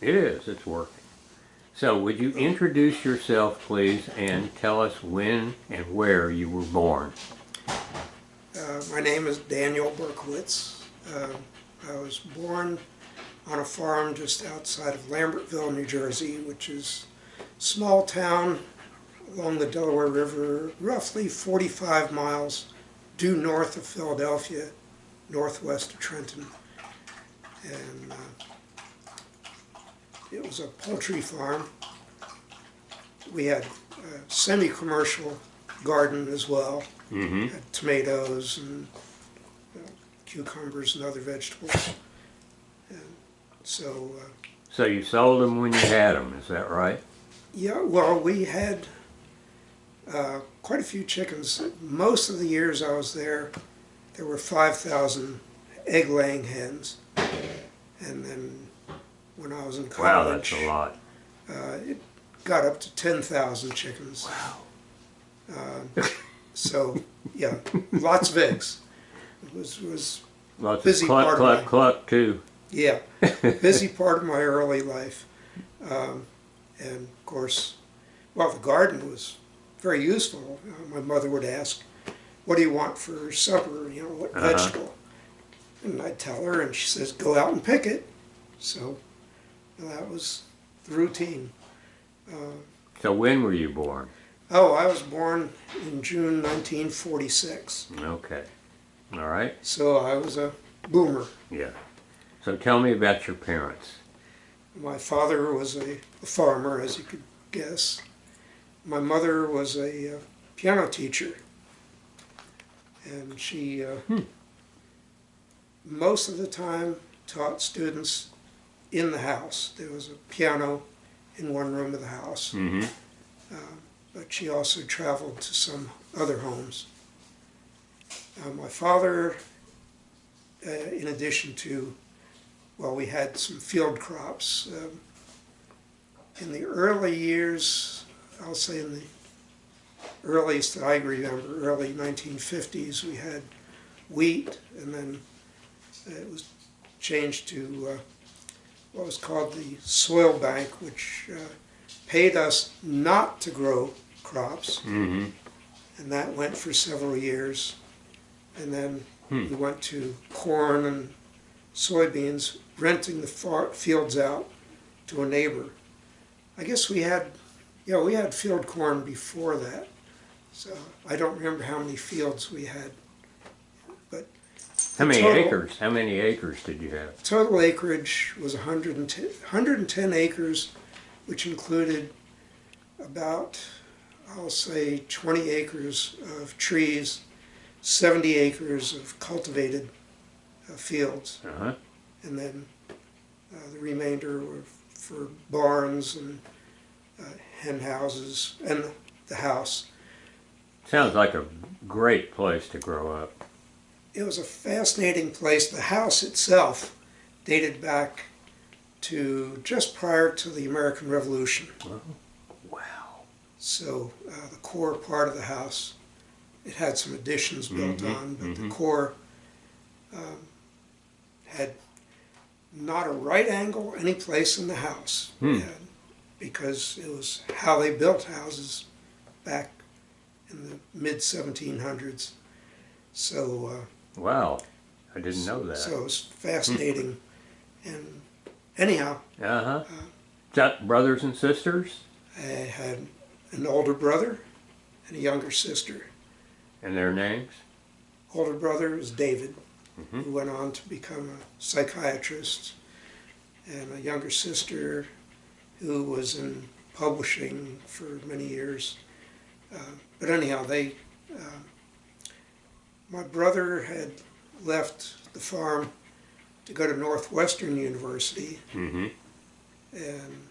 It is. It's working. So would you introduce yourself, please, and tell us when and where you were born? My name is Daniel Berkowitz. I was born on a farm just outside of Lambertville, New Jersey, which is a small town along the Delaware River, roughly 45 miles due north of Philadelphia, northwest of Trenton. And it was a poultry farm. We had a semi-commercial garden as well. Mm-hmm. Had tomatoes and cucumbers and other vegetables. And so you sold them when you had them, is that right? yeah, well, we had quite a few chickens. Most of the years I was there were 5,000 egg-laying hens. And then when I was in college, wow, that's a lot. It got up to 10,000 chickens. Wow. So, yeah, lots of eggs. It was Lots busy of cluck, part cluck, of my, cluck, too. yeah, busy part of my early life. And of course, well, the garden was very useful. My mother would ask, "What do you want for supper? You know, what vegetable?" And I'd tell her, and she says, "Go out and pick it." So that was the routine. So when were you born? Oh, I was born in June 1946. Okay. All right. So I was a boomer. Yeah. So tell me about your parents. My father was a farmer, as you could guess. My mother was a piano teacher. And she, most of the time, taught students in the house. There was a piano in one room of the house. Mm-hmm. But she also traveled to some other homes. My father, in addition to, well, we had some field crops. In the early years, I'll say in the earliest that I remember, early 1950s, we had wheat, and then it was changed to what was called the soil bank, which paid us not to grow crops, Mm-hmm. and that went for several years. And then we went to corn and soybeans, renting the fields out to a neighbor. I guess we had field corn before that, so I don't remember how many fields we had. But How many total acres? How many acres did you have? total acreage was 110 acres, which included about, I'll say, 20 acres of trees, 70 acres of cultivated fields, Uh-huh. and then the remainder were for barns and hen houses and the house. Sounds like a great place to grow up. It was a fascinating place. The house itself dated back to just prior to the American Revolution. Oh, wow. So the core part of the house, it had some additions built on, but the core had not a right angle any place in the house, because it was how they built houses back in the mid-1700s. So Wow. I didn't know that. so it was fascinating. And anyhow, Uh-huh. Is that brothers and sisters? I had an older brother and a younger sister. And their names? Older brother was David, who went on to become a psychiatrist, and a younger sister who was in publishing for many years. But anyhow, my brother had left the farm to go to Northwestern University, Mm-hmm. and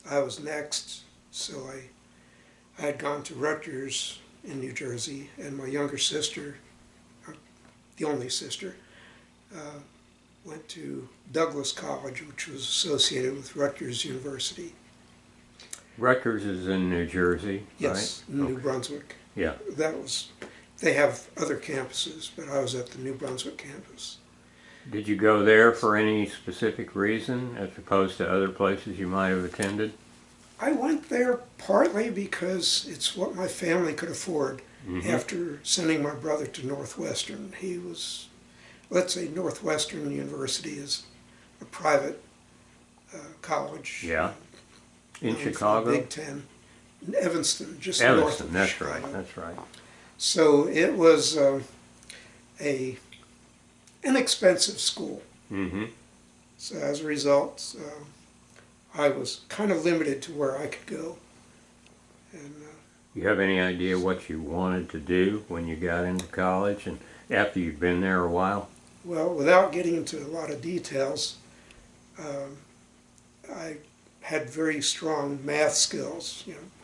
I was next, so I had gone to Rutgers in New Jersey, and my younger sister, the only sister, went to Douglas College, which was associated with Rutgers University. Rutgers is in New Jersey, Yes, right? New Brunswick. Yeah. They have other campuses, but I was at the New Brunswick campus. Did you go there for any specific reason as opposed to other places you might have attended? I went there partly because it's what my family could afford. Mm-hmm. After sending my brother to Northwestern, he was, let's say Northwestern University is a private college. Yeah. In known for the Chicago? Big Ten. In Evanston, just north Evanston, of that's Chicago. right, that's right. So it was a inexpensive school. Mm-hmm. So as a result, I was kind of limited to where I could go. And You have any idea what you wanted to do when you got into college and after you've been there a while? well, without getting into a lot of details, I had very strong math skills,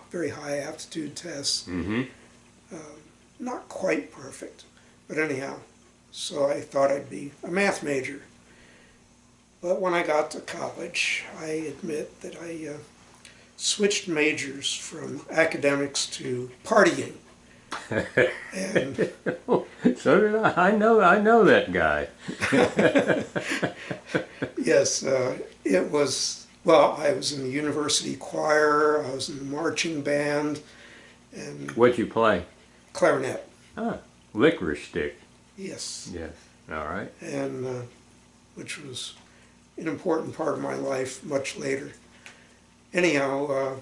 very high aptitude tests. Mm-hmm. Not quite perfect, but anyhow, so I thought I'd be a math major. But when I got to college, I admit that I switched majors from academics to partying. And So did I. I know that guy. yes, it was, well, I was in the university choir, I was in the marching band, and What'd you play? clarinet, Ah, licorice stick. yes. Yes. All right. And which was an important part of my life much later. Anyhow,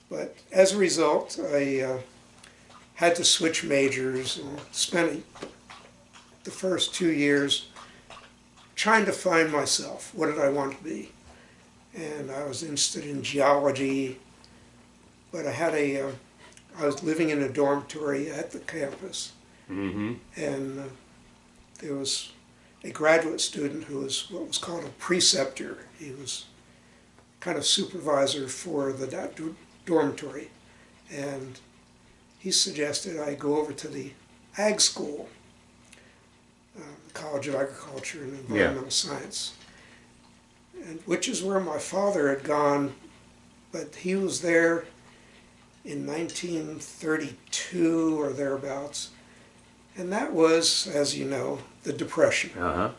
but as a result, I had to switch majors and spent the first 2 years trying to find myself. What did I want to be? And I was interested in geology, but I was living in a dormitory at the campus, Mm-hmm. and there was a graduate student who was what was called a preceptor. He was kind of supervisor for that dormitory, and he suggested I go over to the ag school, College of Agriculture and Environmental Science, and which is where my father had gone, but he was there in 1932 or thereabouts, and that was, as you know, the Depression. Uh-huh.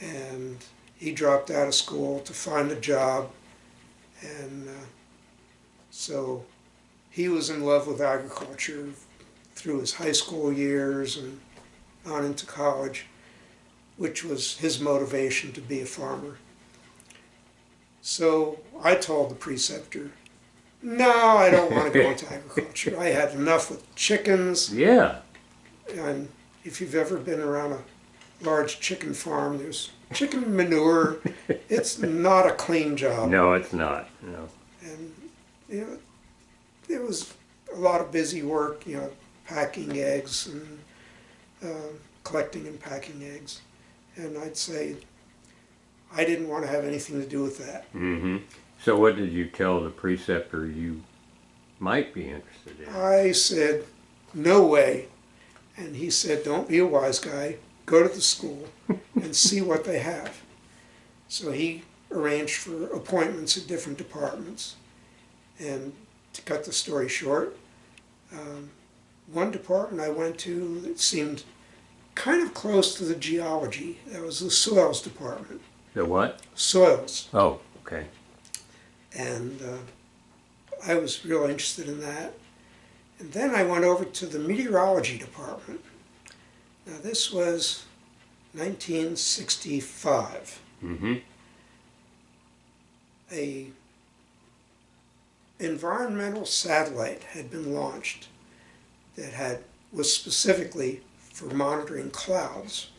And he dropped out of school to find a job, and so he was in love with agriculture through his high school years and on into college, which was his motivation to be a farmer. So I told the preceptor, no, I don't want to go into agriculture. I had enough with chickens, Yeah. and if you've ever been around a large chicken farm, there's chicken manure. It's not a clean job. No, it's not. No. And there was a lot of busy work, packing eggs and collecting and packing eggs. And I'd say I didn't want to have anything to do with that. Mm-hmm. So what did you tell the preceptor you might be interested in? I said, no way. And he said, don't be a wise guy. Go to the school and see what they have. So he arranged for appointments at different departments. And to cut the story short, one department I went to that seemed kind of close to the geology. That was the soils department. The what? Soils. Oh, okay. And I was real interested in that. And then I went over to the meteorology department. Now this was 1965. Mm-hmm. A environmental satellite had been launched that was specifically for monitoring clouds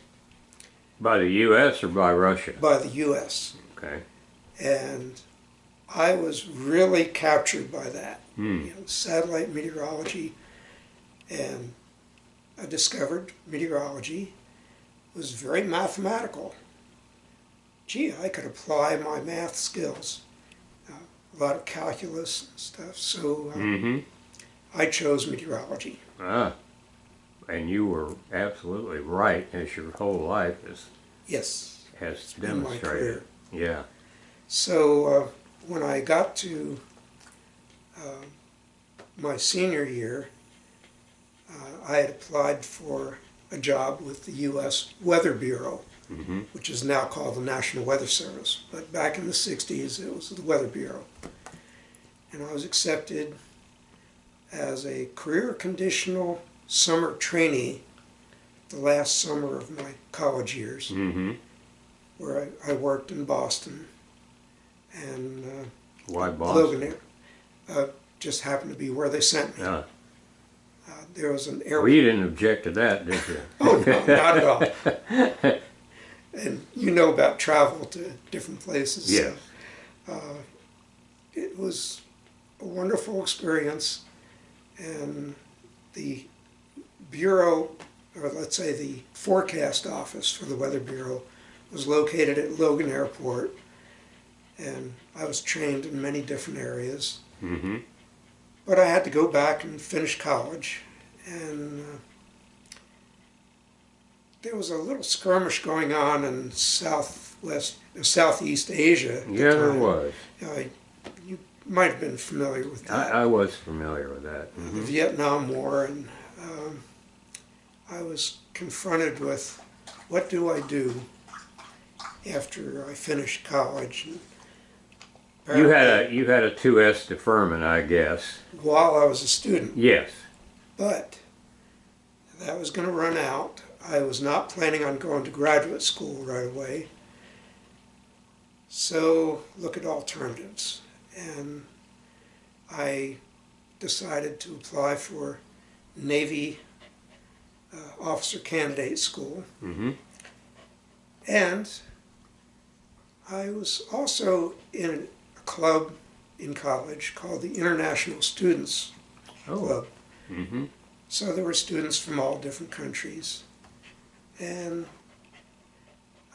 By the U.S. or by Russia? by the U.S. Okay. And I was really captured by that. Hmm. Satellite meteorology, and I discovered meteorology was very mathematical. Gee, I could apply my math skills, a lot of calculus and stuff, so Mm-hmm. I chose meteorology. Ah. And you were absolutely right, as your whole life Yes, has in my career. demonstrated. Yeah. So when I got to my senior year, I had applied for a job with the U.S. Weather Bureau. which is now called the National Weather Service. But back in the 60s, it was the Weather Bureau. And I was accepted as a career conditional summer trainee the last summer of my college years, where I worked in Boston and Why Boston? Logan. Just happened to be where they sent me. There was an airport. Well, you didn't object to that, did you? Oh, no, not at all. And you know about travel to different places. Yes. So, it was a wonderful experience, and the Bureau, or let's say the forecast office for the Weather Bureau, was located at Logan Airport, and I was trained in many different areas. But I had to go back and finish college, and there was a little skirmish going on in Southeast Asia at the Yeah, there time. was. You might have been familiar with that. I was familiar with that. The Vietnam War, and I was confronted with, what do I do after I finished college? And You had a 2S deferment, I guess. while I was a student, Yes. but that was going to run out. I was not planning on going to graduate school right away. So look at alternatives. And I decided to apply for Navy Officer Candidate School. And I was also in a club in college called the International Students Club. So there were students from all different countries. And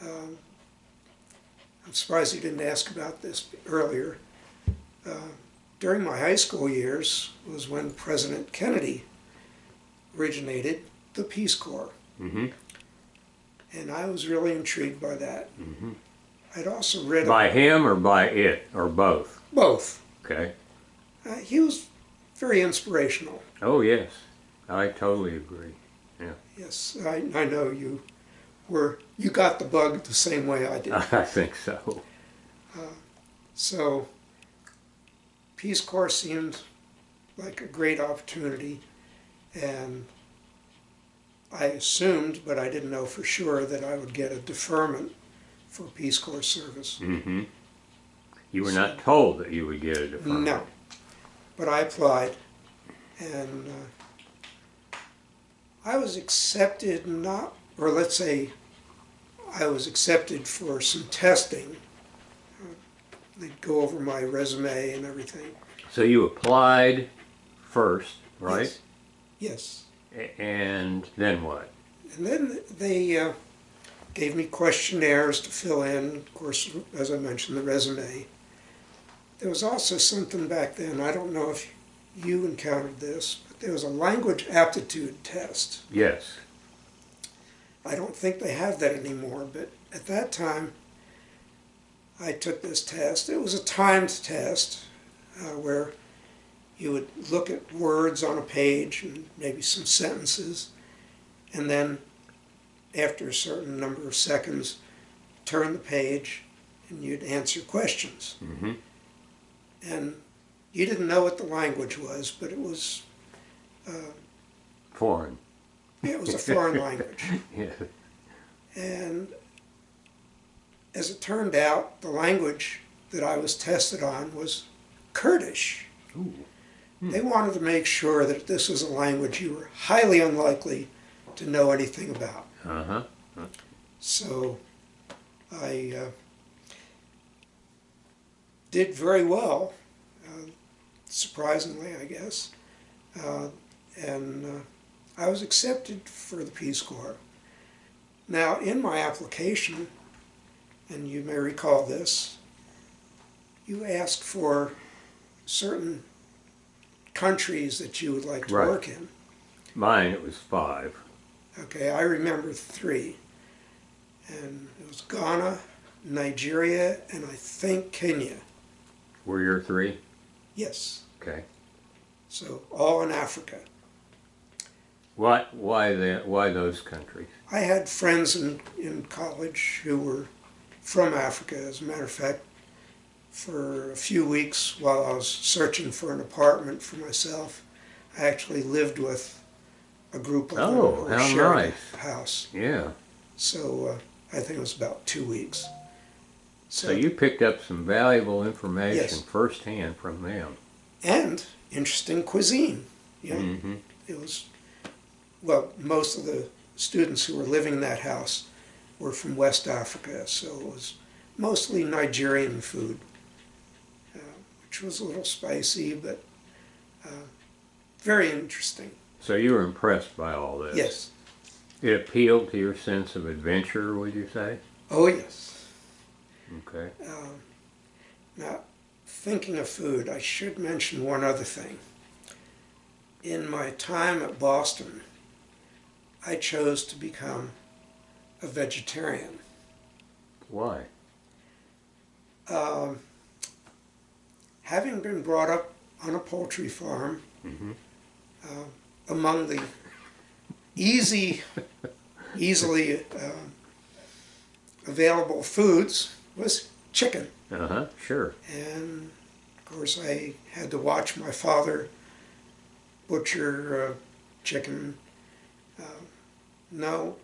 I'm surprised you didn't ask about this earlier. During my high school years was when President Kennedy originated the Peace Corps. And I was really intrigued by that. I'd also read By him or by it, or both? both. Okay. He was very inspirational. Oh, yes. I totally agree. Yes, I know you got the bug the same way I did. I think so. So Peace Corps seemed like a great opportunity, and I assumed, but I didn't know for sure, that I would get a deferment for Peace Corps service. You were not told that you would get a deferment? No, but I applied, and I was accepted, or let's say I was accepted for some testing. They'd go over my resume and everything. So you applied first, right? Yes. And then what? And then they gave me questionnaires to fill in, of course, as I mentioned, the resume. There was also something back then, I don't know if you encountered this, but there was a language aptitude test. Yes. I don't think they have that anymore, but at that time, I took this test. It was a timed test where you would look at words on a page and maybe some sentences, and then after a certain number of seconds, turn the page and you'd answer questions. And you didn't know what the language was, but it was Foreign. it was a foreign language. Yeah. And as it turned out, the language that I was tested on was Kurdish. They wanted to make sure that this was a language you were highly unlikely to know anything about. So I did very well, surprisingly, I guess. And I was accepted for the Peace Corps. Now, in my application, and you may recall this, you asked for certain countries that you would like to work in. Mine, it was 5. Okay, I remember 3. And it was Ghana, Nigeria, and I think Kenya. Were your 3? Yes. Okay. So all in Africa. Why those countries? I had friends in college who were from Africa. As a matter of fact, for a few weeks while I was searching for an apartment for myself, I actually lived with a group of them who Oh, were how sharing nice. a house. Yeah. So I think it was about 2 weeks. So you picked up some valuable information Yes. firsthand from them. And interesting cuisine. You know, Mm-hmm. it was, well, most of the students who were living in that house were from West Africa, so it was mostly Nigerian food, which was a little spicy, but very interesting. So you were impressed by all this? Yes. It appealed to your sense of adventure, would you say? Oh, yes. Okay. Now, thinking of food, I should mention one other thing. In my time at Boston, I chose to become a vegetarian. Why? Having been brought up on a poultry farm, Mm-hmm. among the easily available foods was chicken. Uh-huh, sure. And of course I had to watch my father butcher chicken. No,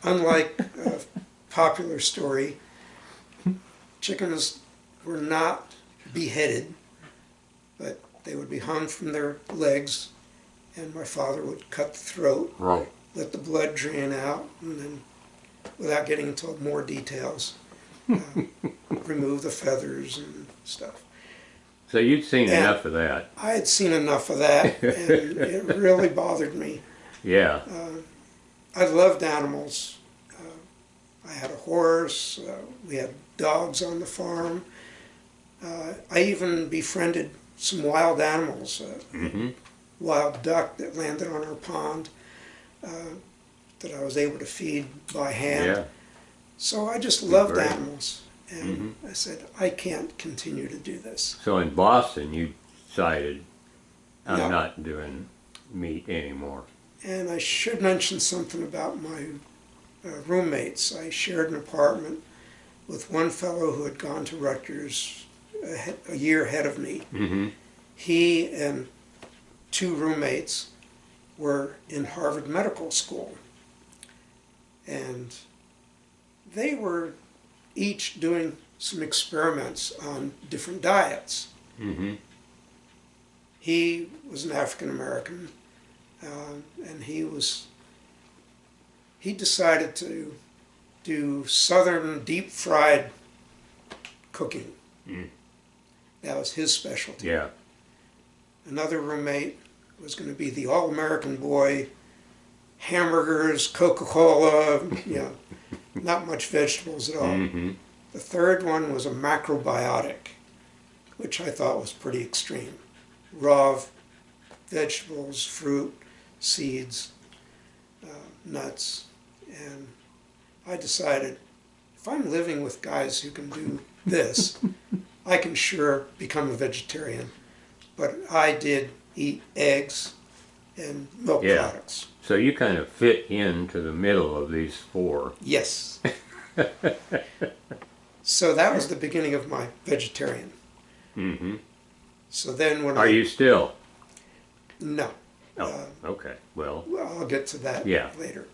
unlike a popular story, chickens were not beheaded, but they would be hung from their legs, and my father would cut the throat, Right. let the blood drain out, and then, without getting into more details, remove the feathers and stuff. So you'd seen And enough of that. I had seen enough of that, and it really bothered me. Yeah. I loved animals. I had a horse. We had dogs on the farm. I even befriended some wild animals. Mm-hmm. Wild duck that landed on our pond that I was able to feed by hand. Yeah. So I just loved Great. animals. And I said, I can't continue to do this. So in Boston, you decided, I'm No. not doing meat anymore. And I should mention something about my roommates. I shared an apartment with one fellow who had gone to Rutgers a year ahead of me. Mm-hmm. He and two roommates were in Harvard Medical School. And they were each doing some experiments on different diets. Mm-hmm. He was an African American, and he decided to do southern deep fried cooking. Mm. That was his specialty. Yeah. Another roommate was going to be the all-American boy, hamburgers, Coca-Cola, you know, not much vegetables at all. Mm-hmm. The third one was a macrobiotic, which I thought was pretty extreme. Raw vegetables, fruit, seeds, nuts. And I decided, if I'm living with guys who can do this, I can sure become a vegetarian. But I did eat eggs and milk Yeah. products. So you kind of fit into the middle of these four. Yes. So that was the beginning of my vegetarian. Mm-hmm. So then when Are you still? No. Oh, okay. Well, I'll get to that Yeah. later.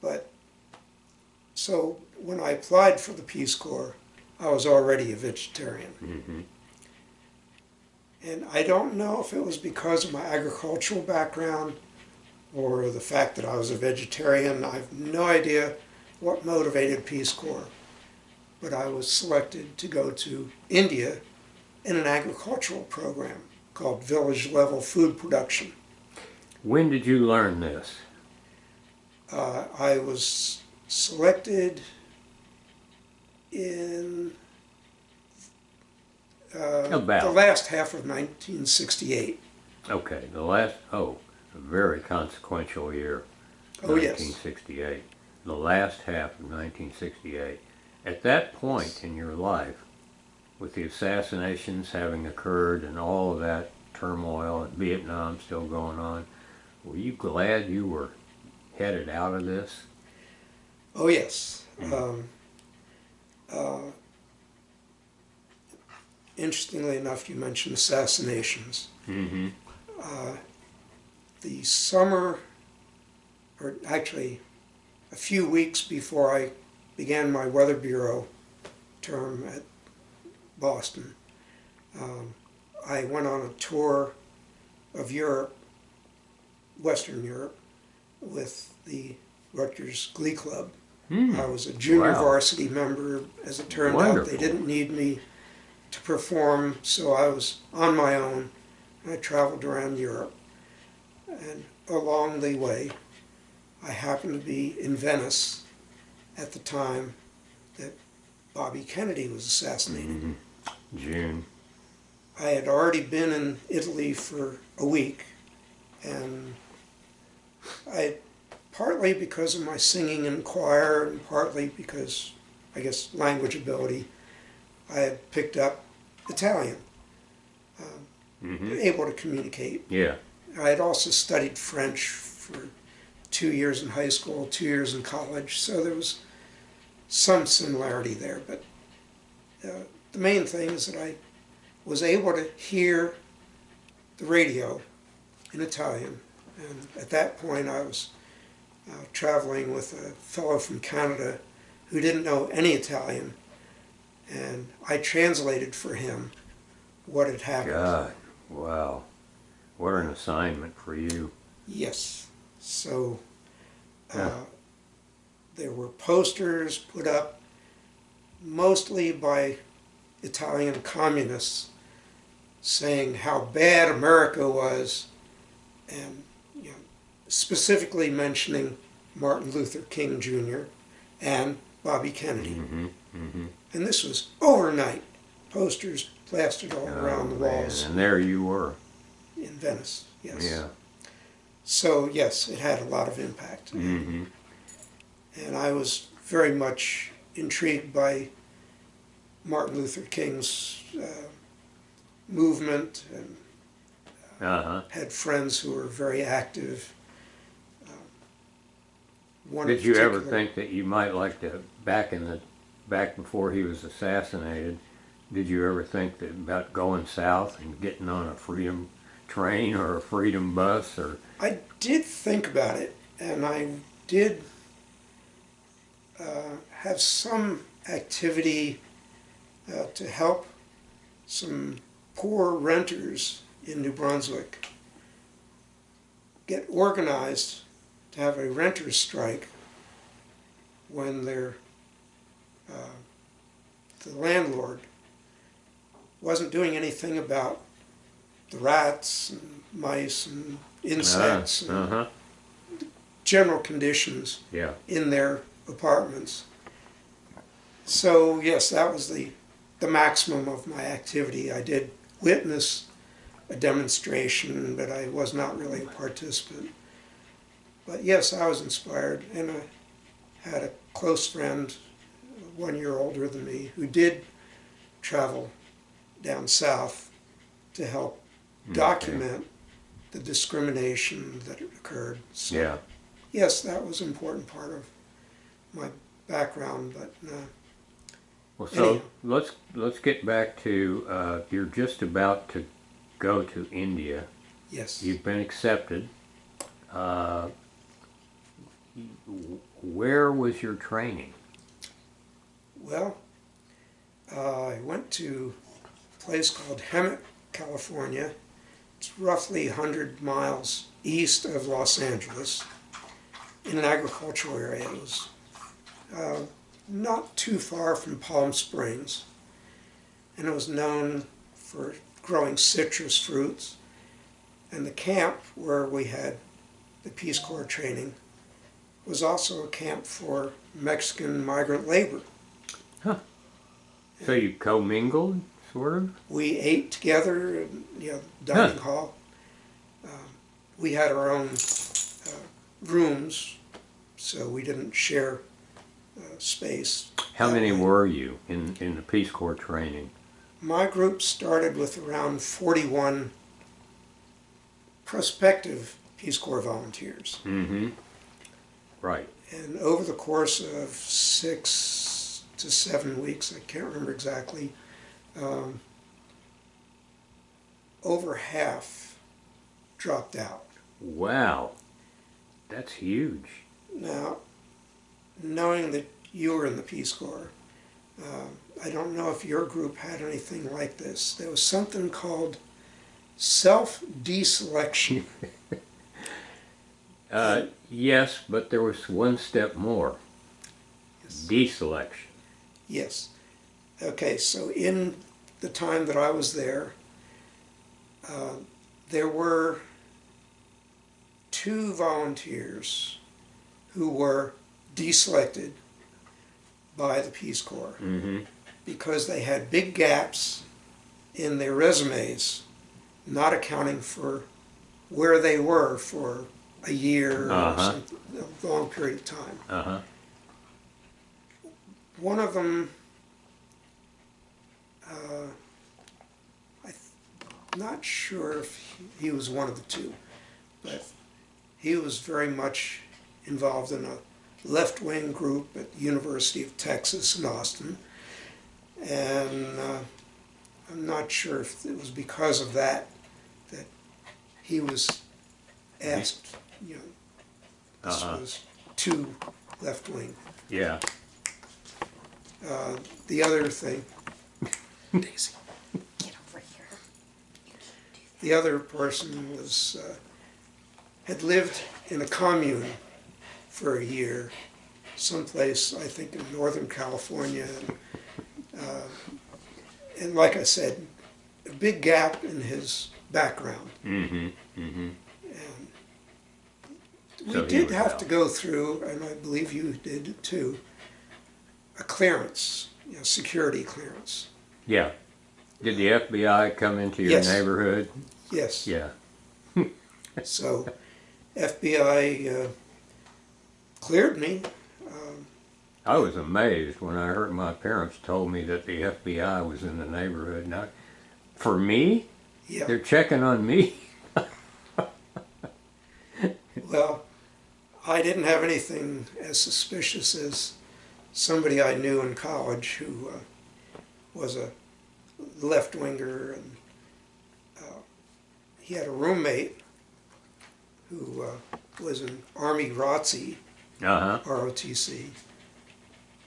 But so when I applied for the Peace Corps, I was already a vegetarian. mm-hmm. And I don't know if it was because of my agricultural background or the fact that I was a vegetarian. I have no idea what motivated Peace Corps. But I was selected to go to India in an agricultural program called Village Level Food Production. When did you learn this? I was selected in the About. last half of 1968. Okay, a very consequential year, Oh, yes. 1968. The last half of 1968. At that point in your life, with the assassinations having occurred and all of that turmoil and Vietnam still going on, Were you glad you were headed out of this? Oh yes. Interestingly enough, you mentioned assassinations. Mm-hmm. The summer, or actually a few weeks before I began my Weather Bureau term at Boston, I went on a tour of Europe, Western Europe, with the Rutgers Glee Club. I was a junior Wow. varsity member. As it turned out, they Wonderful. didn't need me to perform, so I was on my own. I traveled around Europe, and along the way, I happened to be in Venice at the time that Bobby Kennedy was assassinated. June. I had already been in Italy for a week, and I, partly because of my singing in choir and partly because, I guess, language ability, I had picked up Italian, able to communicate. Yeah. I had also studied French for 2 years in high school, 2 years in college, so there was some similarity there. But the main thing is that I was able to hear the radio in Italian, and at that point I was traveling with a fellow from Canada who didn't know any Italian, and I translated for him what had happened. God. Wow. What an assignment for you. Yes. So Yeah. there were posters put up mostly by Italian communists saying how bad America was, and specifically mentioning Martin Luther King Jr. and Bobby Kennedy. And this was overnight. Posters plastered all around the walls And there you were. in Venice. Yes. Yeah. So yes, it had a lot of impact. Mm-hmm. And I was very much intrigued by Martin Luther King's movement, and had friends who were very active. Did you ever think that you might like to, back before he was assassinated, did you ever think that about going south and getting on a freedom train or a freedom bus? Or I did think about it, and I did have some activity to help some poor renters in New Brunswick get organized to have a renters strike when the landlord wasn't doing anything about the rats and mice and insects and general conditions yeah. in their apartments. So yes, that was the maximum of my activity. I did witness a demonstration, but I was not really a participant. But yes, I was inspired, and I had a close friend, 1 year older than me, who did travel down south to help document the discrimination that occurred. So, Yeah. yes, that was an important part of my background, but Well, so anyhow. let's get back to you're just about to go to India. Yes. You've been accepted. Where was your training? Well, I went to a place called Hemet, California. It's roughly 100 miles east of Los Angeles, in an agricultural area. It was not too far from Palm Springs, and it was known for growing citrus fruits. And the camp where we had the Peace Corps training was also a camp for Mexican migrant labor. So you commingled, sort of? We ate together in dining hall. We had our own rooms, so we didn't share space. How many were you in the Peace Corps training? My group started with around 41 prospective Peace Corps volunteers. Mm-hmm. Right. And over the course of 6 to 7 weeks, I can't remember exactly, over half dropped out. Wow. That's huge. Now, knowing that you were in the Peace Corps, I don't know if your group had anything like this. There was something called self-deselection. Yes, but there was one step more. Yes. Deselection. Yes. Okay, so in the time that I was there, there were 2 volunteers who were deselected by the Peace Corps Mm-hmm. because they had big gaps in their resumes, not accounting for where they were for a year or some a long period of time. Uh-huh. One of them, I'm not sure if he was one of the 2, but he was very much involved in a left-wing group at the University of Texas in Austin, and I'm not sure if it was because of that that he was asked, you know, this was too left-wing. Yeah. The other thing, Daisy, get over here. You can't do that. the other person was had lived in a commune for a year, someplace I think in Northern California, and like I said, a big gap in his background. Mm-hmm. Mm-hmm. And So we he did was have out. to go through, and I believe you did too, a clearance, you know, security clearance. Yeah. Did the FBI come into your Yes. neighborhood? Yes. Yeah. So FBI cleared me. I was amazed when I heard my parents told me that the FBI was in the neighborhood. Now, for me, Yeah. they're checking on me. Well, I didn't have anything as suspicious as somebody I knew in college who was a left-winger, and he had a roommate who was an Army ROTC, Uh-huh. ROTC,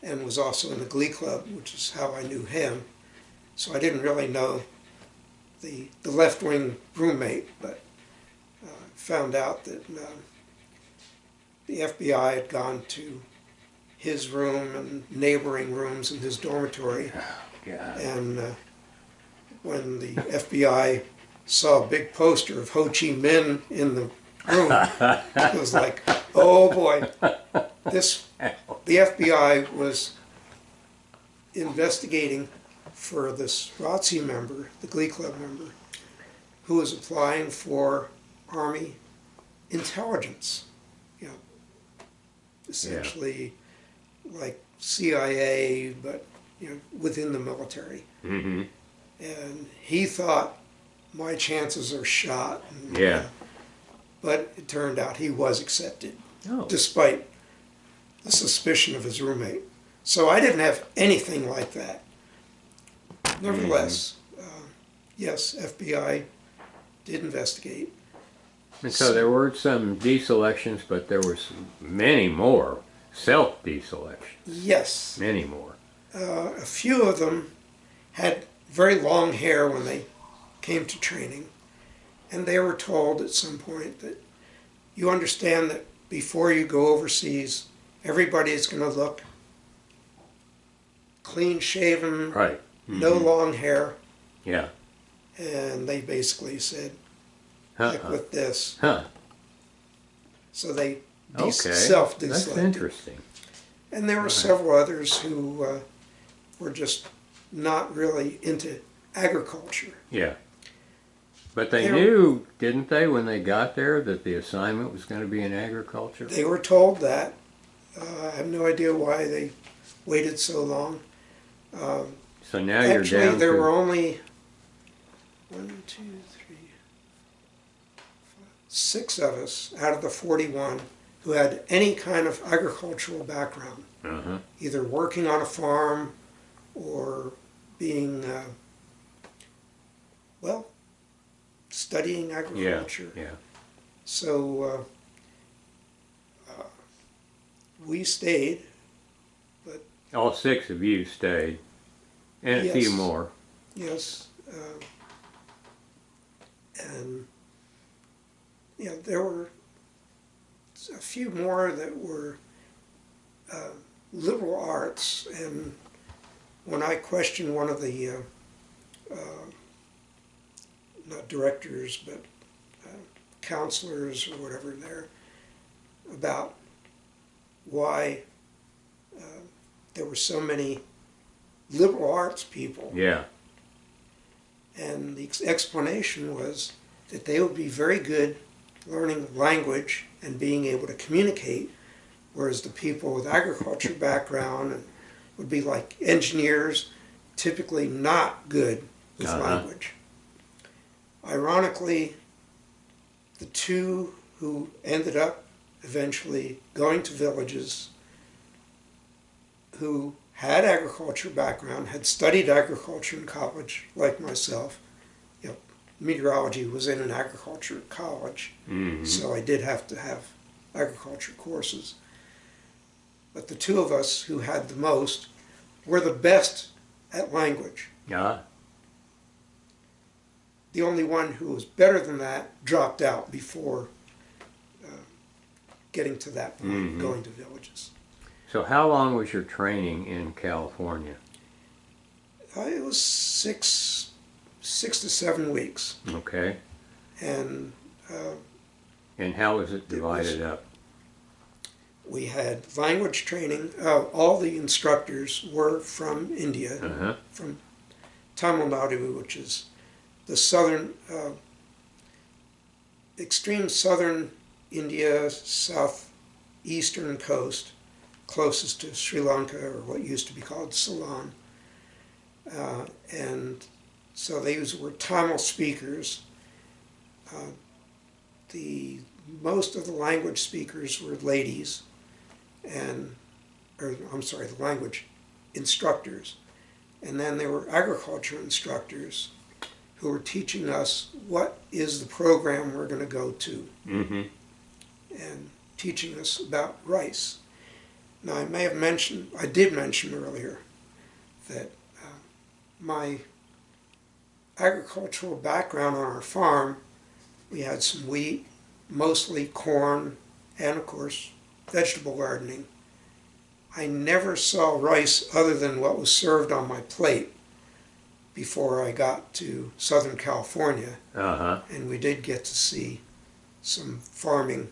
and was also in the Glee Club, which is how I knew him. So I didn't really know the left-wing roommate, but found out that the FBI had gone to his room and neighboring rooms in his dormitory, God. and when the FBI saw a big poster of Ho Chi Minh in the room, it was like, oh boy, the FBI was investigating for this ROTC member, the Glee Club member, who was applying for Army intelligence, you know, essentially like CIA, but you know, within the military. Mm-hmm. And he thought my chances are shot. And, Yeah. but it turned out he was accepted, Oh. despite the suspicion of his roommate. So I didn't have anything like that. Nevertheless, yes, FBI did investigate. And so there were some deselections, but there was many more self-deselections. Yes, Many more. a few of them had very long hair when they came to training, and they were told at some point that you understand that before you go overseas, everybody is going to look clean shaven, Right. no long hair, Yeah. and they basically said, heck Uh-huh. with this. Huh. So they Okay. That's self-deselected. interesting. And there were several others who were just not really into agriculture. Yeah. But they They were- knew, didn't they, when they got there, that the assignment was going to be in agriculture? They were told that. I have no idea why they waited so long. So now you're Actually, down there to... were only 1, 2, 3, 4, 6 of us out of the 41 who had any kind of agricultural background, Uh-huh. either working on a farm or being, well, studying Yeah. agriculture. Yeah. So we stayed, but All 6 of you stayed, and a few Yes. more. yes, and yeah, there were a few more that were liberal arts, and when I questioned one of the not directors but counselors or whatever there about why there were so many liberal arts people, Yeah. and the explanation was that they would be very good learning language and being able to communicate, whereas the people with agriculture background and would be like engineers, typically not good with language. Ironically, the 2 who ended up eventually going to villages who had agriculture background, had studied agriculture in college, like myself. You know, meteorology was in an agriculture college, Mm-hmm. so I did have to have agriculture courses. But the 2 of us who had the most were the best at language. Yeah. The only one who was better than that dropped out before getting to that point, Mhm. going to villages. So how long was your training in California? It was six to 7 weeks, Okay. and And how was it divided up? we had language training. All the instructors were from India, Uh-huh. from Tamil Nadu, which is the southern, extreme southern India, southeastern coast, closest to Sri Lanka, or what used to be called Ceylon. And so these were Tamil speakers. Most of the language speakers were ladies, the language instructors. And then there were agriculture instructors who were teaching us what is the program we're going to go to, Mm-hmm. and teaching us about rice. Now, I did mention earlier that my agricultural background on our farm, we had some wheat, mostly corn, and of course, vegetable gardening. I never saw rice other than what was served on my plate before I got to Southern California, Uh-huh. and we did get to see some farming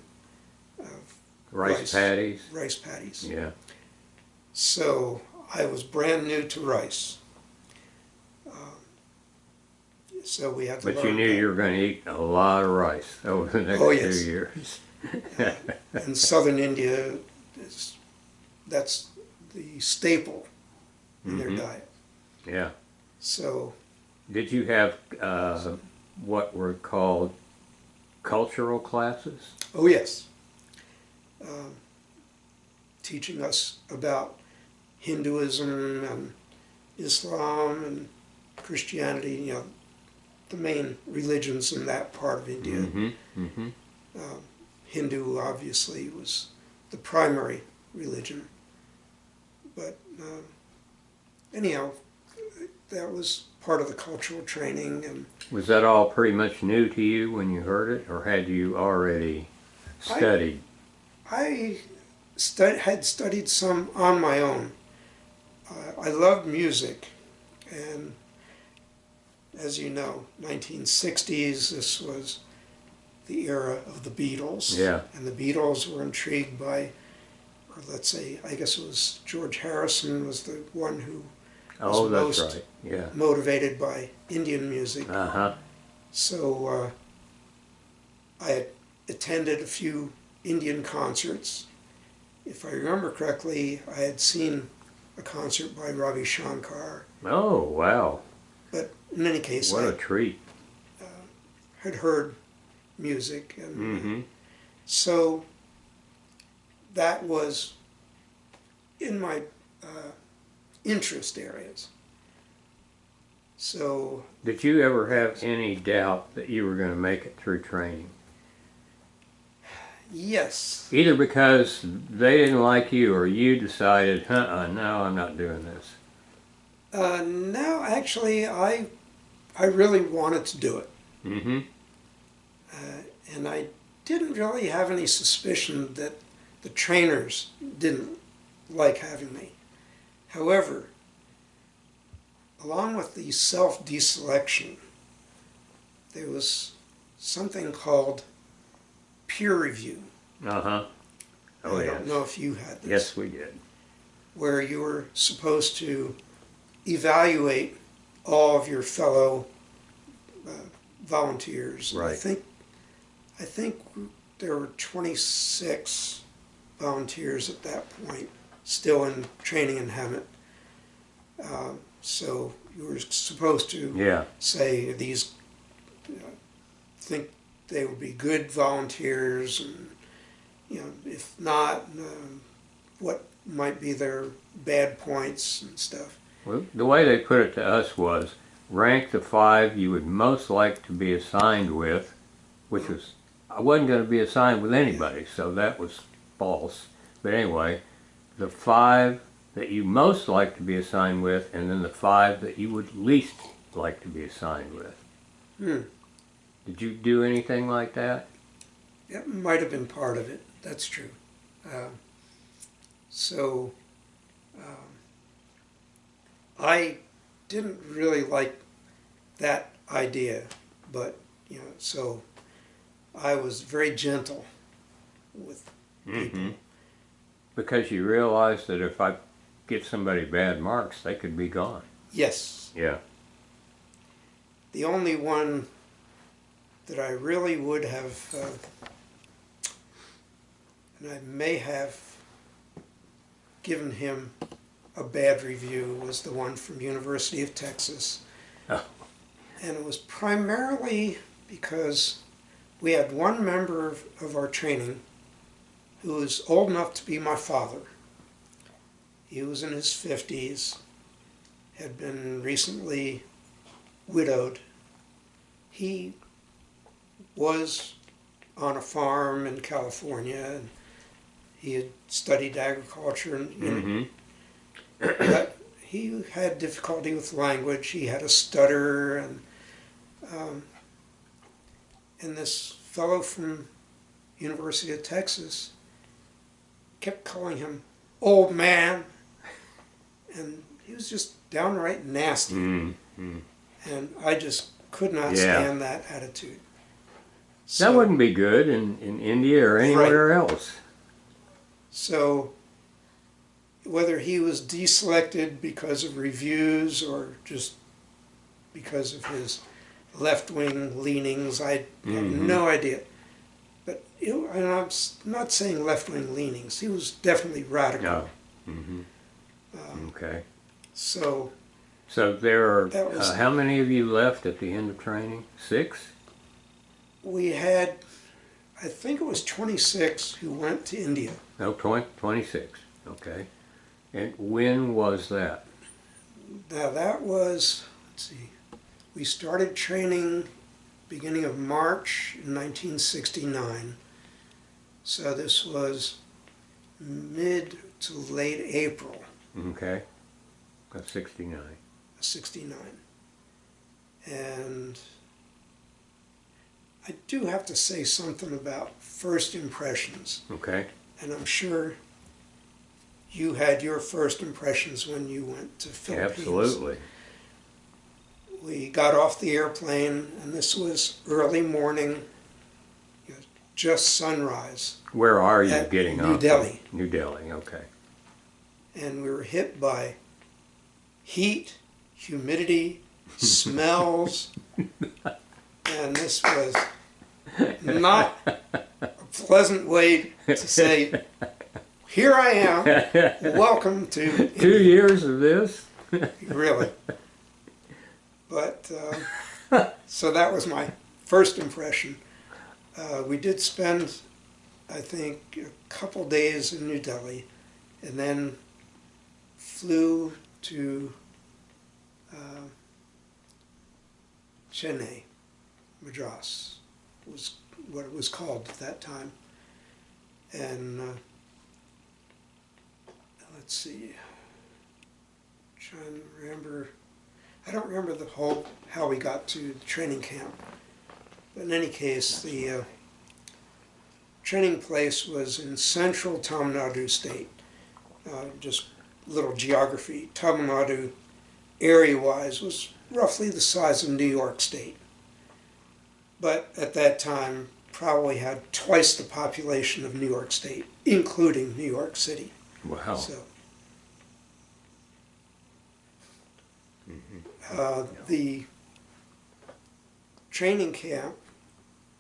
of Rice paddies? rice paddies. Yeah. So I was brand new to rice. So we had to But learn you knew that. you were going to eat a lot of rice over the next Oh, 2 yes. years. In southern India, that's the staple in their Mhm. diet. Yeah. So Did you have what were called cultural classes? oh yes, teaching us about Hinduism and Islam and Christianity, you know, the main religions in that part of India. Mm-hmm. Mm-hmm. Hindu obviously was the primary religion. But anyhow, that was part of the cultural training. And Was that all pretty much new to you when you heard it, or had you already studied? I had studied some on my own. I loved music, and as you know, 1960s, this was the era of the Beatles. Yeah. And the Beatles were intrigued by, or let's say, I guess it was George Harrison was the one who Oh, that's most right. Yeah. motivated by Indian music. Uh-huh. So I had attended a few Indian concerts. If I remember correctly, I had seen a concert by Ravi Shankar. Oh, wow. But in any case, What I a treat. had heard music, and Mm-hmm. so that was in my interest areas. So Did you ever have any doubt that you were going to make it through training? yes, Either because they didn't like you or you decided, no, I'm not doing this. no, actually, I really wanted to do it, Mm-hmm. and I didn't really have any suspicion that the trainers didn't like having me. However, along with the self-deselection, there was something called peer review. Uh-huh. Oh, I yes. don't know if you had this. Yes, we did. Where you were supposed to evaluate all of your fellow volunteers. Right. I think there were 26 volunteers at that point, still in training in Hemet. So you were supposed to Yeah. say these think they would be good volunteers, and if not, what might be their bad points and stuff. Well, the way they put it to us was rank the 5 you would most like to be assigned with, which was, I wasn't going to be assigned with anybody, so that was false. But anyway, the 5 that you most like to be assigned with, and then the 5 that you would least like to be assigned with. Hmm. Did you do anything like that? That might have been part of it. That's true. So I didn't really like that idea, but so I was very gentle with people. Mm-hmm. Because you realized that if I get somebody bad marks, they could be gone. Yes, Yeah. the only one that I really would have, and I may have given him a bad review, was the one from University of Texas. Oh. And it was primarily because we had one member of our training who was old enough to be my father. He was in his 50s, had been recently widowed. He was on a farm in California, and he had studied agriculture, and Mm-hmm. but he had difficulty with language. He had a stutter, and this fellow from University of Texas kept calling him old man, and he was just downright nasty. Mm-hmm. And I just could not Yeah. stand that attitude. That wouldn't be good in India or anywhere else. So whether he was deselected because of reviews or just because of his left-wing leanings, I have no idea. But and I'm not saying left-wing leanings. He was definitely radical. No. Mm-hmm. Okay. So So there are, That was- how many of you left at the end of training? 6? we had, I think it was 26 who went to India. No, 26. Okay. And when was that? Now that was, let's see, we started training beginning of March in 1969. So this was mid to late April Okay. That's 69. of 69. And I do have to say something about first impressions. Okay. And I'm sure you had your first impressions when you went to Philippines. Absolutely. We got off the airplane, and this was early morning, just sunrise, Where are you At getting New off? Delhi. New Delhi, okay. and we were hit by heat, humidity, smells, and this was not a pleasant way to say, here I am, welcome to 2 years of this? Really. But, so that was my first impression. We did spend, I think, a couple days in New Delhi, and then flew to Chennai, Madras, was what it was called at that time. And let's see, trying to remember, I don't remember the whole, how we got to the training camp. But in any case, the training place was in central Tamil Nadu state. Just little geography. Tamil Nadu, area-wise, was roughly the size of New York State. But at that time, probably had twice the population of New York State, including New York City. Wow. So, the training camp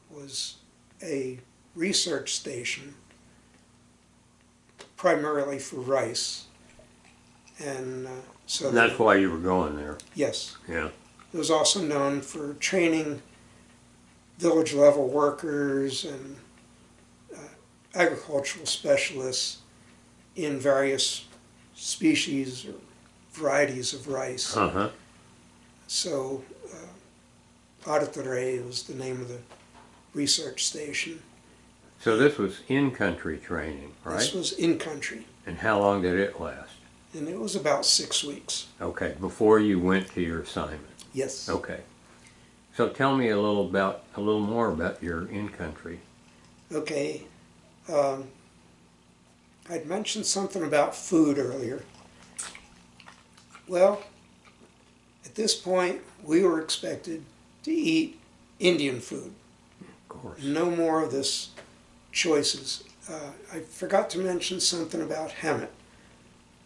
was a research station primarily for rice. And so And that's why you were going there. yes, Yeah. it was also known for training village level workers and agricultural specialists in various species or varieties of rice. Uh-huh. So Adatare was the name of the research station. So this was in-country training, right? This was in country, And how long did it last? and it was about 6 weeks. Okay, before you went to your assignment. Yes. Okay. So tell me a little more about your in-country. Okay. I'd mentioned something about food earlier. Well, at this point, we were expected to eat Indian food. Of course. No more of this choices. I forgot to mention something about Hemet.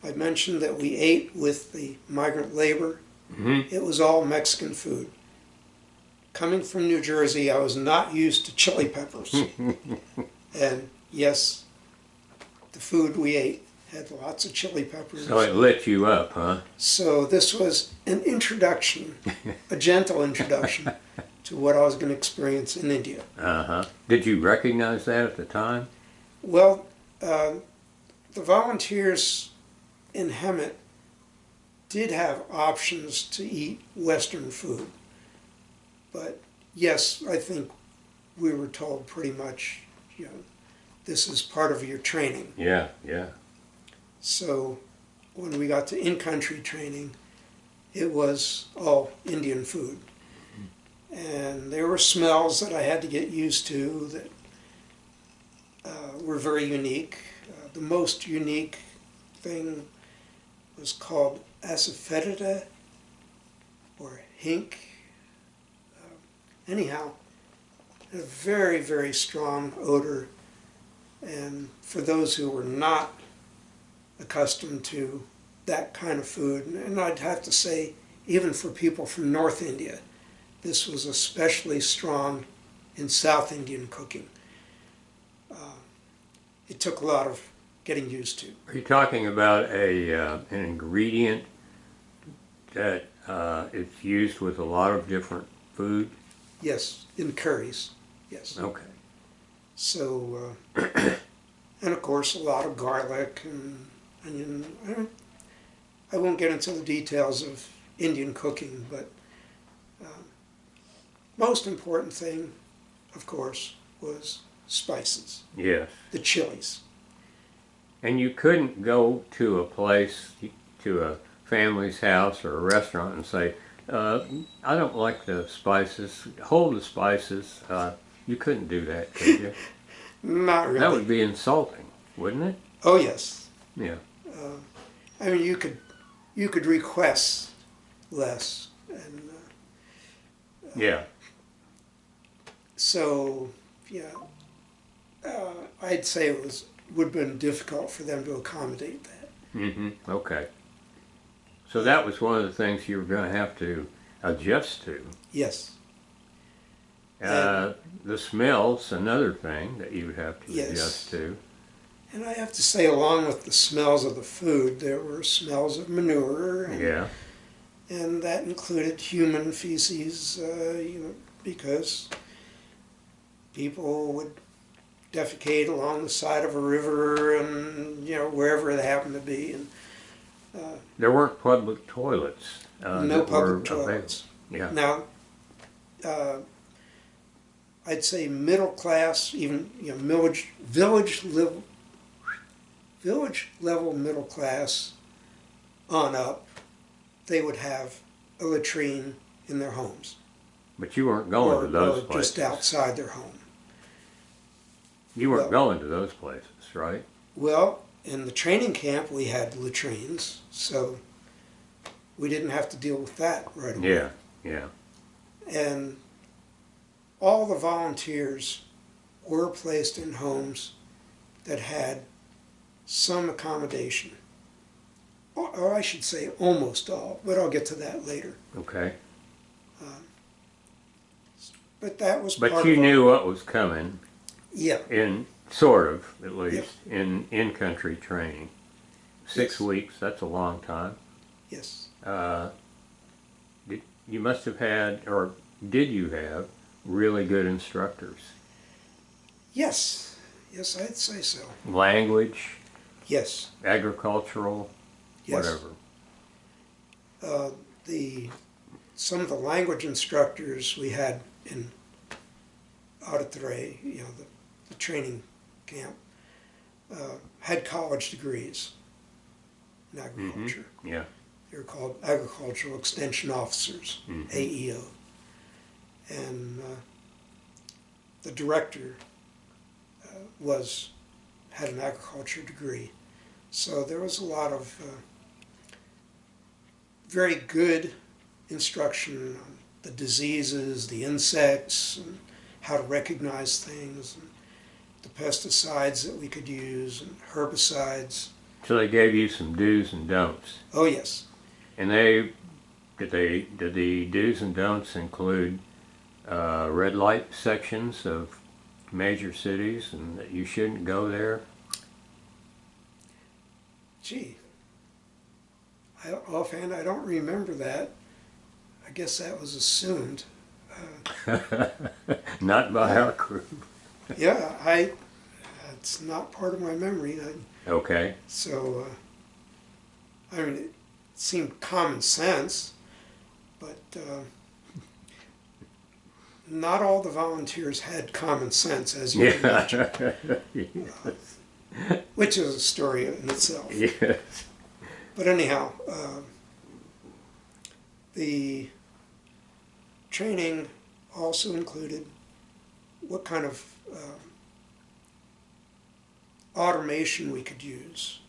I mentioned that we ate with the migrant labor. Mm-hmm. It was all Mexican food. Coming from New Jersey, I was not used to chili peppers. And yes, the food we ate had lots of chili peppers. So it lit you up, huh? So this was an introduction, a gentle introduction to what I was going to experience in India. Uh-huh. Did you recognize that at the time? Well, the volunteers in Hemet did have options to eat Western food. But yes, I think we were told pretty much, this is part of your training. Yeah, yeah. So when we got to in-country training, it was all Indian food. And there were smells that I had to get used to that were very unique. The most unique thing was called asafoetida or hink. Anyhow, a very, very strong odor. And for those who were not accustomed to that kind of food, and I'd have to say, even for people from North India, this was especially strong in South Indian cooking. It took a lot of getting used to. Are you talking about an ingredient that is used with a lot of different food? Yes, in curries, yes. Okay. So, and of course a lot of garlic and onion. I won't get into the details of Indian cooking, but most important thing, of course, was spices, Yes. the chilies. And you couldn't go to a place, to a family's house or a restaurant and say, I don't like the spices, hold the spices. You couldn't do that, could you? Not really. That would be insulting, wouldn't it? Oh yes. Yeah. I mean, you could request less, and Yeah. so yeah, I'd say would have been difficult for them to accommodate that. Mm-hmm. Okay. So that was one of the things you were going to have to adjust to. Yes. The smell's another thing that you would have to Yes. adjust to. And I have to say, along with the smells of the food, there were smells of manure, Yeah. and that included human feces, because people would defecate along the side of a river and, wherever they happened to be. And There weren't public toilets. no that were public toilets. Yeah. Now, I'd say middle class, even village level middle class on up, they would have a latrine in their homes. But you weren't going to those or places. just outside their home. You weren't Well- going to those places, right? Well, in the training camp we had latrines, so we didn't have to deal with that right away. Yeah, yeah. And all the volunteers were placed in homes that had some accommodation. Or I should say almost all, but I'll get to that later. Okay. But that was But part you of knew what was coming, Yeah, sort of, at least, in in-country training. 6 weeks, that's a long time. yes. You must have had, or did you have, really good instructors? Yes, I'd say so. Language, Yes, agricultural, yes. whatever. Some of the language instructors we had in Auditore, the training camp, had college degrees in agriculture. Yeah. They were called agricultural extension officers, AEO. And the director had an agriculture degree. So there was a lot of very good instruction on the diseases, the insects, and how to recognize things, and the pesticides that we could use, and herbicides. So they gave you some do's and don'ts. Oh yes, And did the do's and don'ts include red light sections of major cities and that you shouldn't go there? gee, offhand I don't remember that. I guess that was assumed. Not by our crew. Yeah, it's not part of my memory. Okay. So, it seemed common sense, but not all the volunteers had common sense, as you can imagine, which is a story in itself. Yes. But anyhow, the training also included what kind of automation we could use.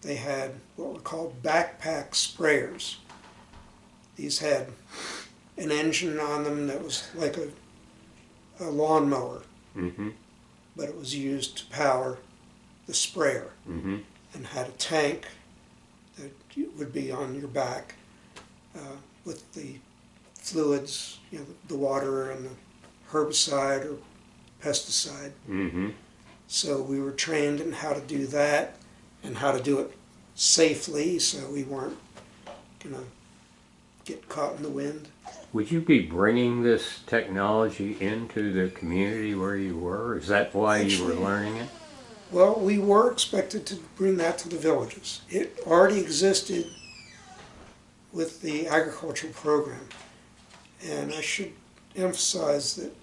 They had what were called backpack sprayers. These had an engine on them that was like a lawnmower, but it was used to power the sprayer, and had a tank that would be on your back with the fluids, the water and the herbicide or pesticide. So we were trained in how to do that and how to do it safely, so we weren't going to get caught in the wind. Would you be bringing this technology into the community where you were? Is that why you were Actually, learning it? Well, we were expected to bring that to the villages. It already existed with the agricultural program. And I should emphasize that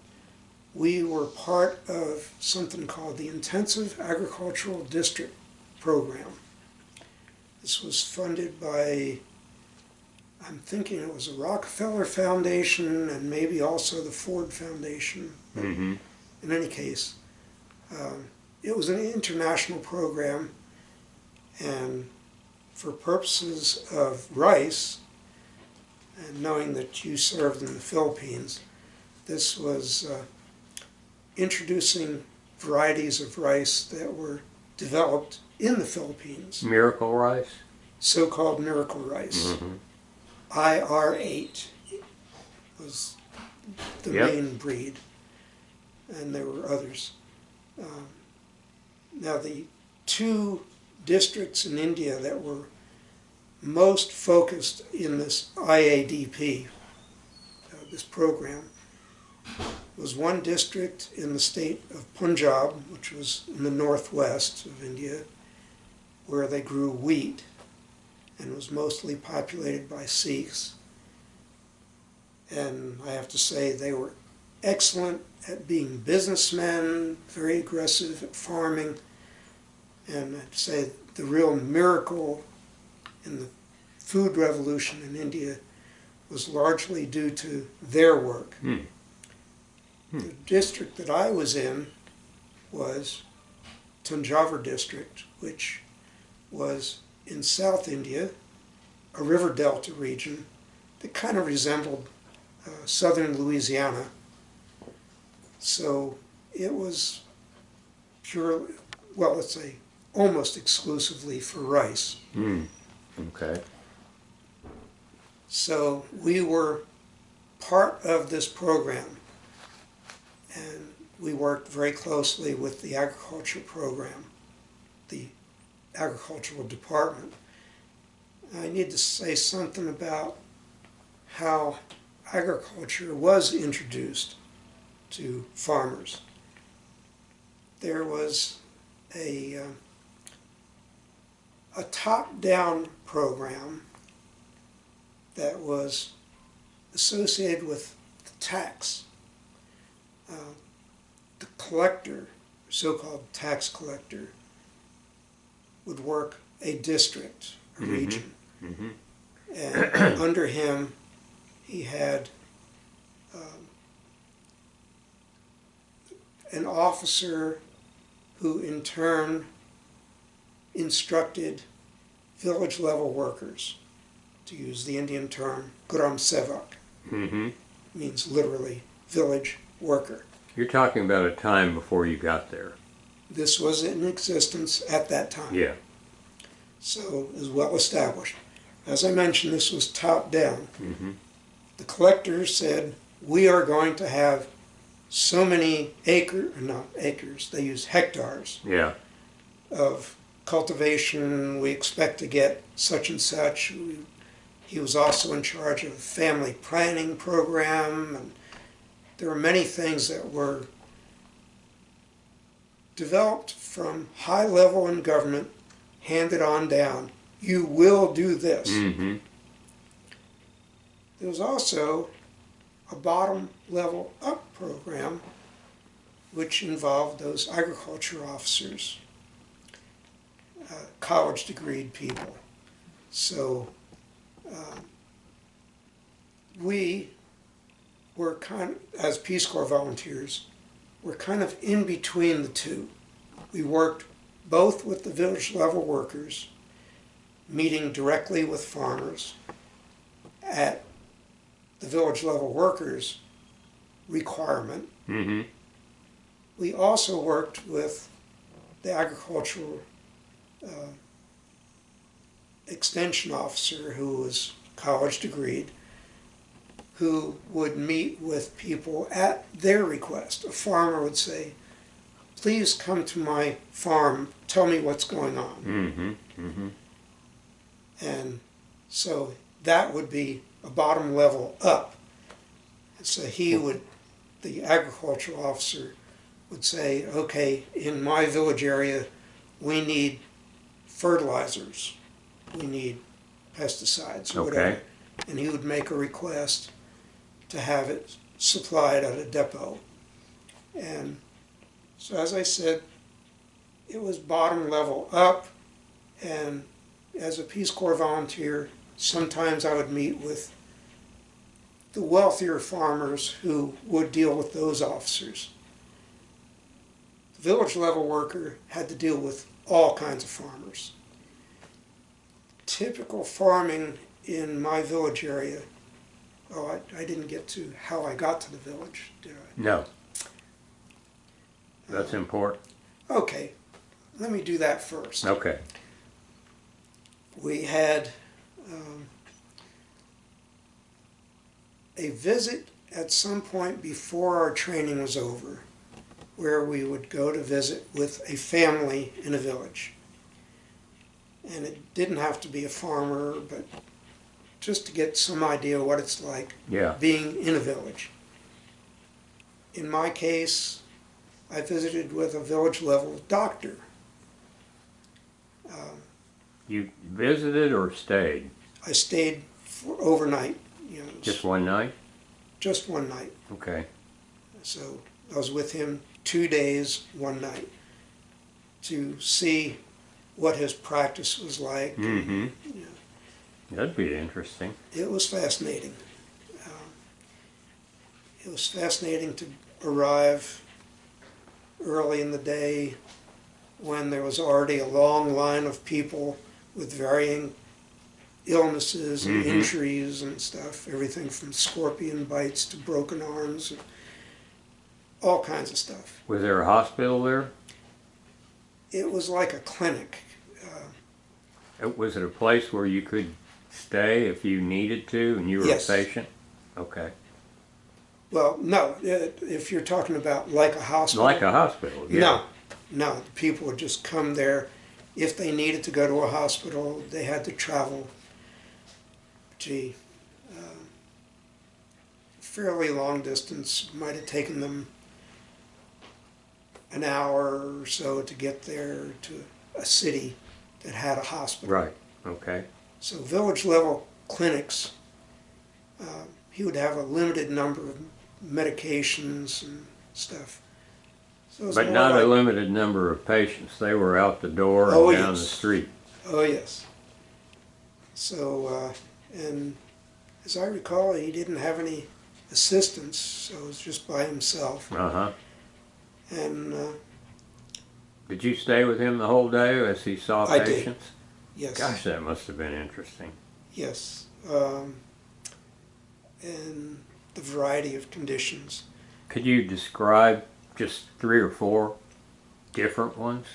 we were part of something called the Intensive Agricultural District Program. This was funded by, I'm thinking it was a Rockefeller Foundation and maybe also the Ford Foundation. In any case, it was an international program, and for purposes of rice, and knowing that you served in the Philippines, this was introducing varieties of rice that were developed in the Philippines, Miracle rice? so-called miracle rice. IR8 was the main breed, and there were others. Now the two districts in India that were most focused in this IADP, this program, was one district in the state of Punjab, which was in the northwest of India, where they grew wheat and was mostly populated by Sikhs. And I have to say they were excellent at being businessmen, very aggressive at farming, and I'd say the real miracle in the food revolution in India was largely due to their work. The district that I was in was Tanjavur district, which was in South India, a river delta region that kind of resembled southern Louisiana. So it was purely, well, let's say almost exclusively for rice. Okay. So we were part of this program, and we worked very closely with the agriculture program, the agricultural department. I need to say something about how agriculture was introduced to farmers. There was a top-down program that was associated with the tax. The collector, so-called tax collector, would work a district, a region. And under him, he had an officer who in turn instructed village level workers, to use the Indian term Gram Sevak, means literally village worker. You're talking about a time before you got there. This was in existence at that time. Yeah. So it was well established. As I mentioned, this was top down. The collector said, we are going to have so many acres, they use hectares Yeah. of cultivation. We expect to get such and such. He was also in charge of a family planning program, and there were many things that were developed from high level in government, handed on down. You will do this. There was also a bottom level up program which involved those agriculture officers, college degreed people. So we were as Peace Corps volunteers, we're kind of in between the two. We worked both with the village level workers, meeting directly with farmers at the village level workers' requirement. We also worked with the agricultural extension officer who was college degreed, who would meet with people at their request. A farmer would say, please come to my farm, tell me what's going on. And so that would be a bottom level up. So the agricultural officer would say, okay, in my village area, we need fertilizers, we need pesticides, or whatever. And he would make a request to have it supplied at a depot. And so as I said, it was bottom level up, and as a Peace Corps volunteer, sometimes I would meet with the wealthier farmers who would deal with those officers. The village level worker had to deal with all kinds of farmers. Typical farming in my village area, I didn't get to how I got to the village, did I? No. That's important. Okay, let me do that first. Okay. We had a visit at some point before our training was over, where we would go to visit with a family in a village. And it didn't have to be a farmer, but just to get some idea what it's like being in a village. in my case, I visited with a village level doctor. You visited or stayed? I stayed for overnight, you know, Just one night? just one night. Okay. So I was with him 2 days, one night, to see what his practice was like. Mm-hmm. You know, That'd be interesting. it was fascinating. It was fascinating to arrive early in the day when there was already a long line of people with varying illnesses and Mhm. injuries and stuff, everything from scorpion bites to broken arms, all kinds of stuff. Was there a hospital there? It was like a clinic. Was it a place where you could stay if you needed to and you were Yes. a patient? Okay. Well, no, if you're talking about like a hospital. Like a hospital, yeah. No, the people would just come there. If they needed to go to a hospital, they had to travel, fairly long distance. Might have taken them an hour or so to get there to a city that had a hospital. Right, okay. So village level clinics, he would have a limited number of medications and stuff. So it was But more not a like- limited number of patients. They were out the door and Oh, down the yes. street. Oh, yes. So, and as I recall, he didn't have any assistants, so it was just by himself. Uh-huh. And Did you stay with him the whole day as he saw I did. patients? yes, Gosh, that must have been interesting. yes, and the variety of conditions. Could you describe just 3 or 4 different ones?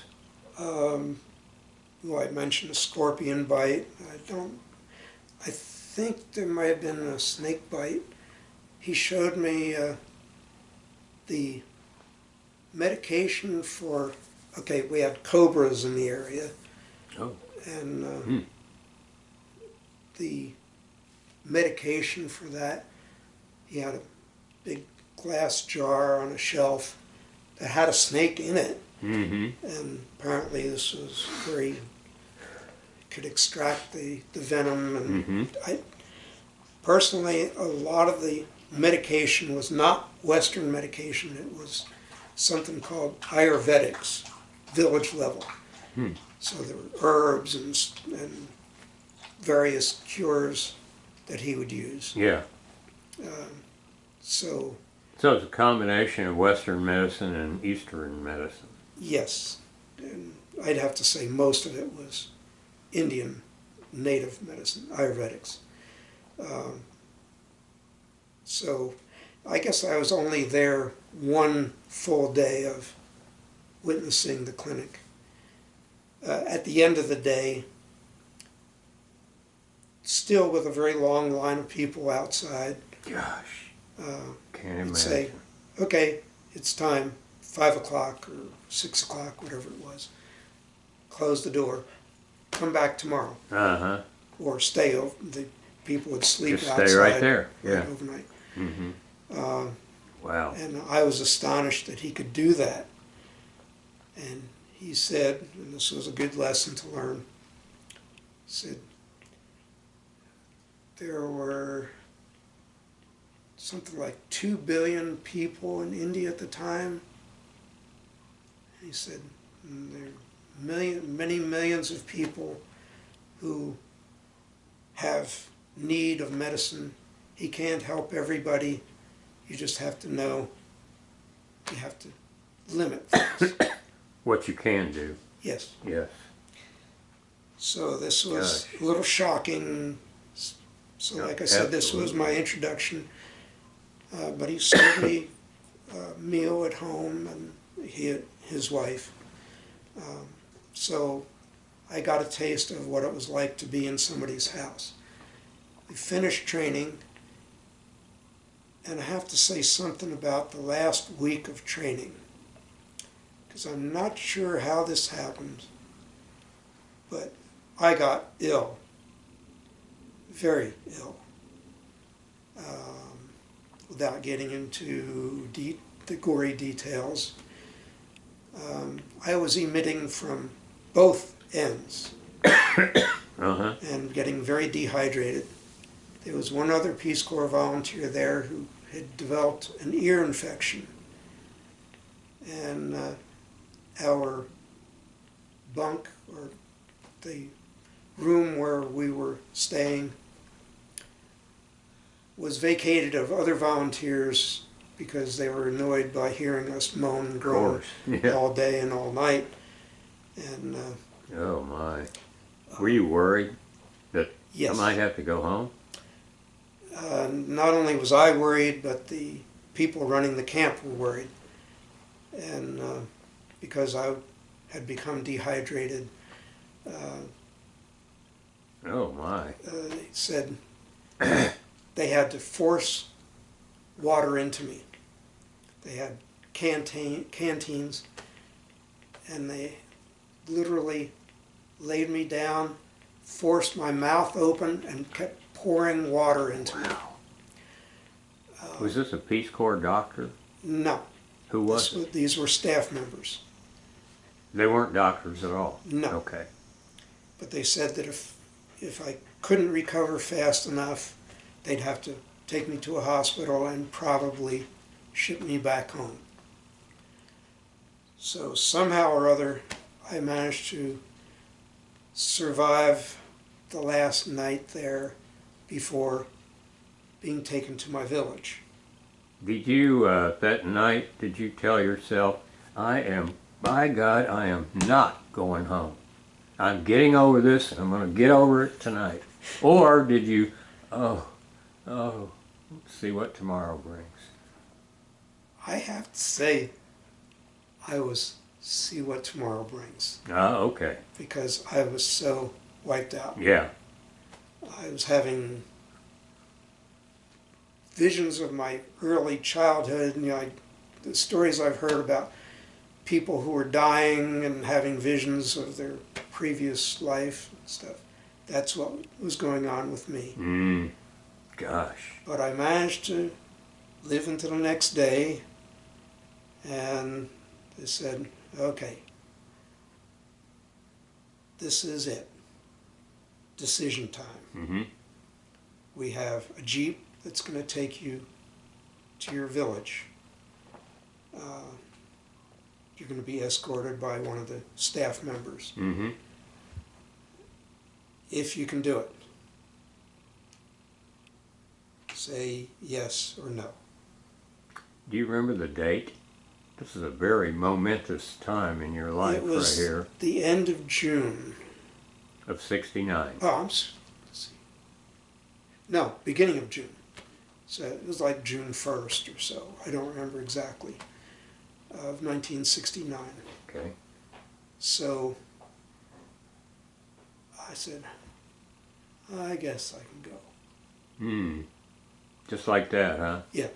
Well, I mentioned a scorpion bite. I think there might have been a snake bite. He showed me the medication for, okay, we had cobras in the area. Oh. And the medication for that, he had a big glass jar on a shelf that had a snake in it. Mm-hmm. And apparently this was could extract the venom. And Mm-hmm. personally, a lot of the medication was not Western medication. It was something called Ayurvedics, village level. Hmm. So there were herbs and various cures that he would use. Yeah. So So it's a combination of Western medicine and Eastern medicine. yes, and I'd have to say most of it was Indian native medicine, Ayurvedics. So I guess I was only there one full day of witnessing the clinic. At the end of the day, still with a very long line of people outside, Gosh, can't I'd imagine. say, okay, it's time, 5 o'clock or 6 o'clock, whatever it was. Close the door, come back tomorrow, Uh-huh. or stay over. The people would sleep Just outside stay right there. Yeah. overnight. Mm-hmm. Uh, Wow. And I was astonished that he could do that. And he said, and this was a good lesson to learn, said there were something like 2 billion people in India at the time. He said there are many millions of people who have need of medicine. He can't help everybody. You just have to know, you have to limit things. What you can do. Yes. Yes. So this was Gosh. a little shocking. So like I said, this was Absolutely. my introduction. But he served me a meal at home, and his wife. So I got a taste of what it was like to be in somebody's house. We finished training, and I have to say something about the last week of training, because I'm not sure how this happened, but I got ill, very ill. Without getting into the gory details. I was emitting from both ends Uh-huh. and getting very dehydrated. There was one other Peace Corps volunteer there who had developed an ear infection. And our bunk, or the room where we were staying, was vacated of other volunteers because they were annoyed by hearing us moan and Of groan course. Yeah. all day and all night. And Oh my. Were you worried that yes, I might have to go home? not only was I worried, but the people running the camp were worried. And because I had become dehydrated, Oh my. they said they had to force water into me. They had canteens, and they literally laid me down, forced my mouth open, and kept pouring water into me. Wow. Was this a Peace Corps doctor? No, Who was it? these were staff members. They weren't doctors at all? No. Okay. But they said that if I couldn't recover fast enough, they'd have to take me to a hospital and probably ship me back home. So somehow or other, I managed to survive the last night there before being taken to my village. Did you, that night, did you tell yourself, by God, I am not going home. I'm getting over this, and I'm going to get over it tonight. Or did you, let's see what tomorrow brings. I have to say, I was see what tomorrow brings, Ah, okay. because I was so wiped out. Yeah. I was having visions of my early childhood, and the stories I've heard about people who were dying and having visions of their previous life and stuff. That's what was going on with me. Gosh. But I managed to live into the next day, and they said, okay, this is it. Decision time. Mm-hmm. We have a Jeep that's going to take you to your village. You're going to be escorted by one of the staff members. Mm-hmm. If you can do it, say yes or no. Do you remember the date? This is a very momentous time in your life It was right here, the end of June. of 69. Oh, let's see. No, beginning of June. So it was like June 1st or so. I don't remember exactly. Of 1969. Okay. So I said, I guess I can go. Just like that, huh? Yeah.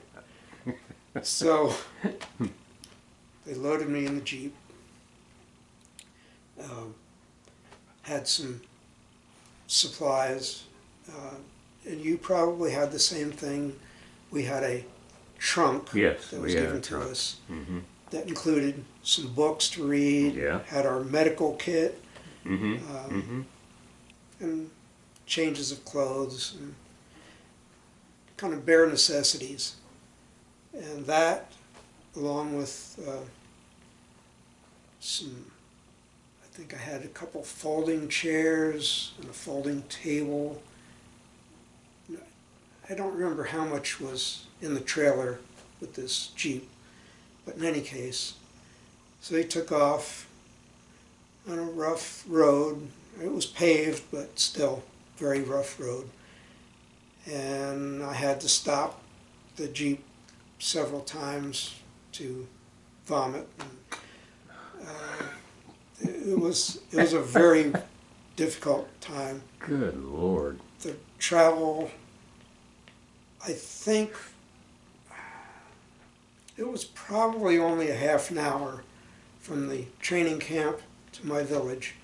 So they loaded me in the Jeep. Had some supplies. And you probably had the same thing. We had a trunk Yes, that we was had a given to trunk. us Mm-hmm. that included some books to read, Yeah. had our medical kit, Mm-hmm. and changes of clothes, and kind of bare necessities. And that, along with I think I had a couple folding chairs and a folding table. I don't remember how much was in the trailer with this Jeep, but in any case, so they took off on a rough road. It was paved, but still very rough road. And I had to stop the Jeep several times to vomit. It was a very difficult time. Good Lord. The travel, I think it was probably only a half an hour from the training camp to my village,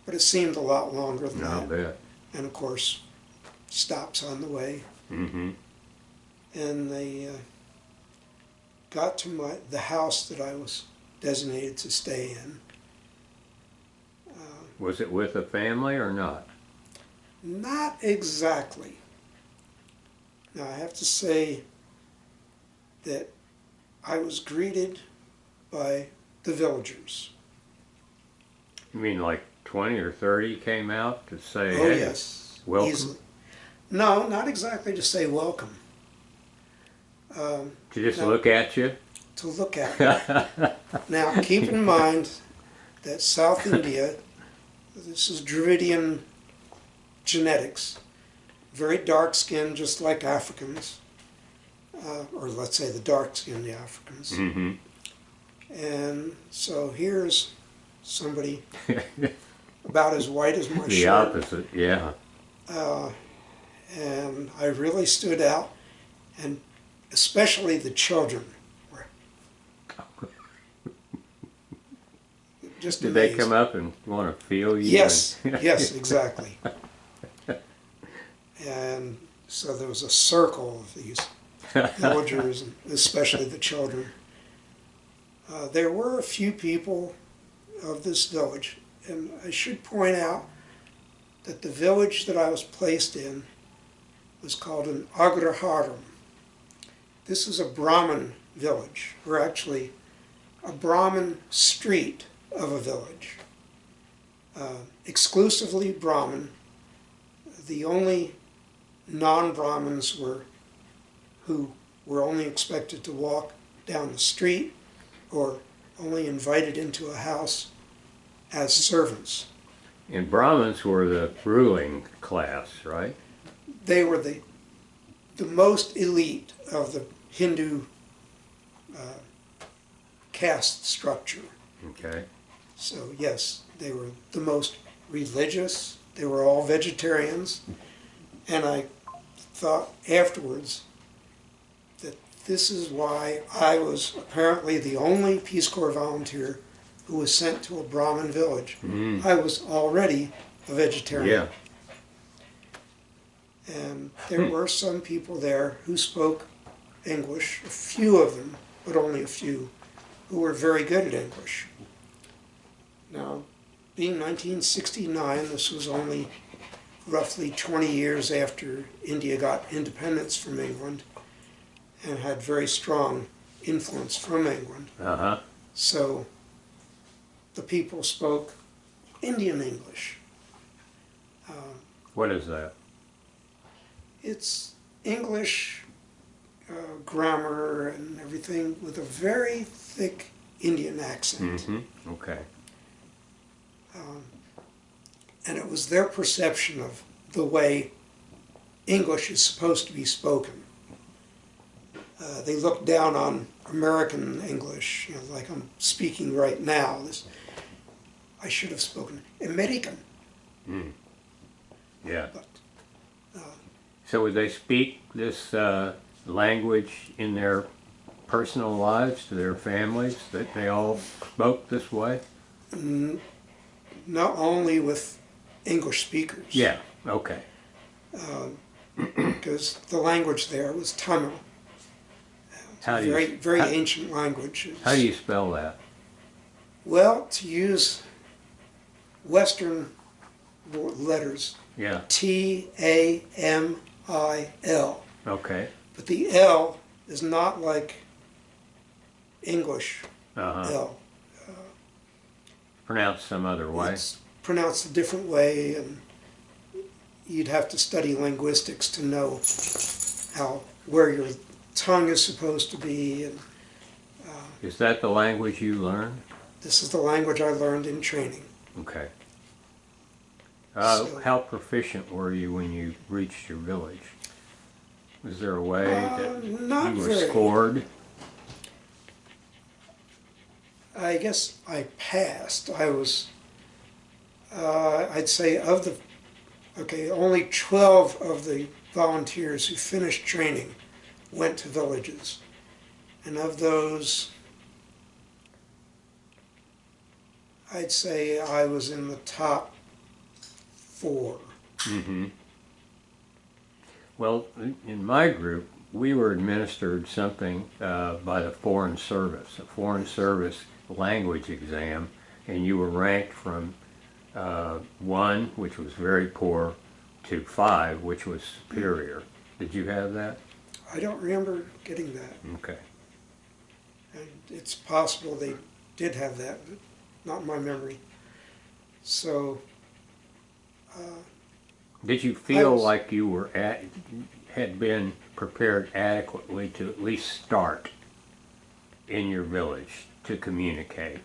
but it seemed a lot longer than I'll that. bet. And of course, stops on the way. Mm-hmm. And they got to the house that I was designated to stay in, Was it with a family or not? not exactly. Now, I have to say that I was greeted by the villagers. You mean like 20 or 30 came out to say, Oh, hey, yes. welcome? Easily. No, not exactly to say welcome. To just No. look at you? To look at. Now, keep in mind that South India, this is Dravidian genetics, very dark skinned, just like Africans, or let's say the dark skinned Africans. Mm-hmm. And so here's somebody about as white as my The shirt. opposite, yeah. And I really stood out, and especially the children were just Did amazed. they come up and want to feel you? Yes, and- yes, exactly. And so there was a circle of these villagers, and especially the children. There were a few people of this village, and I should point out that the village that I was placed in was called an Agraharam. This is a Brahmin village, or actually a Brahmin street of a village. Exclusively Brahmin. The only non-Brahmins who were only expected to walk down the street or only invited into a house as servants. And Brahmins were the ruling class, right? They were the most elite of the Hindu caste structure. Okay. So yes, they were the most religious. They were all vegetarians. And I thought afterwards that this is why I was apparently the only Peace Corps volunteer who was sent to a Brahmin village. Mm. I was already a vegetarian. Yeah. And there were some people there who spoke English, a few of them, but only a few, who were very good at English. Now, being 1969, this was only roughly 20 years after India got independence from England and had very strong influence from England. Uh-huh. So the people spoke Indian English. What is that? It's English grammar and everything with a very thick Indian accent. Mm-hmm. Okay. And it was their perception of the way English is supposed to be spoken. They looked down on American English, like I'm speaking right now. I should have spoken American. Mm. Yeah. But So would they speak this language in their personal lives to their families, that they all spoke this way? not only with English speakers. Yeah. Okay. Because the language there was Tamil. How do you, Very how, ancient language. how do you spell that? Well, to use Western letters, Yeah. T-A-M-I-L. Okay. But the L is not like English Uh-huh. L. Pronounced some other way. It's pronounced a different way, and you'd have to study linguistics to know where your tongue is supposed to be. And Is that the language you learned? this is the language I learned in training. Okay. So- How proficient were you when you reached your village? Was there a way that Not you were very. scored? I guess I passed. I was, I'd say only 12 of the volunteers who finished training went to villages. And of those, I'd say I was in the top 4. Mm-hmm. Well, in my group, we were administered something by the Foreign Service, a Foreign Service language exam, and you were ranked from 1, which was very poor, to 5, which was superior. Did you have that? I don't remember getting that. Okay. And it's possible they did have that, but not in my memory. So, Did you feel was- like you were had been prepared adequately to at least start in your village to communicate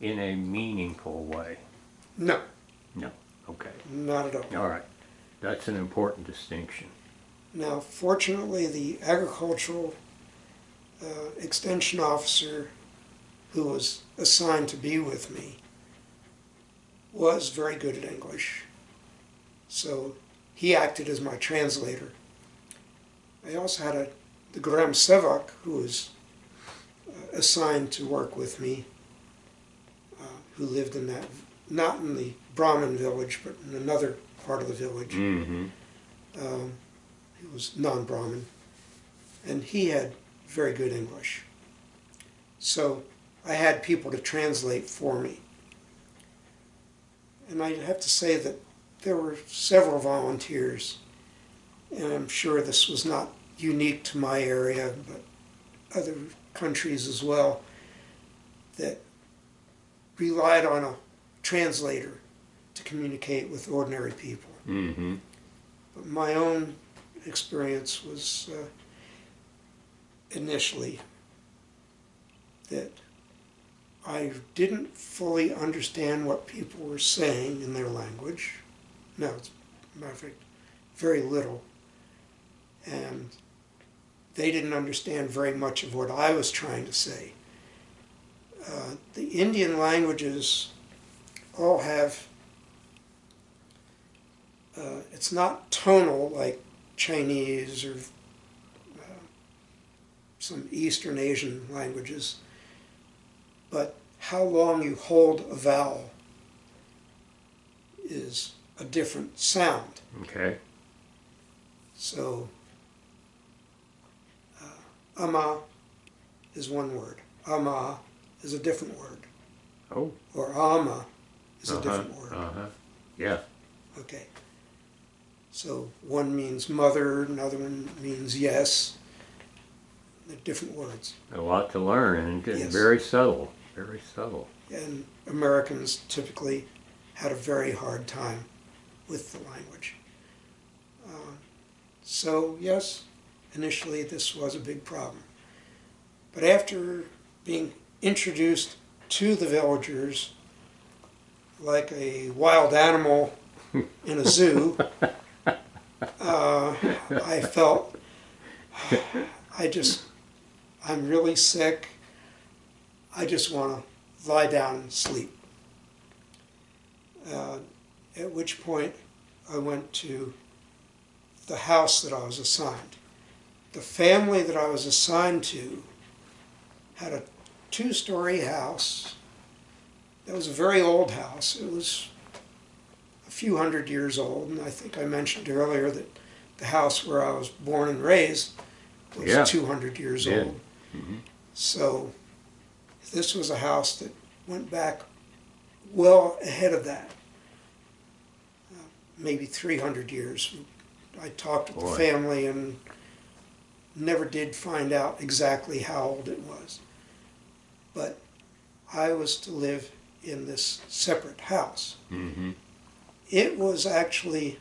in a meaningful way? no, No. Okay. not at all. All right. That's an important distinction. Now, fortunately, the agricultural extension officer who was assigned to be with me was very good at English. So he acted as my translator. I also had the Graham Sevak who was assigned to work with me, who lived in that, not in the Brahmin village, but in another part of the village. Mm-hmm. He was non-Brahmin, and he had very good English. So I had people to translate for me. And I have to say that there were several volunteers, and I'm sure this was not unique to my area, but other countries as well, that relied on a translator to communicate with ordinary people. Mm-hmm. But my own experience was initially that I didn't fully understand what people were saying in their language. No, as a matter of fact, very little. And they didn't understand very much of what I was trying to say. The Indian languages all have, it's not tonal like Chinese or some Eastern Asian languages, but how long you hold a vowel is a different sound. Okay. So, ama is one word. Ama is a different word. Oh. Or ama is a different word. Uh-huh. Yeah. Okay. So one means mother, another one means yes. They're different words. A lot to learn, and Yes. very subtle. Very subtle. And Americans typically had a very hard time with the language. So yes, initially this was a big problem. But after being introduced to the villagers like a wild animal in a zoo, I felt, I'm really sick. I just want to lie down and sleep. At which point I went to the house that I was assigned. The family that I was assigned to had a 2-story house. That was a very old house. It was a few hundred years old, and I think I mentioned earlier that the house where I was born and raised was 200 years Yeah. old. Mm-hmm. So this was a house that went back well ahead of that, maybe 300 years. I talked with the family and never did find out exactly how old it was. But I was to live in this separate house. Mm-hmm. It was actually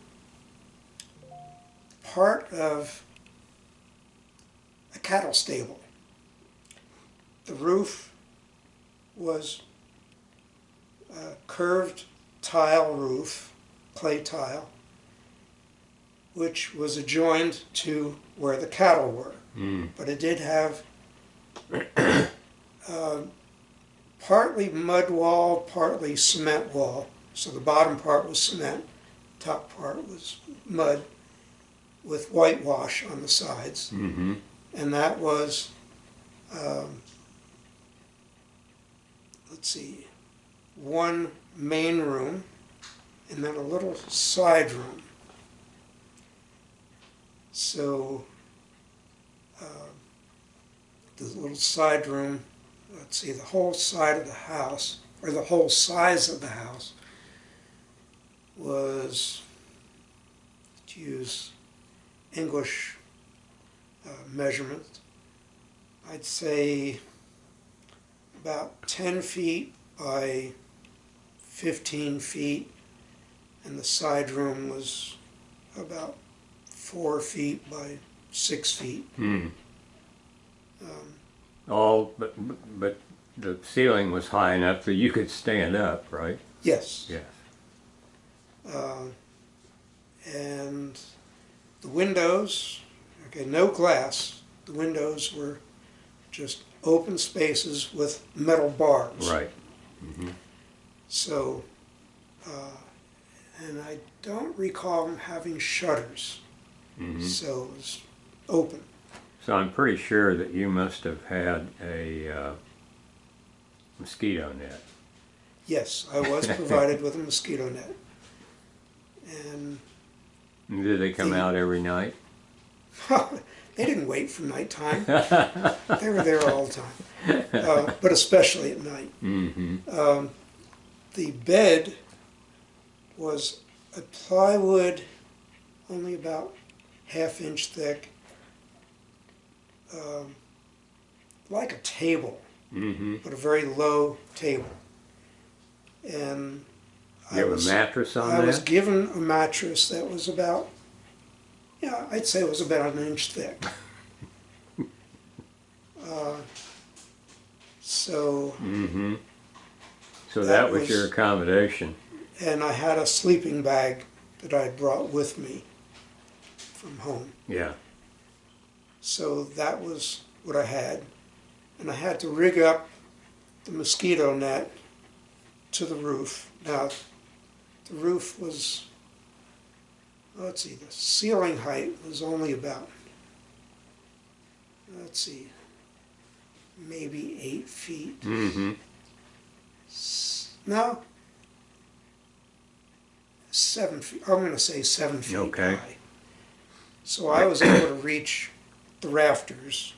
part of a cattle stable. The roof was a curved tile roof, clay tile, which was adjoined to where the cattle were. Mm. But it did have partly mud wall, partly cement wall. So the bottom part was cement, top part was mud with whitewash on the sides. Mm-hmm. And that was, let's see, one main room and then a little side room. So the little side room, let's see, the whole side of the house, or the whole size of the house, was, to use English measurements, I'd say about 10 feet by 15 feet, and the side room was about 4 feet by 6 feet. Hmm. But the ceiling was high enough that you could stand up, right? Yes. Yes. And the windows, okay, no glass. The windows were just open spaces with metal bars. Right. Mm-hmm. So, and I don't recall them having shutters. Mm-hmm. So it was open. So I'm pretty sure that you must have had a mosquito net. Yes, I was provided with a mosquito net. And Did they come out every night? they didn't wait for nighttime. They were there all the time, but especially at night. Mm-hmm. The bed was a plywood, only about half-inch thick, like a table, Mm-hmm. but a very low table. And You have a mattress on I that? was given a mattress that was about, yeah, I'd say it was about an inch thick. So, Mm-hmm. So That that was your was- accommodation. and I had a sleeping bag that I brought with me from home. Yeah. So that was what I had. And I had to rig up the mosquito net to the roof. Now, the roof was, let's see, the ceiling height was only about, let's see, maybe 8 feet. Mm-hmm. No, 7 feet. I'm going to say 7 feet Okay. high. So I was able to reach the rafters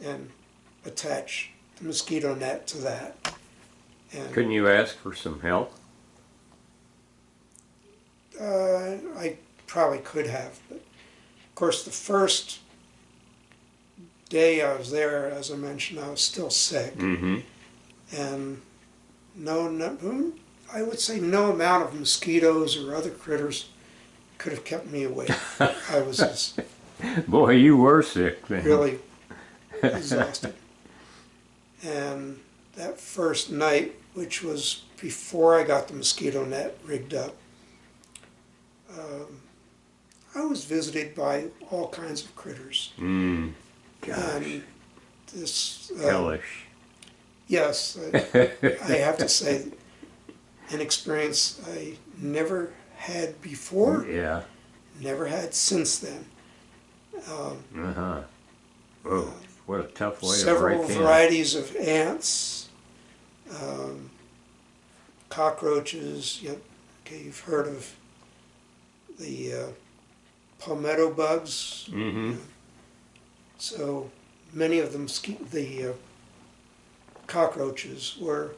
and attach the mosquito net to that. And Couldn't you ask for some help? I probably could have, but of course the first day I was there, as I mentioned, I was still sick, Mm-hmm. and I would say no amount of mosquitoes or other critters could have kept me awake. I was just Boy, you were sick then. really exhausted. And that first night, which was before I got the mosquito net rigged up, I was visited by all kinds of critters. Mm. Gosh. And this, Hellish. yes, I have to say, an experience I never had before, Yeah. never had since then. Uh-huh. Whoa. What a tough way to Several break in. varieties of ants, cockroaches. Okay, you've heard of the palmetto bugs. Mm-hmm. So many of them, the cockroaches were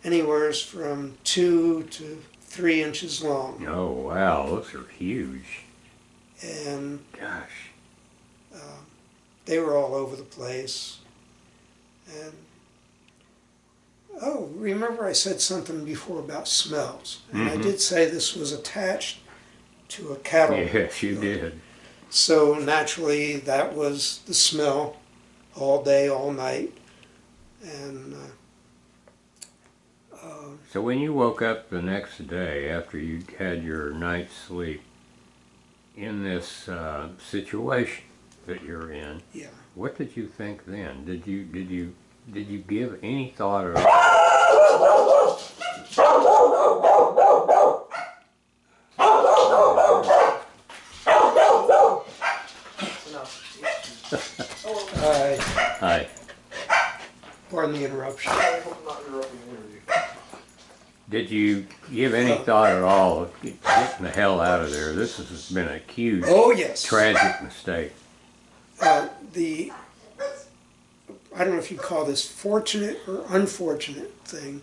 anywhere from 2 to 3 inches long, Oh, wow. Those are huge. and Gosh. they were all over the place. And oh, remember I said something before about smells, and I Mhm. did say this was attached to a cattle. Yes, you did. So naturally, that was the smell all day, all night, and So when you woke up the next day after you had your night's sleep in this situation that you're in, yeah. what did you think then? Did you give any thought or Hi. Pardon the interruption. Did you give any thought at all of getting the hell out of there? This has been a huge, Oh yes. tragic mistake. the, I don't know if you call this fortunate or unfortunate thing,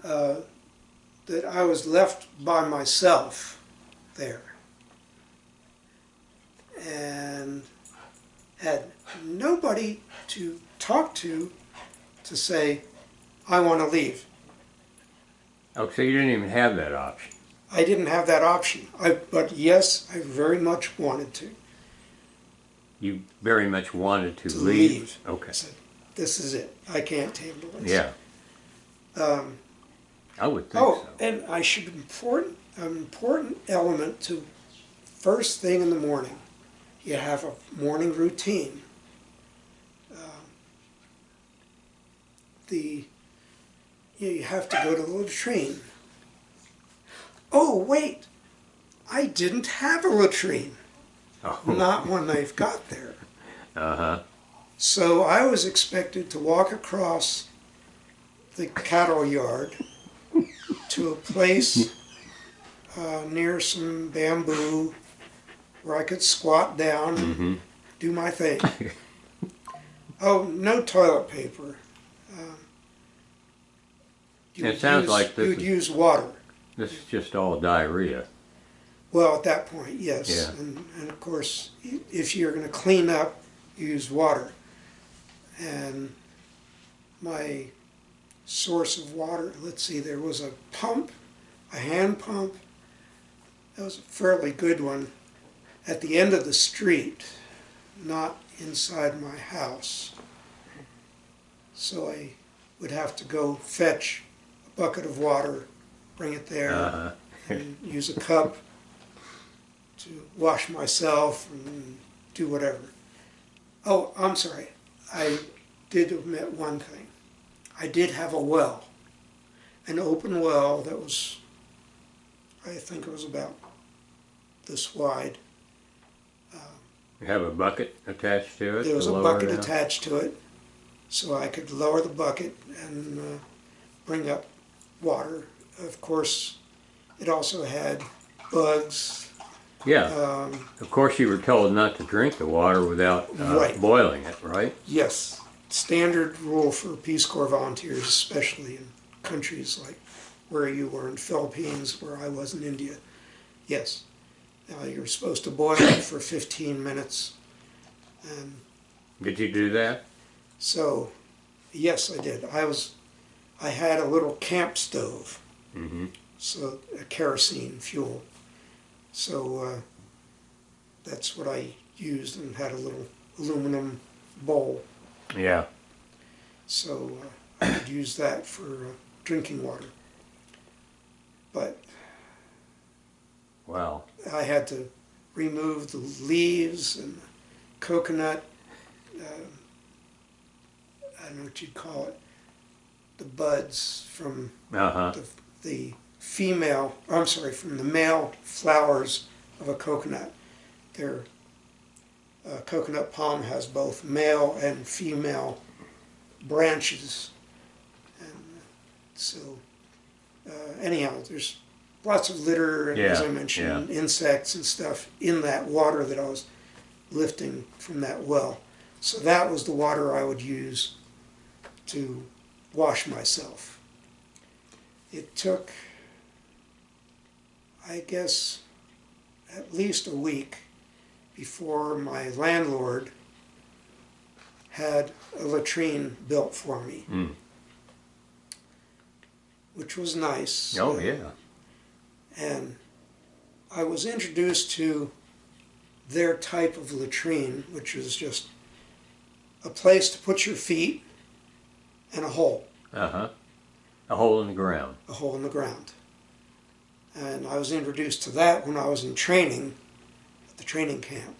that I was left by myself there and had nobody to talk to say, I want to leave. Oh, so you didn't even have that option. I didn't have that option, but yes, I very much wanted to You very much wanted to leave. Okay. I said, this is it. I can't handle this. Yeah, Um, I would think oh, so. and I should an important element to first thing in the morning. You have a morning routine. You have to go to the latrine. Oh, wait, I didn't have a latrine. Oh. Not when they've got there. Uh-huh. So I was expected to walk across the cattle yard to a place near some bamboo where I could squat down and do my thing. Oh, no toilet paper. It sounds like you would use water. This is just all diarrhea. Well, at that point, yes. Yeah. And of course, if you're going to clean up, you use water. And my source of water, let's see, there was a pump, a hand pump. That was a fairly good one at the end of the street, not inside my house. So I would have to go fetch a bucket of water, bring it there, and use a cup to wash myself and do whatever. Oh, I'm sorry. I did omit one thing. I did have a well, an open well that was, I think it was about this wide. You have a bucket attached to it? There was to a lower bucket it out? attached to it, so I could lower the bucket and bring up water. Of course, it also had bugs. Yeah. Of course, you were told not to drink the water without Right. boiling it, right? Yes, standard rule for Peace Corps volunteers, especially in countries like where you were in Philippines, where I was in India. Yes, you're supposed to boil it for 15 minutes. And Did you do that? so, yes, I did. I had a little camp stove, so a kerosene fuel. So that's what I used, and had a little aluminum bowl. Yeah. So I could use that for drinking water. But Wow. I had to remove the leaves and the coconut, I don't know what you'd call it, the buds from the female, I'm sorry, from the male flowers of a coconut. Their coconut palm has both male and female branches. And so, anyhow, there's lots of litter, and as I mentioned, insects and stuff in that water that I was lifting from that well. So that was the water I would use to wash myself. It took, I guess, at least a week before my landlord had a latrine built for me, which was nice. Oh, yeah. And I was introduced to their type of latrine, which was just a place to put your feet and a hole. A hole in the ground. A hole in the ground. And I was introduced to that when I was in training at the training camp.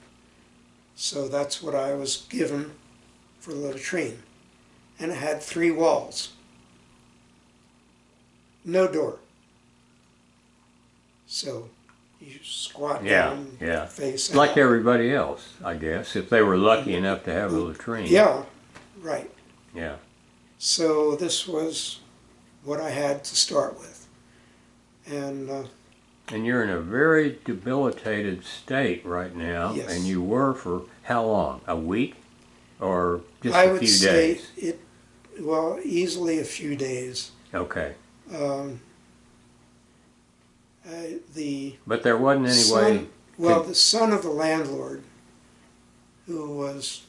So that's what I was given for the latrine. And it had 3 walls. No door. So you squat down, face out. Like everybody else, I guess, if they were lucky enough to have a latrine. Yeah, right. Yeah. So this was what I had to start with. And And you're in a very debilitated state right now, Yes. and you were for how long? A week? Or just I a would few say days? well, easily a few days. Okay. Um, But there wasn't any way. the son of the landlord, who was,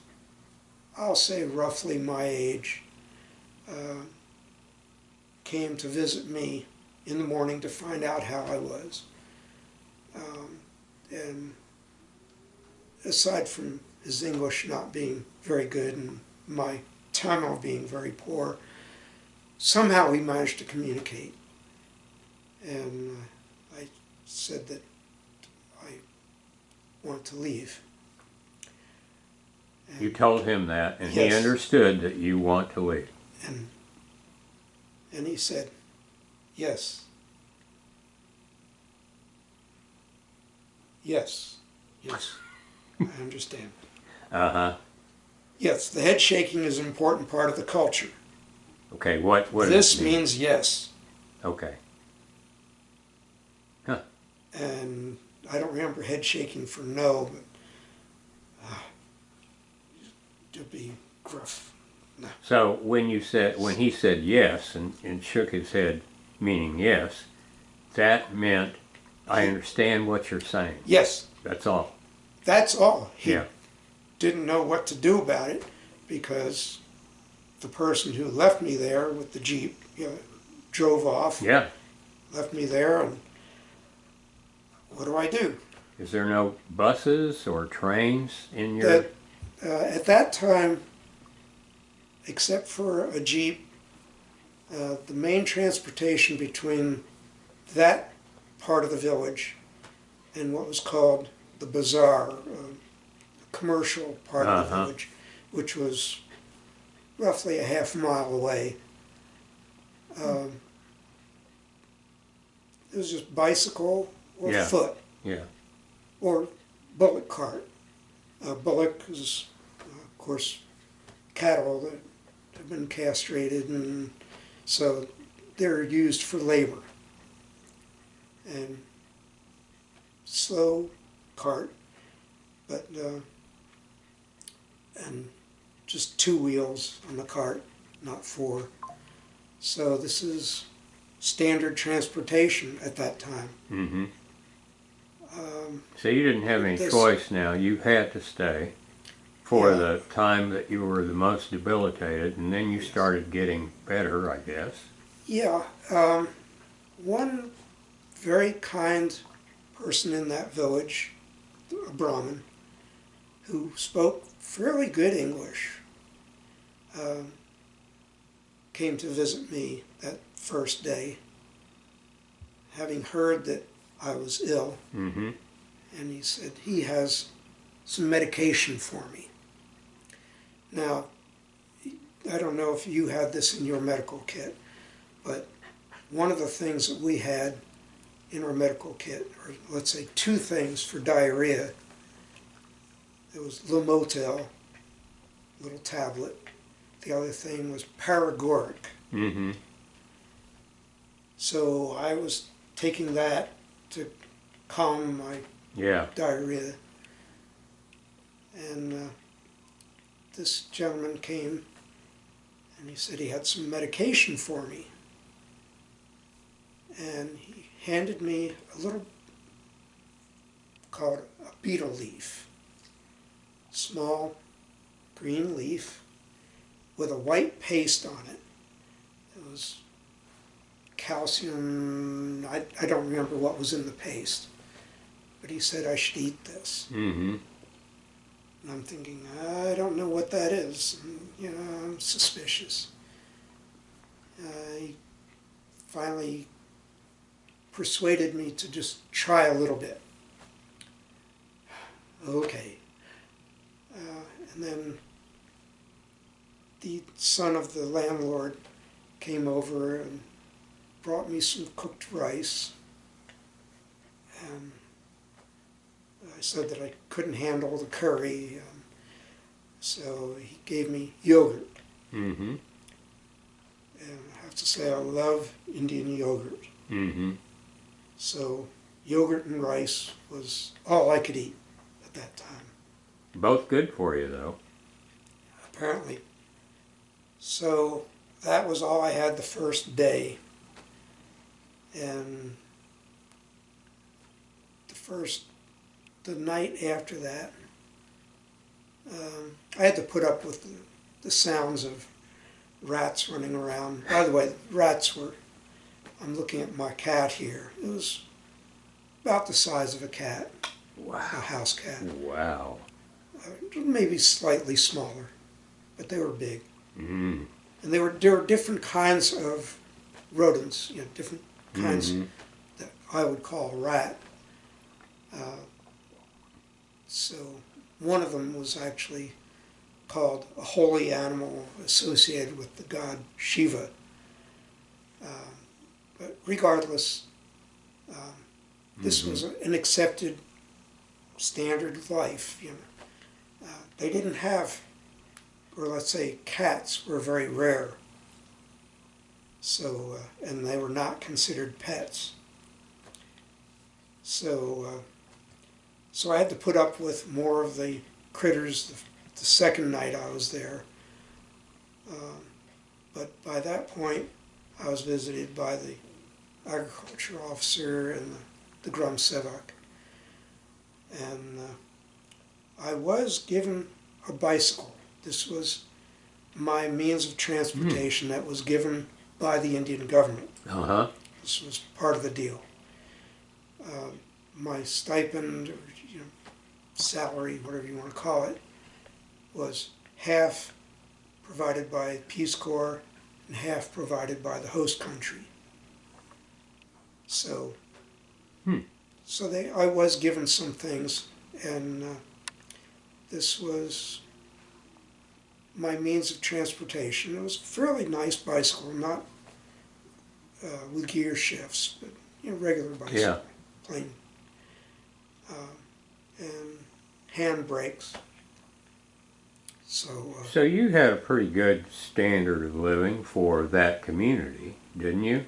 I'll say, roughly my age, came to visit me in the morning to find out how I was. And aside from his English not being very good and my Tamil being very poor, somehow we managed to communicate. And I said that I wanted to leave. And, You told him that, and he Yes. understood that you want to leave. and he said, yes. Yes. Yes. I understand. Uh-huh. Yes, the head shaking is an important part of the culture. Okay, what does This it mean? means yes. Okay. And I don't remember head shaking for no, but it'd be gruff. No. So when he said yes and shook his head, meaning yes, that meant, I understand what you're saying. Yes, That's all. that's all. He Yeah. didn't know what to do about it because the person who left me there with the Jeep, drove off, Yeah. left me there, and what do I do? Is there no buses or trains in your... At that time, except for a Jeep, the main transportation between that part of the village and what was called the bazaar, commercial part of the Uh-huh. village, which was roughly a half mile away. It was just bicycle or Yeah. foot Yeah. or bullock cart. Bullock is, of course, cattle that have been castrated, and so they're used for labor. And slow cart, but and just two wheels on the cart, not four. So this is standard transportation at that time. Mm-hmm. So you didn't have any this- choice now. You had to stay for Yeah. the time that you were the most debilitated, and then you started getting better, I guess. Yeah, one very kind person in that village, a Brahmin, who spoke fairly good English, came to visit me that first day, having heard that I was ill, Mm-hmm. and he said he has some medication for me. Now, I don't know if you had this in your medical kit, but one of the things that we had in our medical kit, or let's say two things for diarrhea, it was Lomotil, little tablet. The other thing was Paregoric. Mm-hmm. So I was taking that to calm my Yeah. diarrhea. And this gentleman came and he said he had some medication for me. And he handed me a little called a beetle leaf. Small green leaf with a white paste on it. It was calcium, I don't remember what was in the paste. But he said I should eat this. Mm-hmm. And I'm thinking, I don't know what that is. And, I'm suspicious. He finally persuaded me to just try a little bit. Okay. And then the son of the landlord came over and brought me some cooked rice. And I said that I couldn't handle the curry, so he gave me yogurt. Mm-hmm. And I have to say I love Indian yogurt. Mm-hmm. So yogurt and rice was all I could eat at that time, Both good for you, though. apparently. So that was all I had the first day. And the night after that, I had to put up with the sounds of rats running around. By the way, rats were, I'm looking at my cat here. It was about the size of a cat, a Wow. house cat. Wow. Maybe slightly smaller, but they were big. Mm. And there were different kinds of rodents, different kinds that I would call rat. So one of them was actually called a holy animal associated with the god Shiva. But regardless, this was an accepted standard of life. They didn't have, or let's say cats were very rare. So, and they were not considered pets. So, so I had to put up with more of the critters the second night I was there. But by that point, I was visited by the agriculture officer and the Grum Sevak. And I was given a bicycle. This was my means of transportation that was given by the Indian government. Uh-huh. This was part of the deal. My stipend, or salary, whatever you want to call it, was half provided by Peace Corps and half provided by the host country. So, I was given some things, and this was my means of transportation. It was a fairly nice bicycle, not with gear shifts, but regular bicycle, Yeah. plain, and hand brakes. So, So you had a pretty good standard of living for that community, didn't you?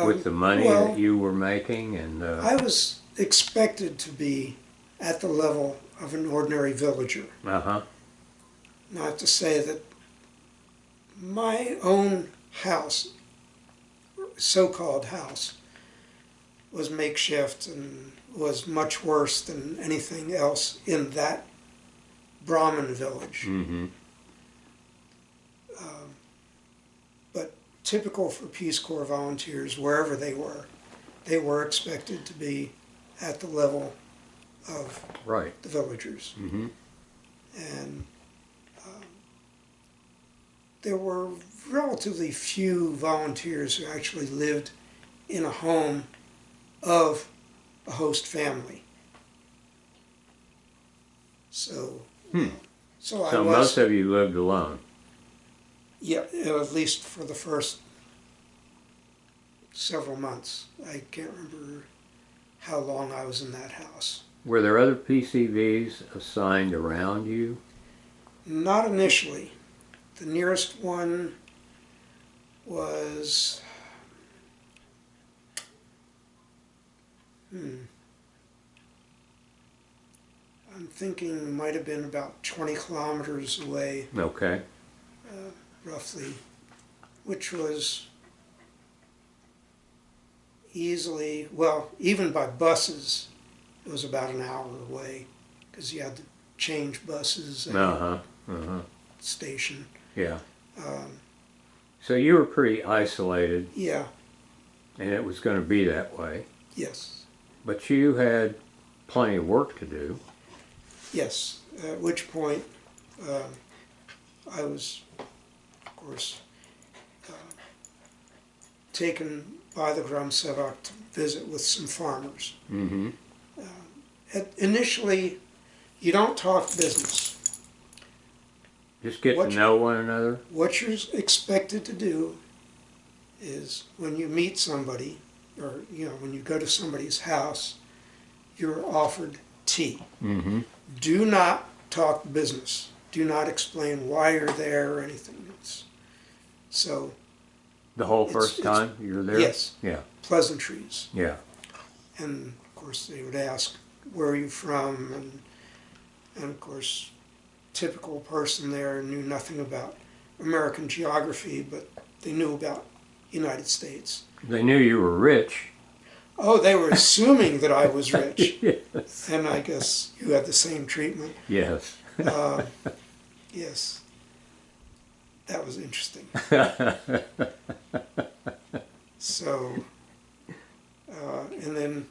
With the money well, that you were making and I was expected to be at the level of an ordinary villager. uh-huh. Not to say that my own house, so-called house, was makeshift and was much worse than anything else in that Brahmin village. Mm-hmm. But typical for Peace Corps volunteers, wherever they were expected to be at the level of Right. the villagers. Mm-hmm. And there were relatively few volunteers who actually lived in a home of a host family. So, so I So was, most of you lived alone. yeah, at least for the first several months. I can't remember how long I was in that house. Were there other PCVs assigned around you? Not initially. The nearest one was, I'm thinking it might have been about 20 kilometers away, Okay. roughly, which was easily, well, even by buses, it was about an hour away, because you had to change buses at the Uh-huh. Uh-huh. station. Yeah. So you were pretty isolated, Yeah, and it was going to be that way. yes, But you had plenty of work to do. yes. At which point, I was, of course, taken by the Gram Sevak to visit with some farmers. Mm-hmm. Initially, you don't talk business. Just get What to you- know one another. What you're expected to do is when you meet somebody, or when you go to somebody's house, you're offered tea. Mm-hmm. Do not talk business. Do not explain why you're there or anything. So The whole It's- first it's- time you were there? yes. Yeah. pleasantries. Yeah. And of course, they would ask, where are you from? And of course, typical person there knew nothing about American geography, but they knew about United States. They knew you were rich. Oh, they were assuming that I was rich. Yes. And I guess you had the same treatment. Yes. Yes. That was interesting. So, and then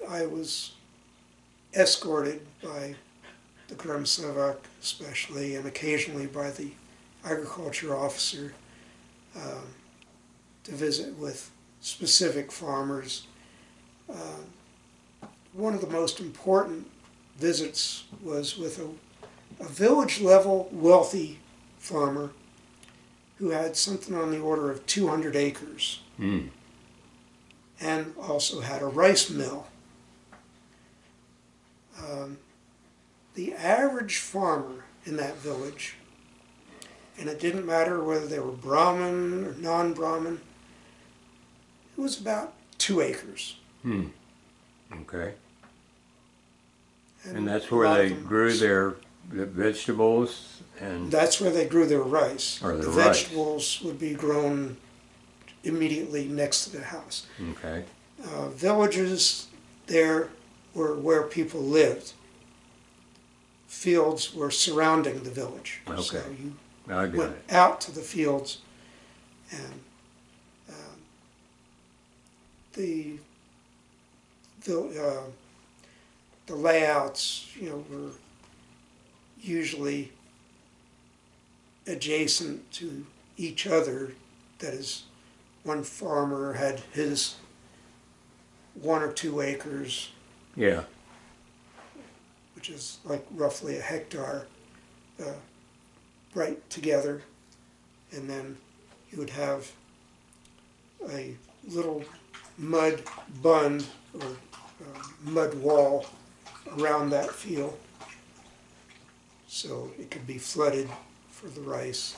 I was escorted by the Grum Savak especially, and occasionally by the agriculture officer to visit with specific farmers. One of the most important visits was with a village level wealthy farmer who had something on the order of 200 acres and also had a rice mill. The average farmer in that village, and it didn't matter whether they were Brahmin or non-Brahmin, it was about 2 acres. Okay. And that's where a lot they of them- grew their vegetables and That's where they grew their rice. Or their the rice. vegetables would be grown immediately next to the house. okay. Villages there were where people lived. Fields were surrounding the village. Okay. So you I got went it. out to the fields, and the layouts, were usually adjacent to each other. That is, one farmer had his 1 or 2 acres, Yeah. which is like roughly a hectare, right together, and then you would have a little mud bund or mud wall around that field, so it could be flooded for the rice.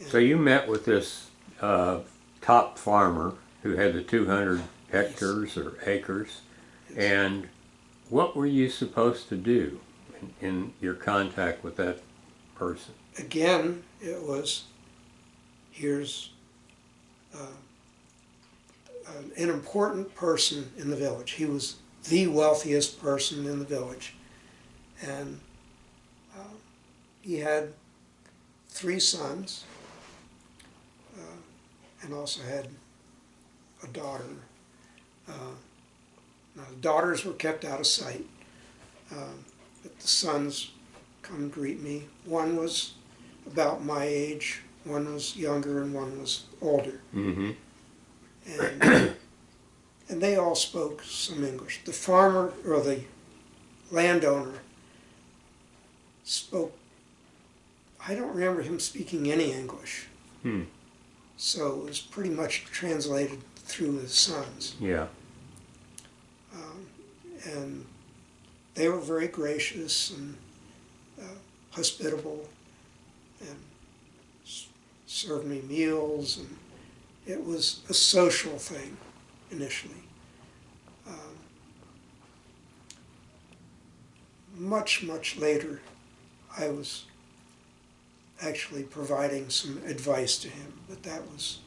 So you met with this top farmer who had the 200 hectares or acres, and what were you supposed to do in your contact with that person? Again, it was, here's an important person in the village. He was the wealthiest person in the village, and he had 3 sons, and also had a daughter. Now, the daughters were kept out of sight, but the sons come greet me. One was about my age, one was younger, and one was older. Mm-hmm. And they all spoke some English. The farmer, or the landowner, spoke, I don't remember him speaking any English. So it was pretty much translated through his sons. Yeah. And they were very gracious and hospitable, and served me meals, and it was a social thing initially. Much, much later, I was actually providing some advice to him, but that was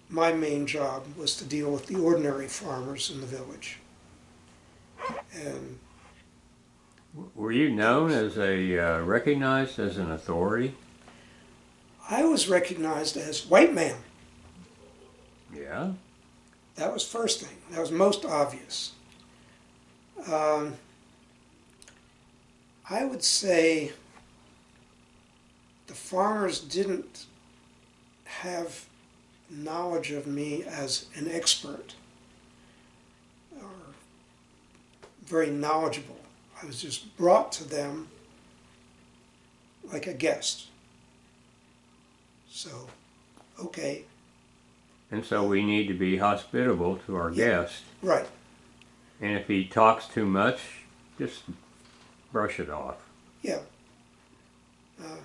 my main job, was to deal with the ordinary farmers in the village. And Were you known as recognized as an authority? I was recognized as white man. Yeah. That was first thing. That was most obvious. I would say the farmers didn't have knowledge of me as an expert or very knowledgeable. I was just brought to them like a guest. So, okay, And so we need to be hospitable to our Yeah. guest. right. And if he talks too much, just brush it off. Yeah. Of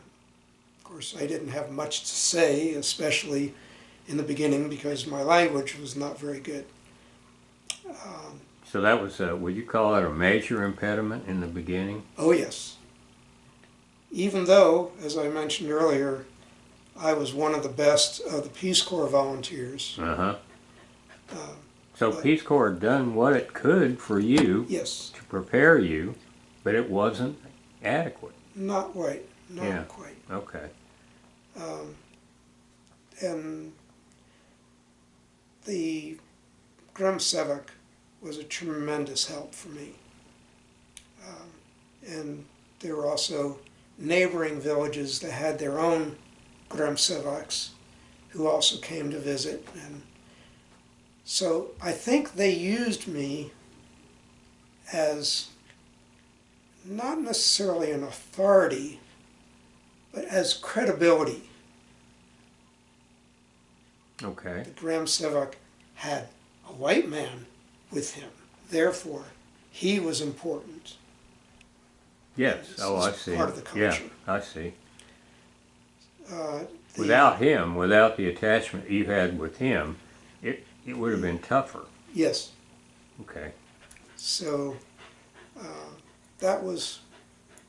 course, I didn't have much to say, especially in the beginning, because my language was not very good. So that was, would you call it a major impediment in the beginning? Oh yes. Even though, as I mentioned earlier, I was one of the best of the Peace Corps volunteers. Uh-huh. Uh, So but- Peace Corps had done what it could for you Yes, to prepare you, but it wasn't adequate. not quite, not Yeah. quite. Okay. And the Grum Sevak was a tremendous help for me. And there were also neighboring villages that had their own Grum Sevaks who also came to visit. And so I think they used me as not necessarily an authority, but as credibility. Okay. The Graham Sevak had a white man with him. Therefore, he was important. Yes. This Oh, is I see. part of the Yeah, culture. I see. Uh, the- Without him, without the attachment you had with him, it would have been tougher. Yes. Okay. So that was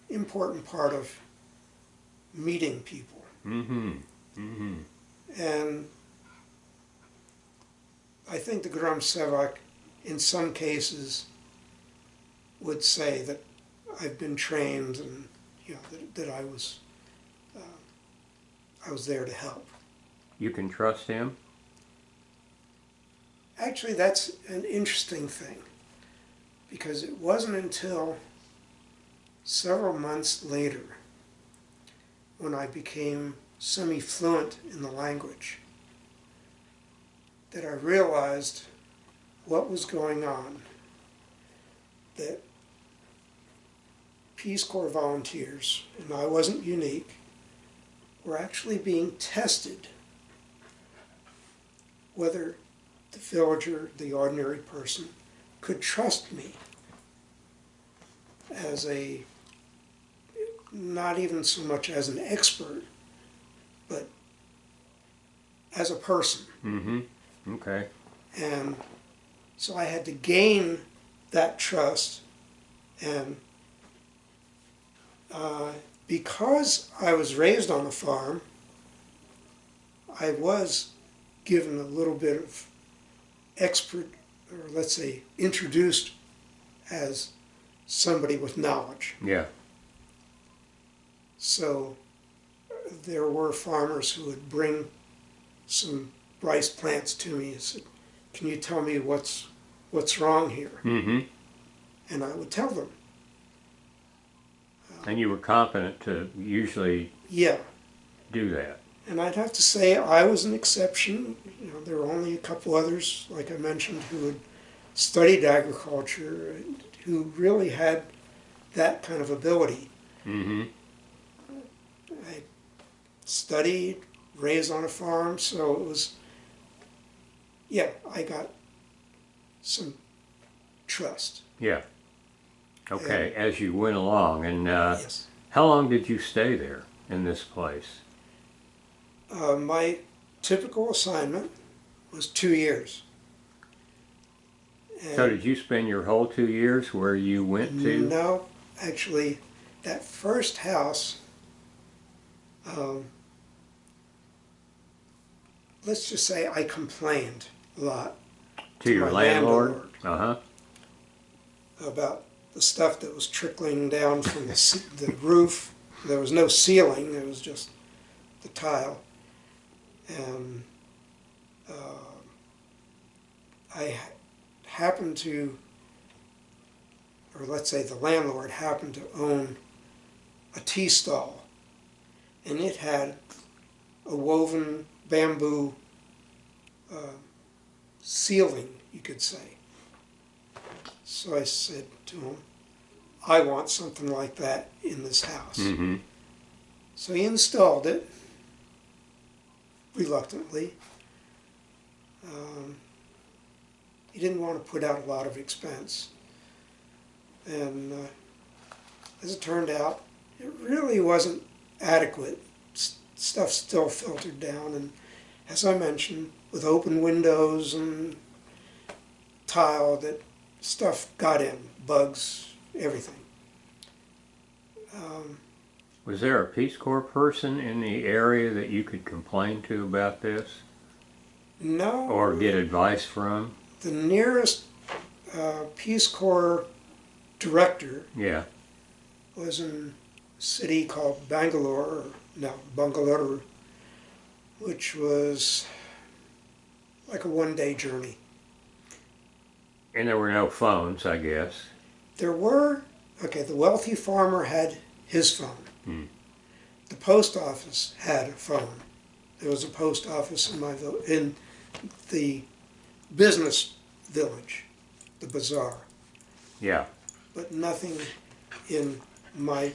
important part of meeting people. Mm-hmm. Mm-hmm. And I think the Grum Sevak, in some cases, would say that I've been trained and that I was there to help. You can trust him? Actually, that's an interesting thing because it wasn't until several months later when I became semi-fluent in the language that I realized what was going on, that Peace Corps volunteers, and I wasn't unique, were actually being tested whether the villager, the ordinary person, could trust me as a, not even so much as an expert, but as a person. Mm-hmm. Okay. And so I had to gain that trust. And because I was raised on a farm, I was given a little bit of expert, or let's say introduced as somebody with knowledge. Yeah. So there were farmers who would bring some rice plants to me and said, "Can you tell me what's wrong here?" Mm-hmm. And I would tell them. And you were competent to usually Yeah. do that. And I'd have to say I was an exception. There were only a couple others, like I mentioned, who had studied agriculture, and who really had that kind of ability. Mm-hmm. I studied, raised on a farm, so it was, yeah, I got some trust. Yeah. Okay, as you went along. And Yes. how long did you stay there in this place? My typical assignment was 2 years. So And did you spend your whole 2 years where you went to? no, actually, that first house, let's just say I complained a lot To your my landlord? Uh-huh. about the stuff that was trickling down from the roof. There was no ceiling, it was just the tile. And I happened to, or let's say the landlord happened to own a tea stall, and it had a woven bamboo ceiling, you could say. So I said to him, "I want something like that in this house." Mm-hmm. So he installed it, reluctantly. He didn't want to put out a lot of expense. And as it turned out, it really wasn't adequate. Stuff still filtered down, and as I mentioned, with open windows and tile that stuff got in, bugs, everything. Was there a Peace Corps person in the area that you could complain to about this No, or get advice from? the nearest Peace Corps director Yeah. was in a city called Bangalore, which was like a one-day journey. And there were no phones, I guess. There were, the wealthy farmer had his phone. Hmm. The post office had a phone. There was a post office in the business village, the bazaar, Yeah. but nothing in my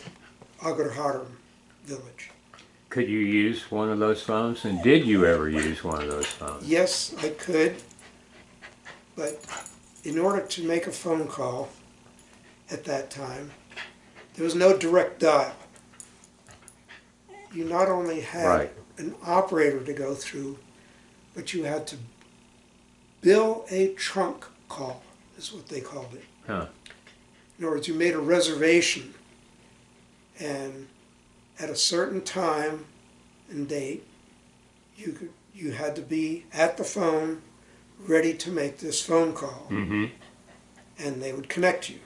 Agarharam village. Could you use one of those phones? And did you ever use one of those phones? Yes, I could, but in order to make a phone call at that time, there was no direct dial. You not only had Right. an operator to go through, but you had to bill a trunk call, is what they called it. Huh. In other words, you made a reservation, and at a certain time and date, you had to be at the phone, ready to make this phone call, Mm-hmm. and they would connect you.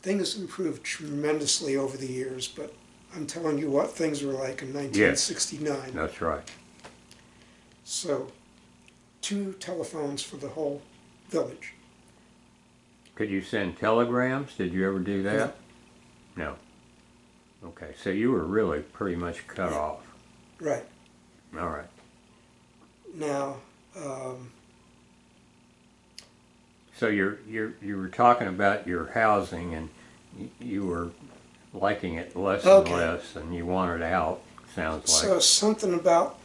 Things improved tremendously over the years, but I'm telling you what things were like in 1969. That's right. So, 2 telephones for the whole village. Could you send telegrams? Did you ever do that? No. Okay, so you were really pretty much cut off. Right. All right. Now, So you were talking about your housing, and you were liking it less and Okay. less, and you wanted out. Sounds like. so something about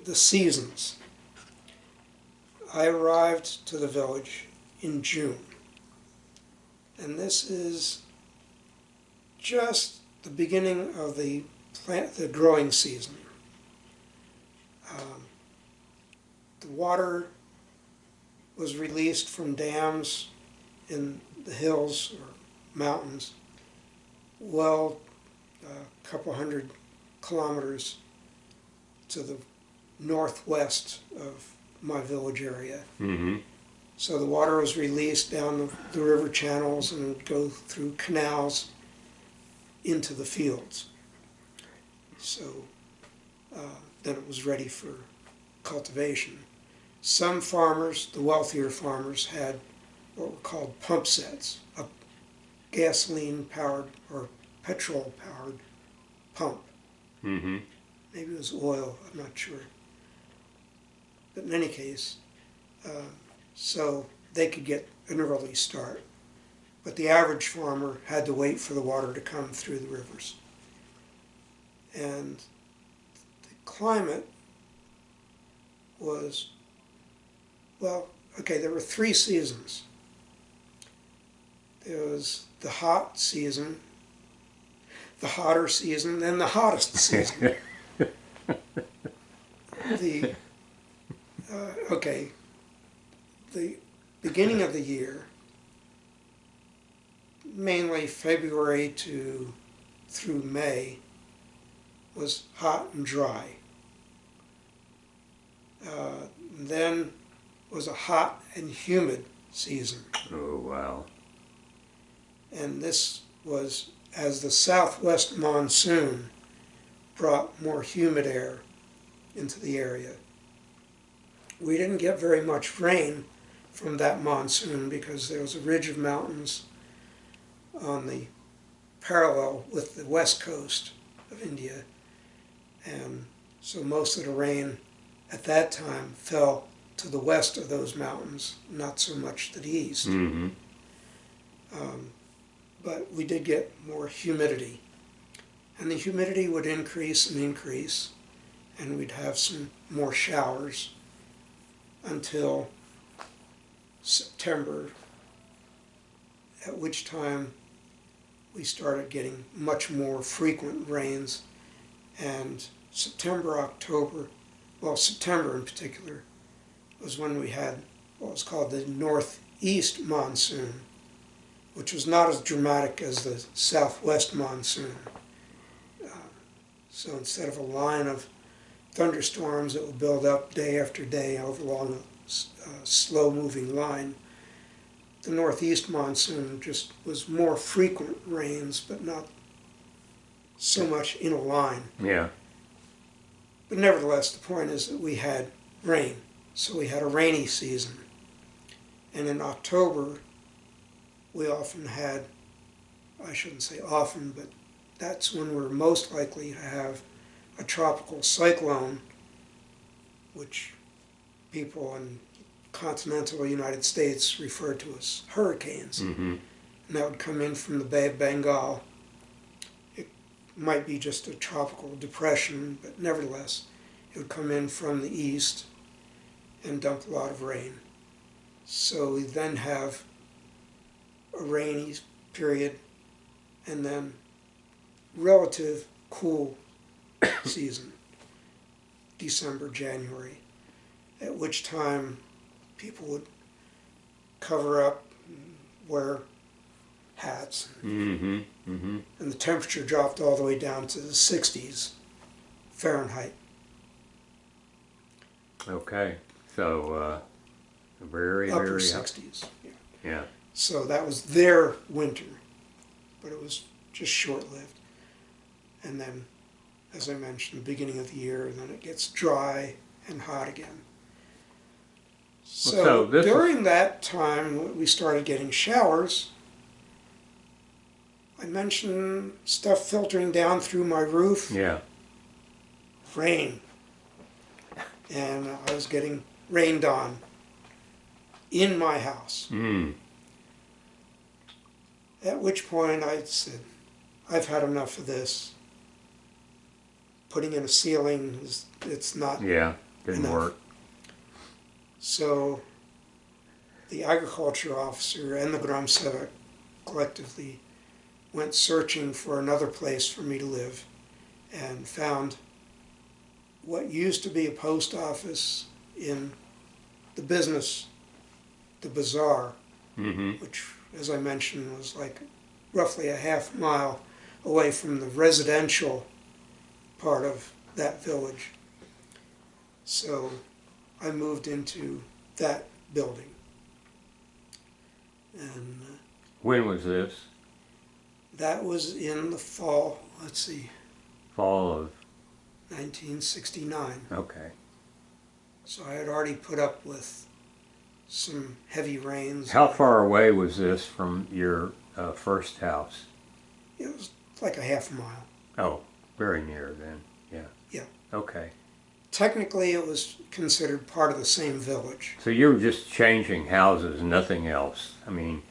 the seasons. I arrived to the village in June, and this is just the beginning of the growing season. The water was released from dams in the hills or mountains, well, a couple hundred kilometers to the northwest of my village area. Mm-hmm. So the water was released down the river channels and would go through canals into the fields. So then it was ready for cultivation. Some farmers, the wealthier farmers, had what were called pump sets, a gasoline-powered or petrol-powered pump. Mm-hmm. Maybe it was oil, I'm not sure. But in any case, so they could get an early start. But the average farmer had to wait for the water to come through the rivers. And the climate was, well, okay, there were 3 seasons. There was the hot season, the hotter season, then the hottest season. The the beginning of the year, mainly February through May, was hot and dry. Then was a hot and humid season, Oh, wow. and this was as the southwest monsoon brought more humid air into the area. We didn't get very much rain from that monsoon because there was a ridge of mountains on the parallel with the west coast of India, and so most of the rain at that time fell to the west of those mountains, not so much to the east. Mm-hmm. But we did get more humidity, and the humidity would increase and increase, and we'd have some more showers until September, at which time we started getting much more frequent rains, and September in particular, was when we had what was called the northeast monsoon, which was not as dramatic as the southwest monsoon. So instead of a line of thunderstorms that would build up day after day over along a slow-moving line, the northeast monsoon just was more frequent rains, but not so much in a line. Yeah. But nevertheless, the point is that we had rain. So we had a rainy season. And in October, we often had, I shouldn't say often, but that's when we're most likely to have a tropical cyclone, which people in continental United States refer to as hurricanes. Mm-hmm. And that would come in from the Bay of Bengal. It might be just a tropical depression, but nevertheless, it would come in from the east and dump a lot of rain. So we then have a rainy period and then relative cool season, December, January, at which time people would cover up and wear hats. Mm-hmm. Mm-hmm. And the temperature dropped all the way down to the 60s Fahrenheit. Okay. So, very, Upper very 60s. Yeah. Yeah. So that was their winter, but it was just short-lived. And then, as I mentioned, the beginning of the year, then it gets dry and hot again. So this during that time, we started getting showers. I mentioned stuff filtering down through my roof. Yeah. Rain. And I was getting rained on in my house. Mm. At which point I said, I've had enough of this. Putting in a ceiling, it's not Yeah. Didn't enough. work. So the agriculture officer and the Gram Sevak collectively went searching for another place for me to live and found what used to be a post office in the business, the bazaar, Mm-hmm. which, as I mentioned, was like roughly a half mile away from the residential part of that village. So I moved into that building. And When was this? that was in the fall, let's see, Fall of. 1969. Okay. So I had already put up with some heavy rains. How far away was this from your first house? It was like a half mile. Oh, very near then. Yeah. Yeah. Okay. Technically, it was considered part of the same village. So you were just changing houses, nothing else. I mean,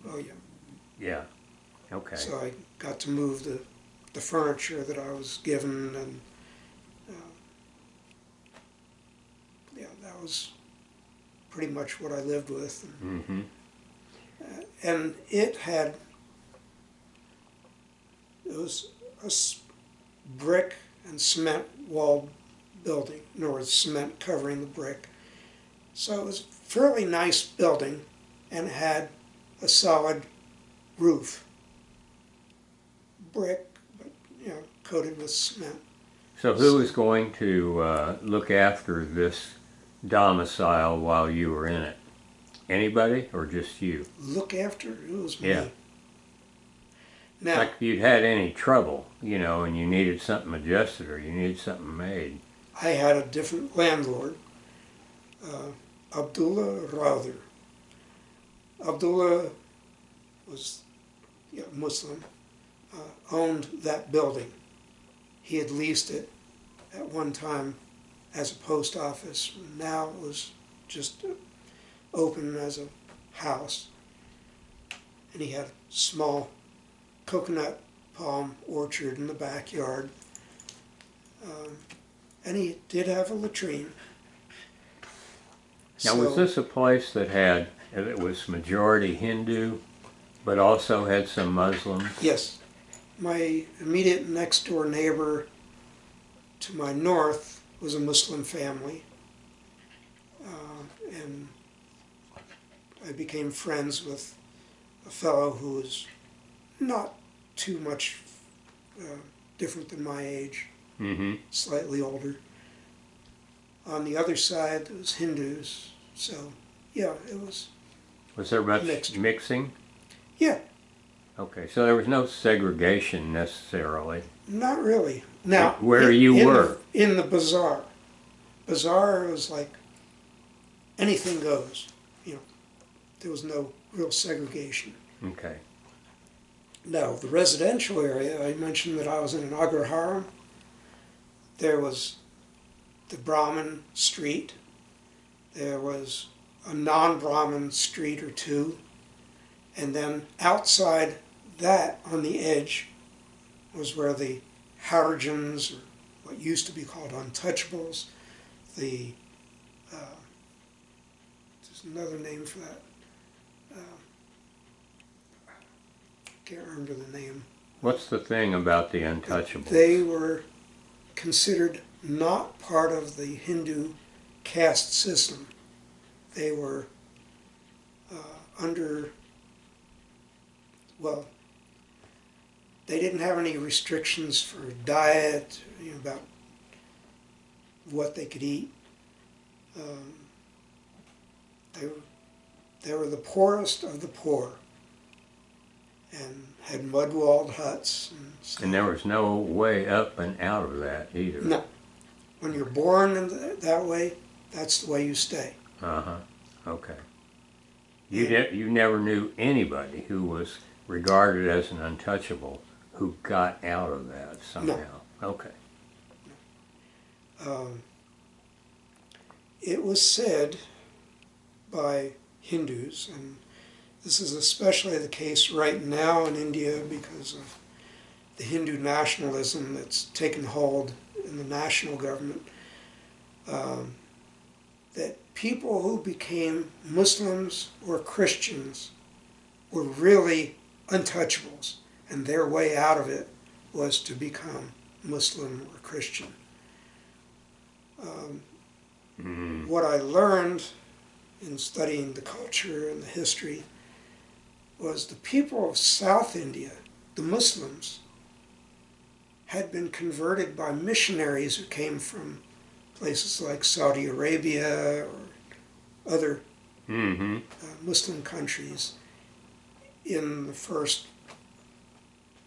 Oh, yeah. yeah. Okay. So I got to move the furniture that I was given, and yeah, that was pretty much what I lived with. Mm-hmm. And it was a brick and cement walled building, in other words, cement covering the brick. So it was a fairly nice building and had a solid roof. Brick, but coated with cement. So who was going to look after this domicile while you were in it? Anybody or just you? Look after it was me. Yeah. Now, Like if you'd had any trouble, and you needed something adjusted or you needed something made. I had a different landlord, Abdullah Rouder. Abdullah was Muslim, owned that building. He had leased it at one time as a post office. Now it was just open as a house. And he had a small coconut palm orchard in the backyard. And he did have a latrine. Now, was this a place that was majority Hindu, but also had some Muslims? Yes. My immediate next door neighbor to my north was a Muslim family. and I became friends with a fellow who was not too much different than my age, slightly older. On the other side, it was Hindus, so yeah, it was. Was there much Mixed. mixing? Yeah, Okay, so there was no segregation necessarily. not really. Now, Where you were. in the bazaar. Bazaar was like anything goes. You know, there was no real segregation. Okay. Now, the residential area, I mentioned that I was in an agraharam. There was the Brahmin street. There was a non-Brahmin street or two. And then outside that, on the edge, was where the Harijans, or what used to be called untouchables, there's another name for that. Can't remember the name. What's the thing about the untouchables? They were considered not part of the Hindu caste system. They were under, well, they didn't have any restrictions for diet, you know, about what they could eat. They were the poorest of the poor, and had mud-walled huts and stuff. And there was no way up and out of that either. No. When you're born in that way, that's the way you stay. Uh-huh. Okay. You never knew anybody who was regarded as an untouchable who got out of that somehow. No. Okay. It was said by Hindus, and this is especially the case right now in India because of the Hindu nationalism that's taken hold in the national government, that people who became Muslims or Christians were really untouchables, and their way out of it was to become Muslim or Christian. What I learned in studying the culture and the history was the people of South India, the Muslims, had been converted by missionaries who came from places like Saudi Arabia or other Muslim countries in the first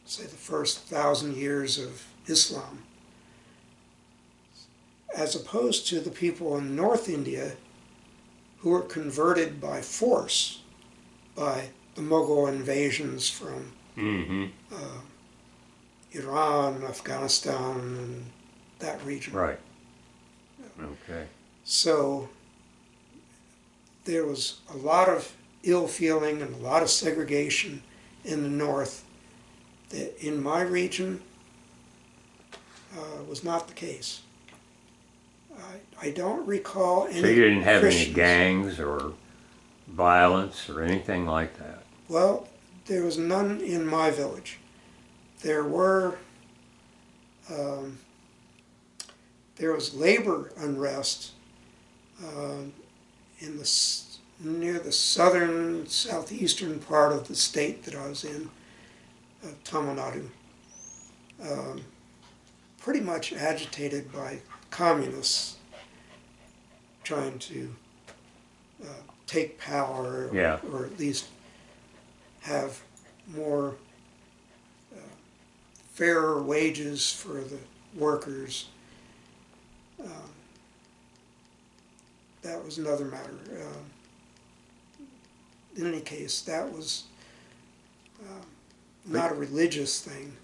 1,000 years of Islam, as opposed to the people in North India who were converted by force by the Mughal invasions from Iran, Afghanistan, and that region. Right. Okay. So there was a lot of ill feeling and a lot of segregation in the north that in my region was not the case. I don't recall any. So you didn't have any Christians. gangs or violence or anything like that? Well, there was none in my village. There were, there was labor unrest in near the southern, southeastern part of the state that I was in, Tamil Nadu. Pretty much agitated by communists trying to take power, Yeah. or at least have more fairer wages for the workers. That was another matter. In any case, that was not a religious thing.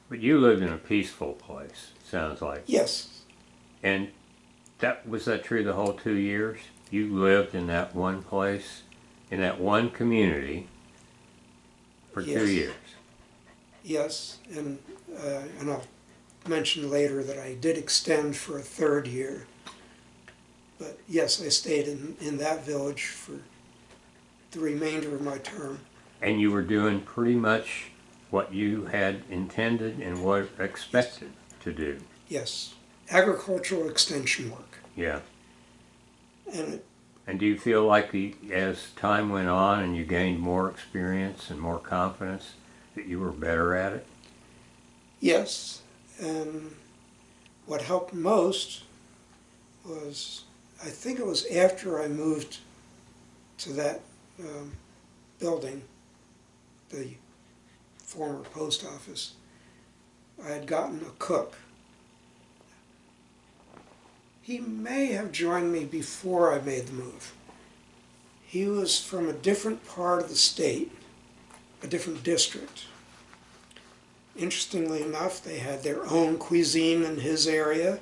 But you lived in a peaceful place, sounds like. Yes, And was that true the whole 2 years? You lived in that one place, in that one community, for 2 Yes. years. yes, and I'll mention later that I did extend for a third year. But yes, I stayed in that village for the remainder of my term. And you were doing pretty much what you had intended and what expected to do. Yes, agricultural extension work. Yeah. And And do you feel like as time went on and you gained more experience and more confidence, that you were better at it? Yes, and what helped most was, I think it was after I moved to that building, the former post office, I had gotten a cook. He may have joined me before I made the move. He was from a different part of the state, a different district. Interestingly enough, they had their own cuisine in his area,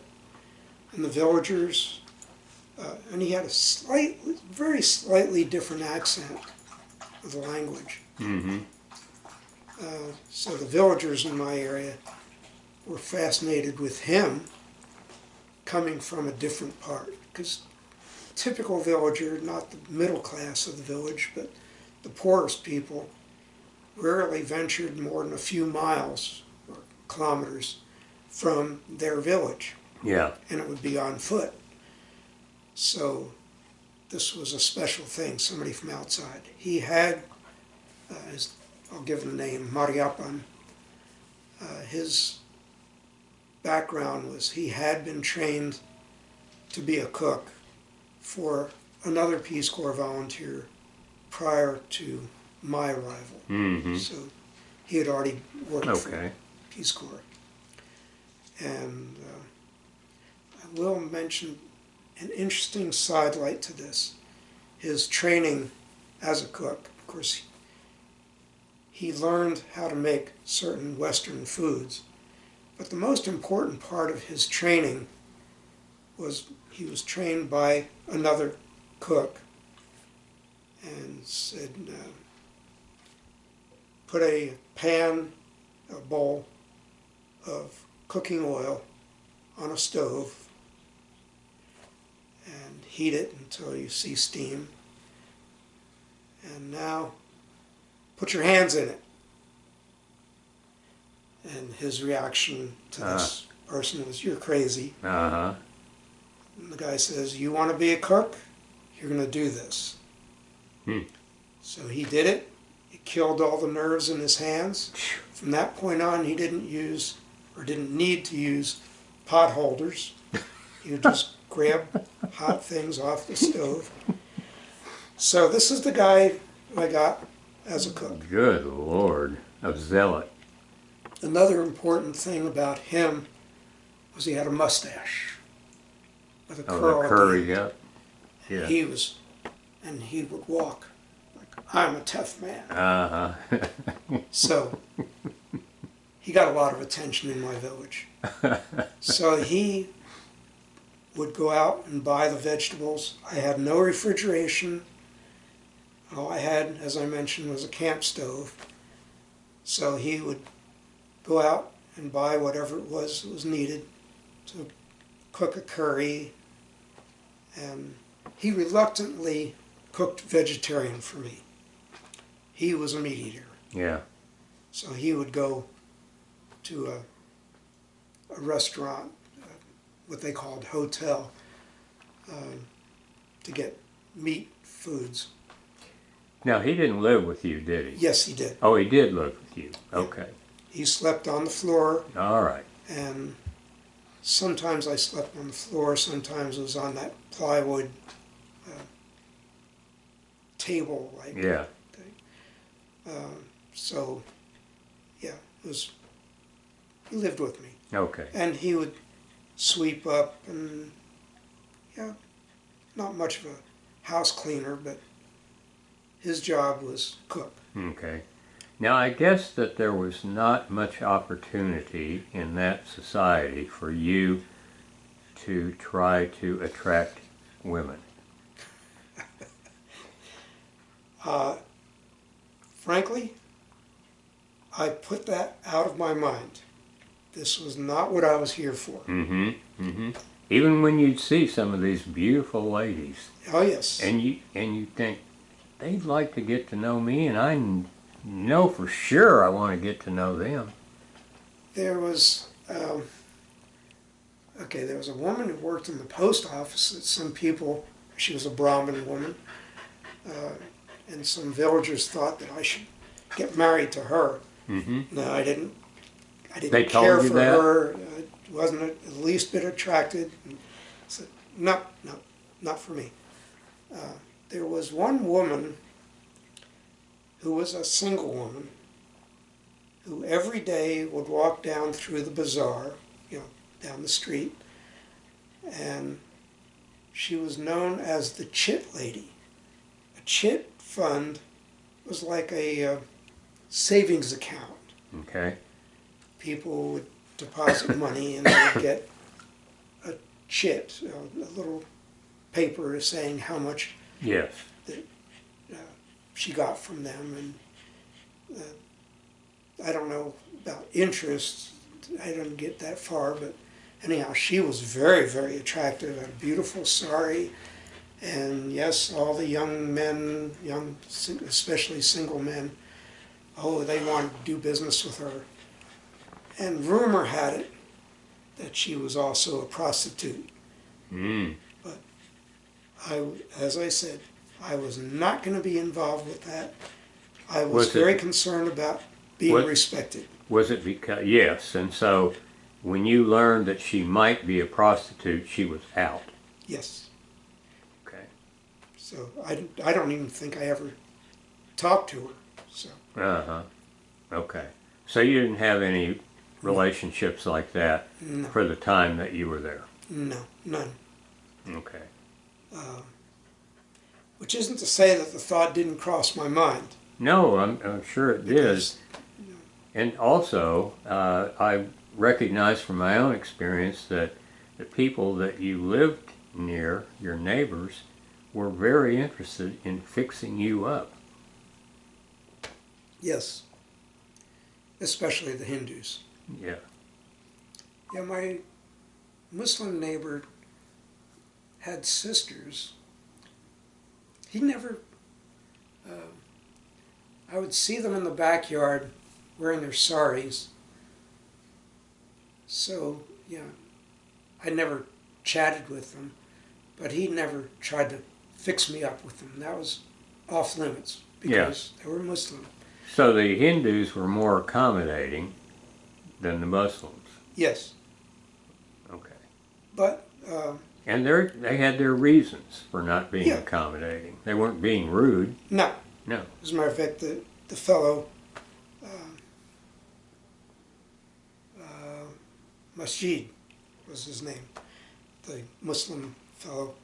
and the villagers, and he had a very slightly different accent of the language. Mm-hmm. So the villagers in my area were fascinated with him coming from a different part, because typical villager, not the middle class of the village, but the poorest people, rarely ventured more than a few miles or kilometers from their village, Yeah. and it would be on foot. So this was a special thing, somebody from outside. He had, I'll give him the name, Mariapan. His background was he had been trained to be a cook for another Peace Corps volunteer prior to my arrival. Mm-hmm. So he had already worked for Okay. Peace Corps. And I will mention an interesting sidelight to this. His training as a cook, of course, he learned how to make certain Western foods. But the most important part of his training was he was trained by another cook and said, put a bowl of cooking oil on a stove and heat it until you see steam. And now put your hands in it. And his reaction to this person was, "You're crazy." Uh-huh. And the guy says, "You want to be a cook? You're going to do this." Hmm. So he did it. It killed all the nerves in his hands. From that point on, he didn't use or didn't need to use pot holders. He would just grab hot things off the stove. So this is the guy I got as a cook. Good Lord. A zealot. Another important thing about him was he had a mustache with a Oh, curl. the at the curry, end. yeah. Yeah. He was, and he would walk like, "I'm a tough man." Uh-huh. So he got a lot of attention in my village. So he would go out and buy the vegetables. I had no refrigeration. All I had, as I mentioned, was a camp stove. So he would go out and buy whatever it was that was needed to cook a curry. And he reluctantly cooked vegetarian for me. He was a meat eater. Yeah. So he would go to a restaurant, what they called hotel, to get meat foods. Now, he didn't live with you, did he? Yes, he did. Oh, he did live with you. Okay. He slept on the floor, All right. and sometimes I slept on the floor, sometimes it was on that plywood table like Yeah. thing. So, yeah, it was. He lived with me, Okay. and he would sweep up, and yeah, not much of a house cleaner, but his job was cook. Okay. Now, I guess that there was not much opportunity in that society for you to try to attract women. Frankly, I put that out of my mind. This was not what I was here for. Mm-hmm. Mm-hmm. Even when you'd see some of these beautiful ladies, Oh yes. and you think they'd like to get to know me, and I know for sure I want to get to know them. There was, there was a woman who worked in the post office that some people She was a Brahmin woman, and some villagers thought that I should get married to her. Mm-hmm. No, I didn't. I They didn't told care you for that? her. I wasn't the least bit attracted. And said, no, no, not for me. There was one woman who was a single woman who every day would walk down through the bazaar, down the street, and she was known as the chit lady. A chit fund was like a savings account. Okay. People would deposit money and they would get a chit, a little paper saying how much Yes. she got from them. And I don't know about interest. I didn't get that far, but anyhow, she was very, very attractive, had a beautiful sari. And yes, all the young men, especially single men, they wanted to do business with her. And rumor had it that she was also a prostitute. Mm. But as I said, I was not going to be involved with that. I was very concerned about being respected. Was it because, yes, and so when you learned that she might be a prostitute, she was out. Yes. Okay. So I don't even think I ever talked to her. So. Uh-huh. Okay. So you didn't have any relationships like that No. for the time that you were there? No, none. Okay. Which isn't to say that the thought didn't cross my mind. No, I'm sure it did. Because, And also, I recognize from my own experience that the people that you lived near, your neighbors, were very interested in fixing you up. yes, especially the Hindus. Yeah. Yeah, my Muslim neighbor had sisters. He never, I would see them in the backyard wearing their saris. So, I never chatted with them, but he never tried to fix me up with them. That was off limits because they were Muslim. So the Hindus were more accommodating than the Muslims. Yes, Okay. but And they had their reasons for not being Yeah. accommodating. They weren't being rude. no. No. As a matter of fact, the fellow, Masjid was his name, the Muslim fellow.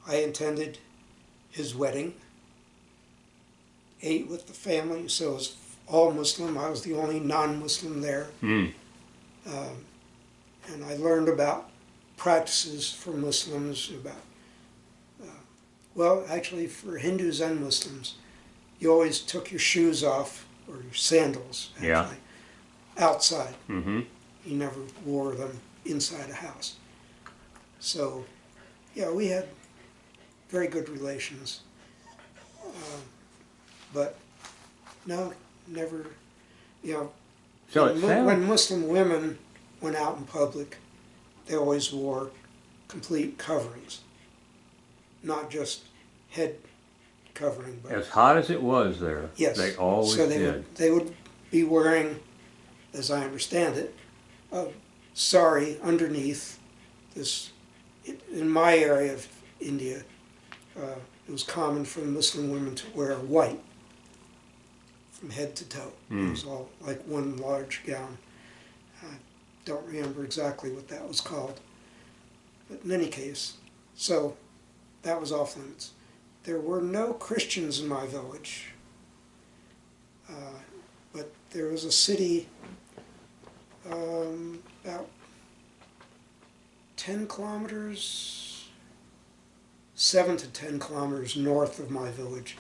I attended his wedding, ate with the family, so it was all Muslim. I was the only non-Muslim there. Mm. And I learned about practices for Muslims, actually for Hindus and Muslims, you always took your shoes off, or your sandals, actually, Yeah. outside. Mm-hmm. You never wore them inside a house. So, we had very good relations. But, no, never, So it sounds... when Muslim women went out in public, they always wore complete coverings, not just head covering. But As hot as it was there, yes, they always so did. they would be wearing, as I understand it, a sari underneath this. In my area of India, it was common for Muslim women to wear white from head to toe. It was all like one large gown. I don't remember exactly what that was called. But in any case, so that was off limits. There were no Christians in my village, but there was a city about 10 kilometers, 7 to 10 kilometers north of my village.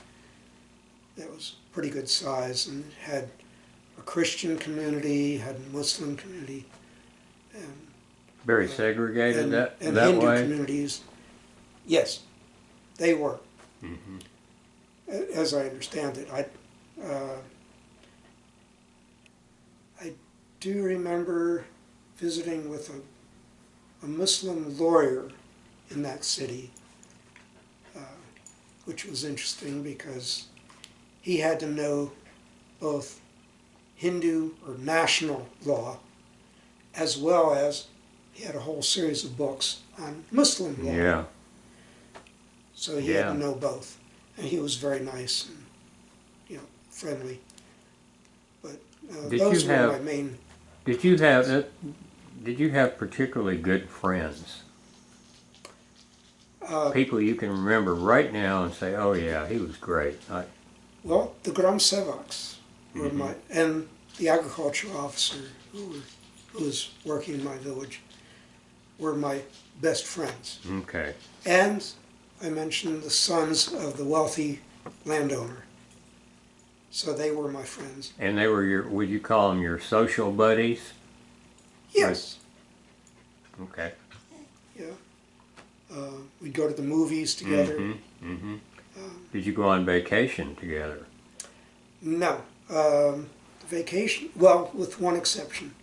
That was pretty good size and had a Christian community, had a Muslim community, and Very segregated and that Hindu way? communities. Yes, they were. Mm-hmm. As I understand it, I do remember visiting with a Muslim lawyer in that city, which was interesting because he had to know both Hindu or national law, as well as he had a whole series of books on Muslim law. Yeah. So he had Yeah. to know both. And he was very nice and, friendly. But Did those you were have- my main... Did you have particularly good friends? People you can remember right now and say, "Oh yeah, he was great." Well, the Gram Sevaks were Mhm. my... And the agriculture officer who was working in my village were my best friends. Okay. And I mentioned the sons of the wealthy landowner. So they were my friends. And they were your, would you call them your social buddies? Yes. Okay. Yeah. We'd go to the movies together. Mm-hmm. Did you go on vacation together? No. Vacation, well, with one exception.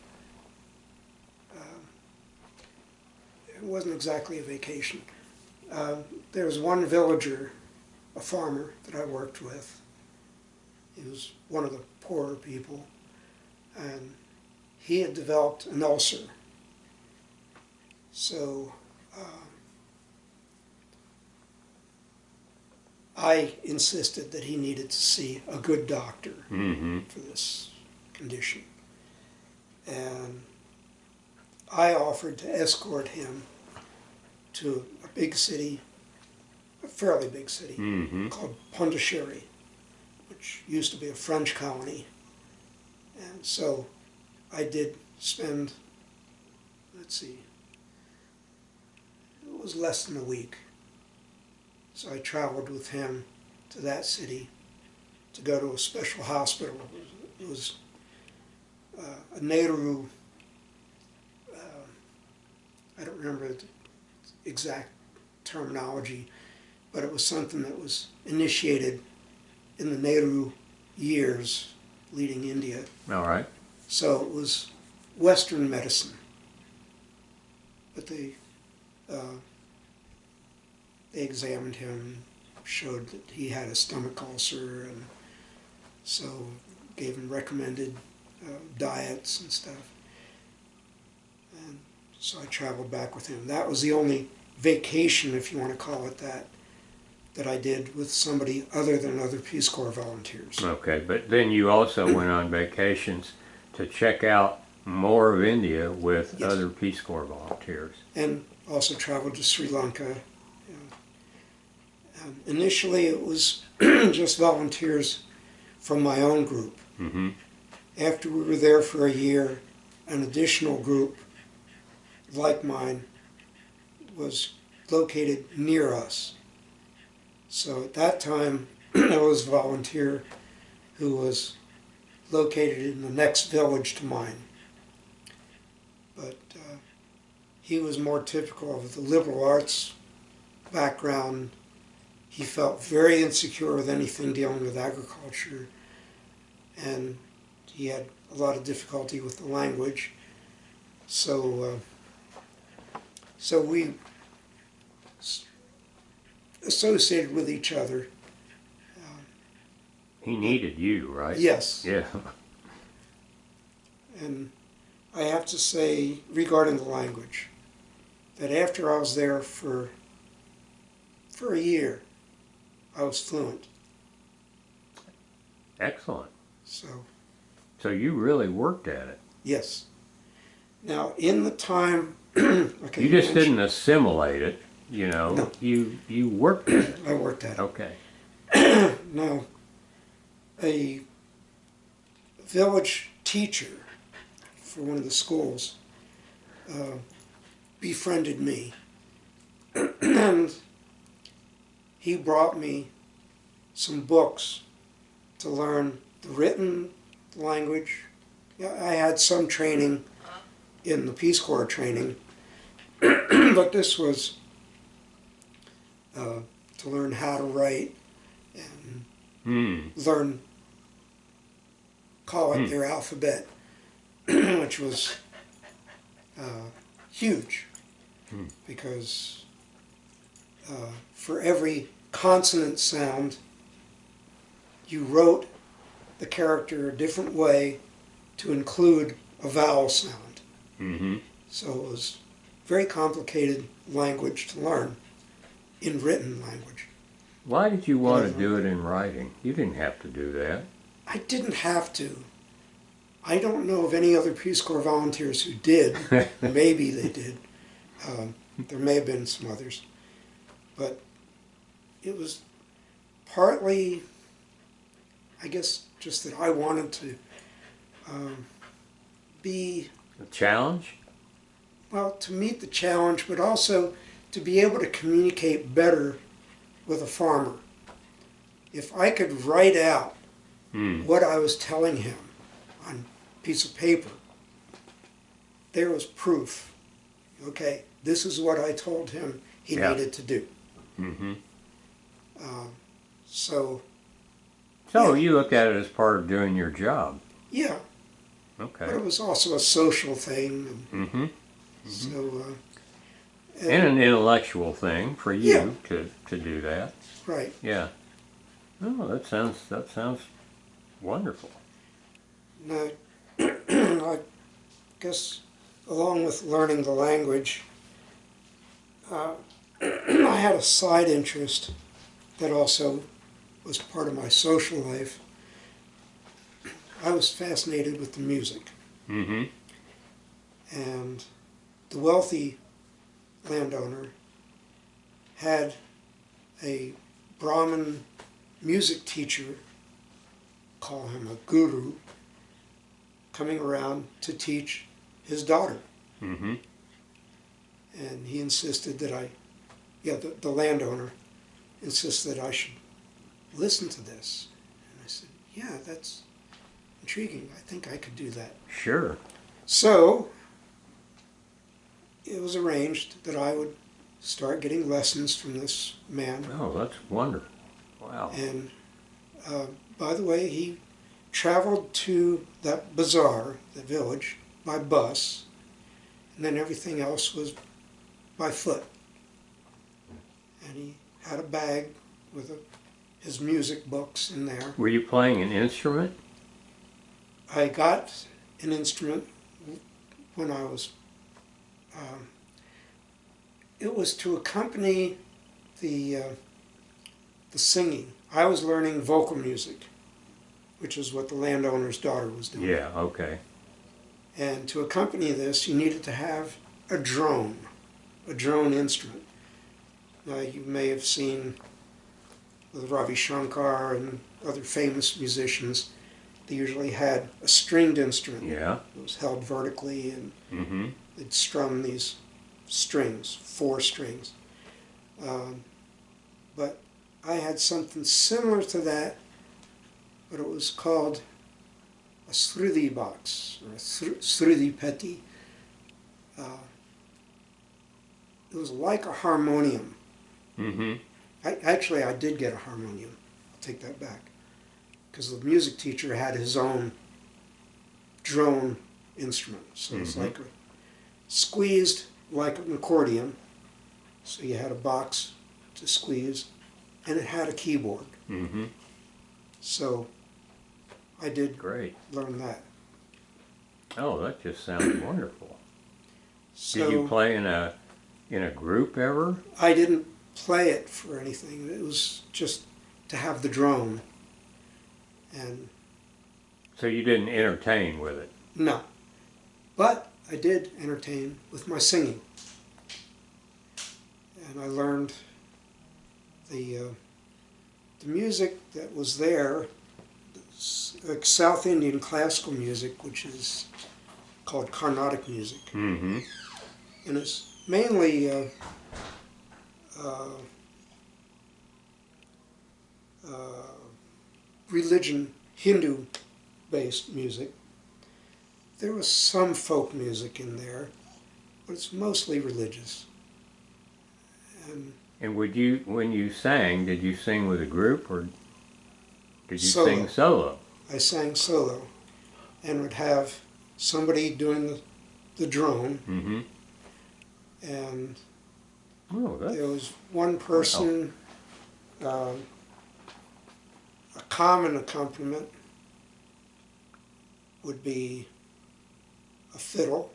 It wasn't exactly a vacation. There was one villager, a farmer that I worked with. He was one of the poorer people, and he had developed an ulcer. So I insisted that he needed to see a good doctor Mm-hmm. for this condition. And I offered to escort him to a big city, a fairly big city, Mm-hmm. called Pondicherry, which used to be a French colony. And so I did spend, let's see, it was less than a week. So I traveled with him to that city to go to a special hospital. It was a Nehru, I don't remember the exact terminology, but it was something that was initiated in the Nehru years leading India. All right. So it was Western medicine. But they examined him, showed that he had a stomach ulcer, and so gave him recommended diets and stuff. And so I traveled back with him. That was the only vacation, if you want to call it that, that I did with somebody other than other Peace Corps volunteers. Okay, but then you also went on vacations to check out more of India with Yes. other Peace Corps volunteers. And also traveled to Sri Lanka. Initially, it was just volunteers from my own group. Mm-hmm. After we were there for a year, an additional group, like mine, was located near us. So at that time, there was a volunteer who was located in the next village to mine. But he was more typical of the liberal arts background. He felt very insecure with anything dealing with agriculture, and he had a lot of difficulty with the language. So we associated with each other. He needed you, right? Yes. Yeah. And I have to say, regarding the language, that after I was there for a year, I was fluent. Excellent. So, you really worked at it. yes. Now, in the time... okay, You just didn't assimilate it, you know. No. You worked at it. I worked at it. Okay. Now, a village teacher for one of the schools befriended me. And he brought me some books to learn the written language. I had some training in the Peace Corps training, but this was to learn how to write and learn, call it their alphabet, which was huge, because for every consonant sound, you wrote the character a different way to include a vowel sound. Mm-hmm. So it was very complicated language to learn in written language. Why did you want to Never. do it in writing? You didn't have to do that. I didn't have to. I don't know of any other Peace Corps volunteers who did. Maybe they did. There may have been some others. But it was partly, I guess, just that I wanted to be, A challenge? well, to meet the challenge, but also to be able to communicate better with a farmer. If I could write out what I was telling him on a piece of paper, there was proof. Okay, this is what I told him he Yeah. needed to do. Mm-hmm. So, So Yeah. you looked at it as part of doing your job. yeah, Okay. but it was also a social thing. Mm-hmm. So, And an intellectual thing for you Yeah. to do that. right. Yeah. Oh, that sounds wonderful. Now, I guess along with learning the language, I had a side interest that also was part of my social life. I was fascinated with the music, Mm-hmm. and the wealthy landowner had a Brahmin music teacher, call him a guru, coming around to teach his daughter. Mm-hmm. And he insisted that the landowner insisted that I should listen to this. And I said, yeah, that's intriguing. I think I could do that. Sure. So it was arranged that I would start getting lessons from this man. Oh, that's wonderful. Wow. And by the way, he traveled to that bazaar, the village, by bus, and then everything else was by foot. And he had a bag with his music books in there. Were you playing an instrument? I got an instrument when I was, it was to accompany the singing. I was learning vocal music, which is what the landowner's daughter was doing. Yeah, okay. And to accompany this, you needed to have a drone instrument. Now, you may have seen with Ravi Shankar and other famous musicians, they usually had a stringed instrument. Yeah. It was held vertically, and Mm-hmm. they'd strum these strings, 4 strings. But I had something similar to that, but it was called a sruti box, or a sruti peti. It was like a harmonium. Mm-hmm. I did get a harmonium. I'll take that back. Because the music teacher had his own drone instrument. So it's like squeezed like an accordion. So you had a box to squeeze, and it had a keyboard. Mm-hmm. So I did Great. learn that. Oh, that just sounds wonderful. So Did you play in a group ever? I didn't play it for anything. It was just to have the drone. And So you didn't entertain with it? no. But I did entertain with my singing. And I learned the music that was there, like South Indian classical music, which is called Carnatic music. Mm-hmm. And it's mainly religion, Hindu-based music. There was some folk music in there, but it's mostly religious. And when you sang, did you sing with a group or did you Solo. sing solo? I sang solo and would have somebody doing the drone, Mm-hmm. and Oh, there that's was one person Um, a common accompaniment would be a fiddle,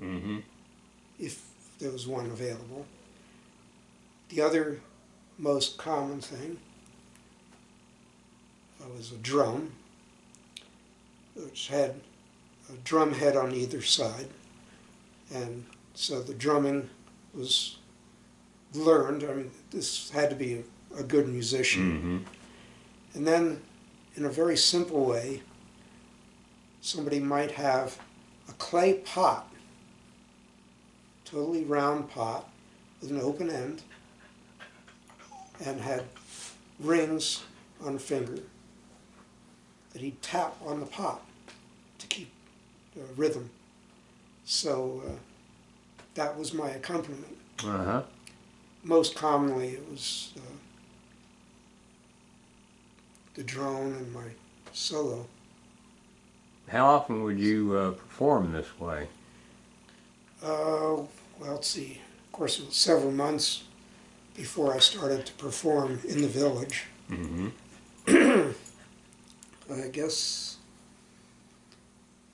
Mm-hmm. if there was one available. The other most common thing was a drum, which had a drum head on either side, and so the drumming was learned. I mean, this had to be a good musician. Mm-hmm. And then, in a very simple way, somebody might have a clay pot, totally round pot with an open end, and had rings on a finger that he'd tap on the pot to keep the rhythm. So that was my accompaniment. Uh-huh. Most commonly it was the drone and my solo. How often would you perform this way? Well, let's see. Of course, it was several months before I started to perform in the village. Mm-hmm. I guess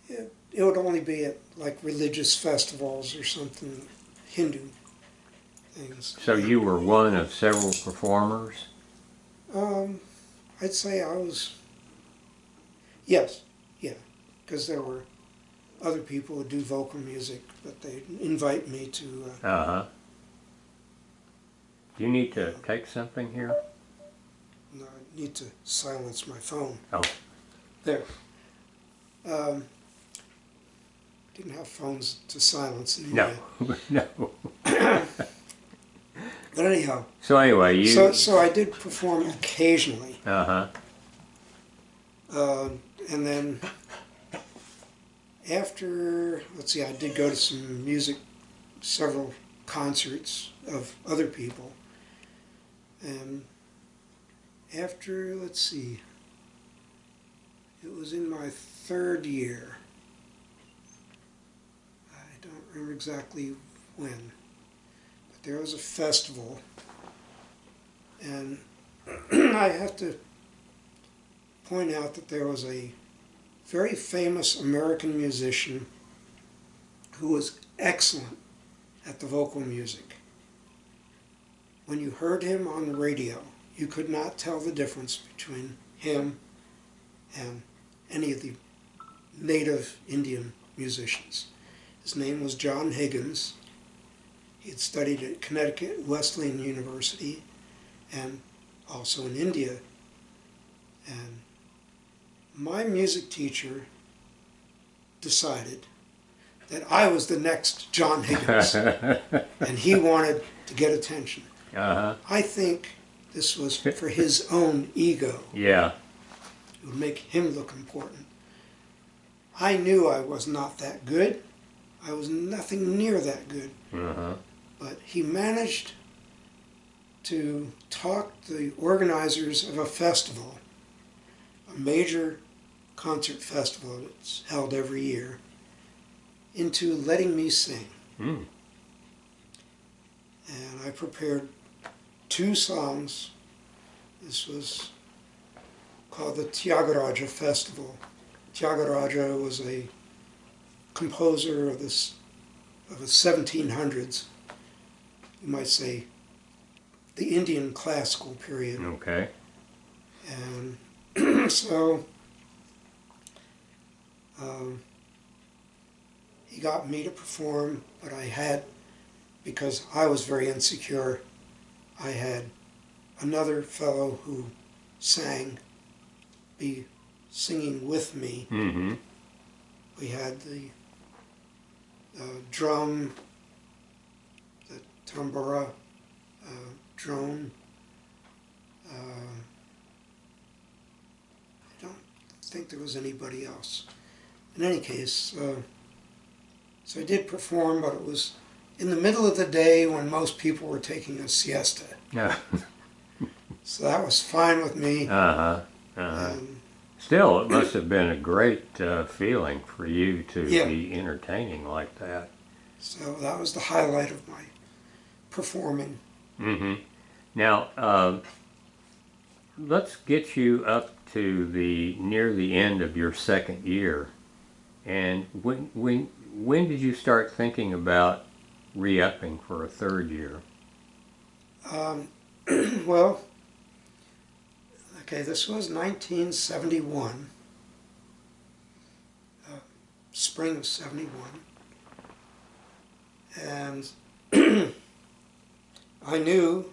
it would only be at like religious festivals or something, Hindu things. So you were one of several performers? I'd say I was, yes, yeah, because there were other people who do vocal music, but they'd invite me to. Uh-huh. Do you need to take something here? No, I need to silence my phone. Oh. There. Didn't have phones to silence in No. India. No. But anyhow, So anyway, you... so I did perform occasionally. Uh-huh. And then after, let's see, I did go to some several concerts of other people. And after, let's see, it was in my third year. I don't remember exactly when, but there was a festival. And I have to point out that there was a very famous American musician who was excellent at the vocal music. When you heard him on the radio, you could not tell the difference between him and any of the native Indian musicians. His name was John Higgins. He had studied at Connecticut Wesleyan University and also in India. And my music teacher decided that I was the next John Higgins, and he wanted to get attention. Uh-huh. I think this was for his own ego. Yeah. It would make him look important. I knew I was not that good. I was nothing near that good. Uh-huh. But he managed to talk the organizers of a festival, a major concert festival that's held every year, into letting me sing. Mm. And I prepared 2 songs. This was called the Tyagaraja Festival. Tyagaraja was a composer of the 1700s, you might say the Indian classical period. Okay. And so he got me to perform, but I had, because I was very insecure, I had another fellow who sang, be singing with me. Mm-hmm. We had the drum, the tambura, drone. I don't think there was anybody else. In any case, so I did perform, but it was in the middle of the day when most people were taking a siesta. Yeah. So that was fine with me. Uh-huh. Uh-huh. Still, it must have been a great feeling for you to Yeah. be entertaining like that. So that was the highlight of my performing. Mm-hmm. Now, let's get you up to the near the end of your second year. And when did you start thinking about re-upping for a third year? Well, okay, this was 1971, spring of 71, and I knew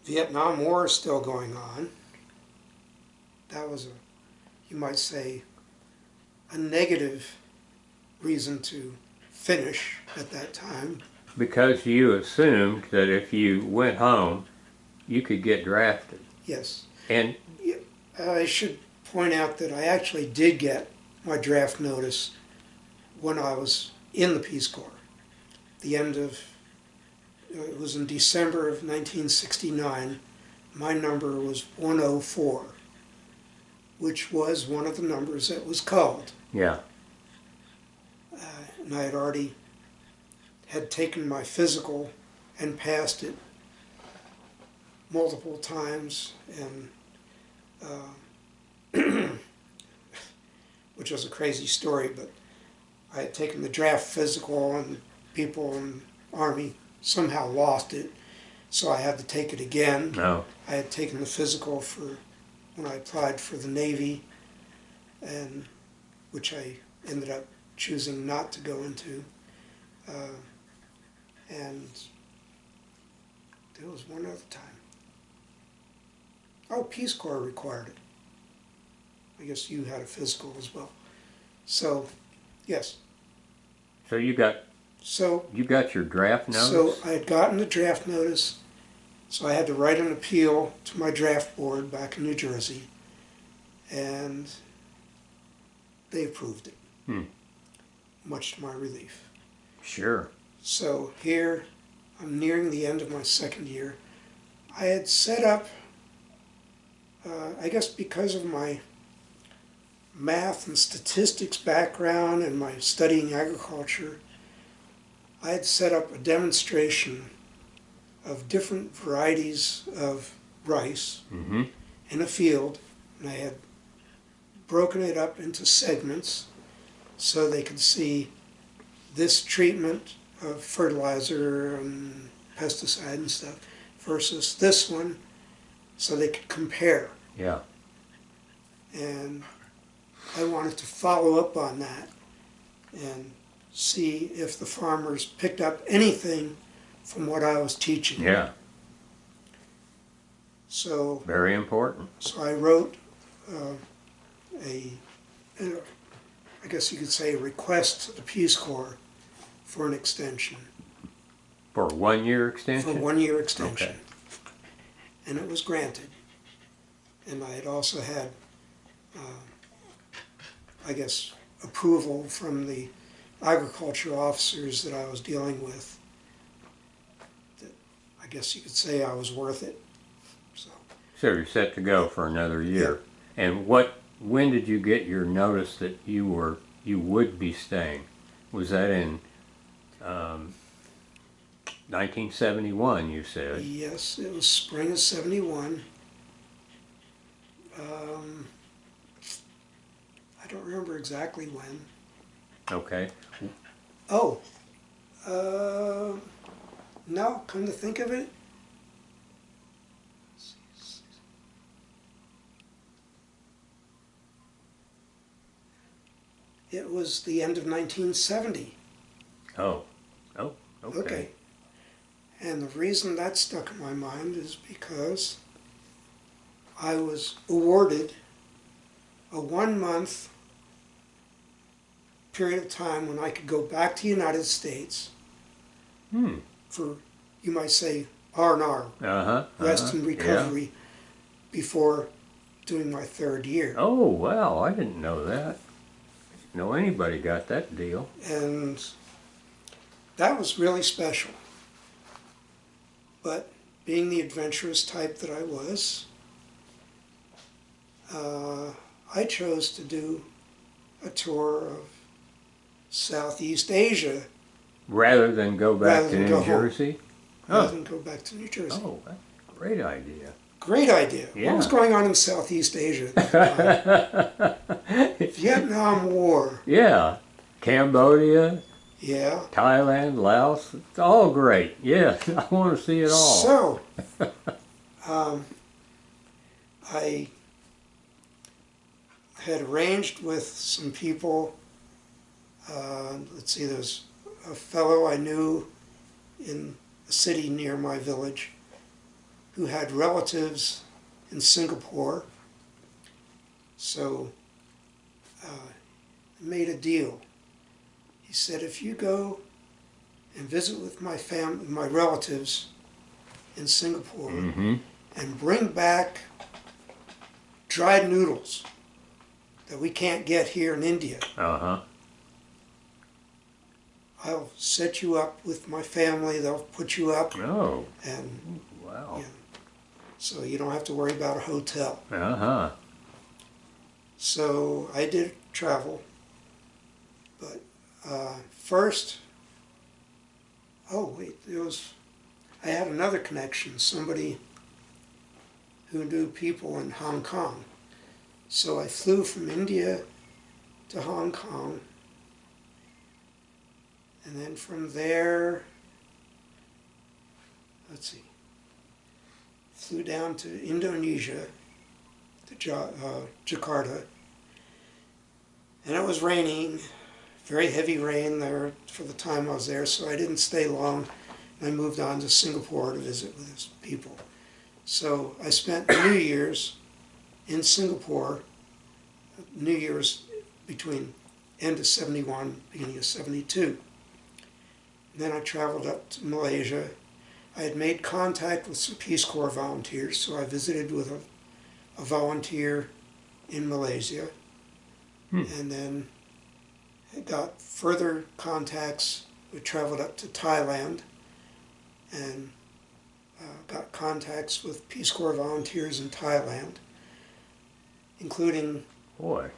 Vietnam War is still going on. That was you might say, a negative reason to finish at that time. Because you assumed that if you went home, you could get drafted. Yes. And I should point out that I actually did get my draft notice when I was in the Peace Corps. It was in December of 1969. My number was 104, which was one of the numbers that was called. yeah, And I had already had taken my physical and passed it multiple times, and which was a crazy story, but I had taken the draft physical, and people in the Army somehow lost it, so I had to take it again. no, I had taken the physical for when I applied for the Navy, and which I ended up choosing not to go into. And there was one other time. Oh, Peace Corps required it. I guess you had a physical as well. So, yes. so you got So your draft notice? So I had gotten the draft notice, so I had to write an appeal to my draft board back in New Jersey, and they approved it, much to my relief. Sure. So here, I'm nearing the end of my second year. I had set up, I guess because of my math and statistics background and my studying agriculture, I had set up a demonstration of different varieties of rice in a field, and I had broken it up into segments so they could see this treatment of fertilizer and pesticide and stuff versus this one, so they could compare. Yeah. And I wanted to follow up on that and see if the farmers picked up anything from what I was teaching. Yeah. So Very important. I wrote I guess you could say, a request to the Peace Corps for an extension, For a 1-year for extension? a 1-year extension. Okay. And it was granted. And I had also had, I guess, approval from the agriculture officers that I was dealing with, that I guess you could say I was worth it. So you're set to go for another year. And when did you get your notice that you would be staying? Was that in 1971, you said? Yes, it was spring of 71. I don't remember exactly when. Okay. Oh, no, come to think of it, it was the end of 1970. Oh, okay. Okay. And the reason that stuck in my mind is because I was awarded a 1-month period of time when I could go back to the United States for, you might say, R&R, rest and recovery, Yeah. before doing my 3rd year. Oh, wow, I didn't know that. I didn't know anybody got that deal. And that was really special. But being the adventurous type that I was, I chose to do a tour of Southeast Asia Rather than go back Rather to than New go home. Jersey? rather than go back to New Jersey. Oh, that's a great idea. Of Great idea. Yeah. What was going on in Southeast Asia at that time? Vietnam War. Yeah. Cambodia, Yeah. Thailand, Laos, it's all great. Yes, I want to see it all. So, I had arranged with some people. Let's see, there's a fellow I knew in a city near my village who had relatives in Singapore. So I made a deal. He said, if you go and visit with my relatives in Singapore Mm-hmm. and bring back dried noodles that we can't get here in India, Uh-huh. I'll set you up with my family. They'll put you up, Oh, and wow. yeah, so you don't have to worry about a hotel. Uh-huh. So I did travel, but first, I had another connection, somebody who knew people in Hong Kong. So I flew from India to Hong Kong, and then from there, flew down to Indonesia, to Jakarta, and it was raining, very heavy rain there for the time I was there, so I didn't stay long. I moved on to Singapore to visit with his people. So I spent New Year's in Singapore, New Year's between end of 71, beginning of 72. And then I traveled up to Malaysia. I had made contact with some Peace Corps volunteers, so I visited with a volunteer in Malaysia. And then I got further contacts. We traveled up to Thailand and got contacts with Peace Corps volunteers in Thailand, including Boy.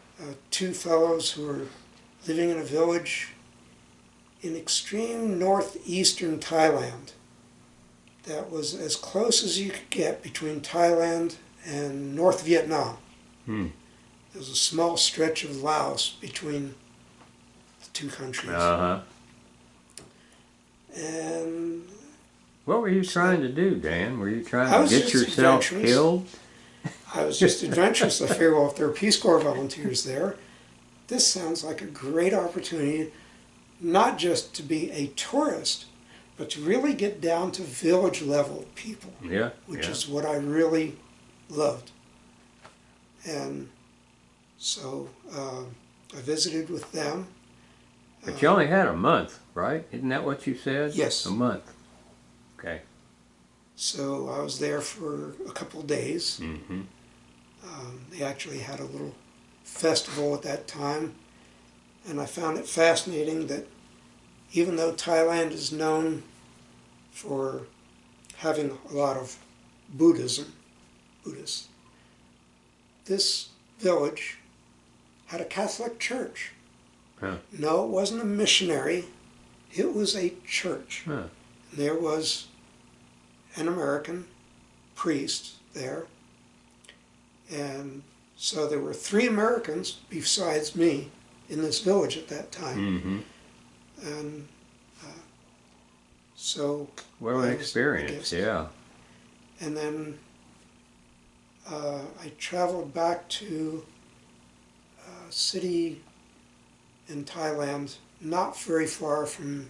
two fellows who were living in a village in extreme northeastern Thailand that was as close as you could get between Thailand and North Vietnam. Hmm. There was a small stretch of Laos between the two countries. Uh-huh. And What were you trying to do, Dan? Were you I trying to was get just yourself adventurous. killed? I was just adventurous. I figured, well, if there are Peace Corps volunteers there, this sounds like a great opportunity, not just to be a tourist, but to really get down to village level people, Yeah. which yeah. is what I really loved. And so I visited with them. But you only had a month, right? Isn't that what you said? Yes. A month. Okay. So I was there for a couple of days. Mm-hmm. They actually had a little festival at that time, and I found it fascinating that even though Thailand is known for having a lot of Buddhists, this village had a Catholic church. Huh. No, it wasn't a missionary, it was a church. Huh. There was an American priest there, and so there were 3 Americans besides me in this village at that time. Mm-hmm. And so What an I was experience, against- yeah. And then I traveled back to a city in Thailand, not very far from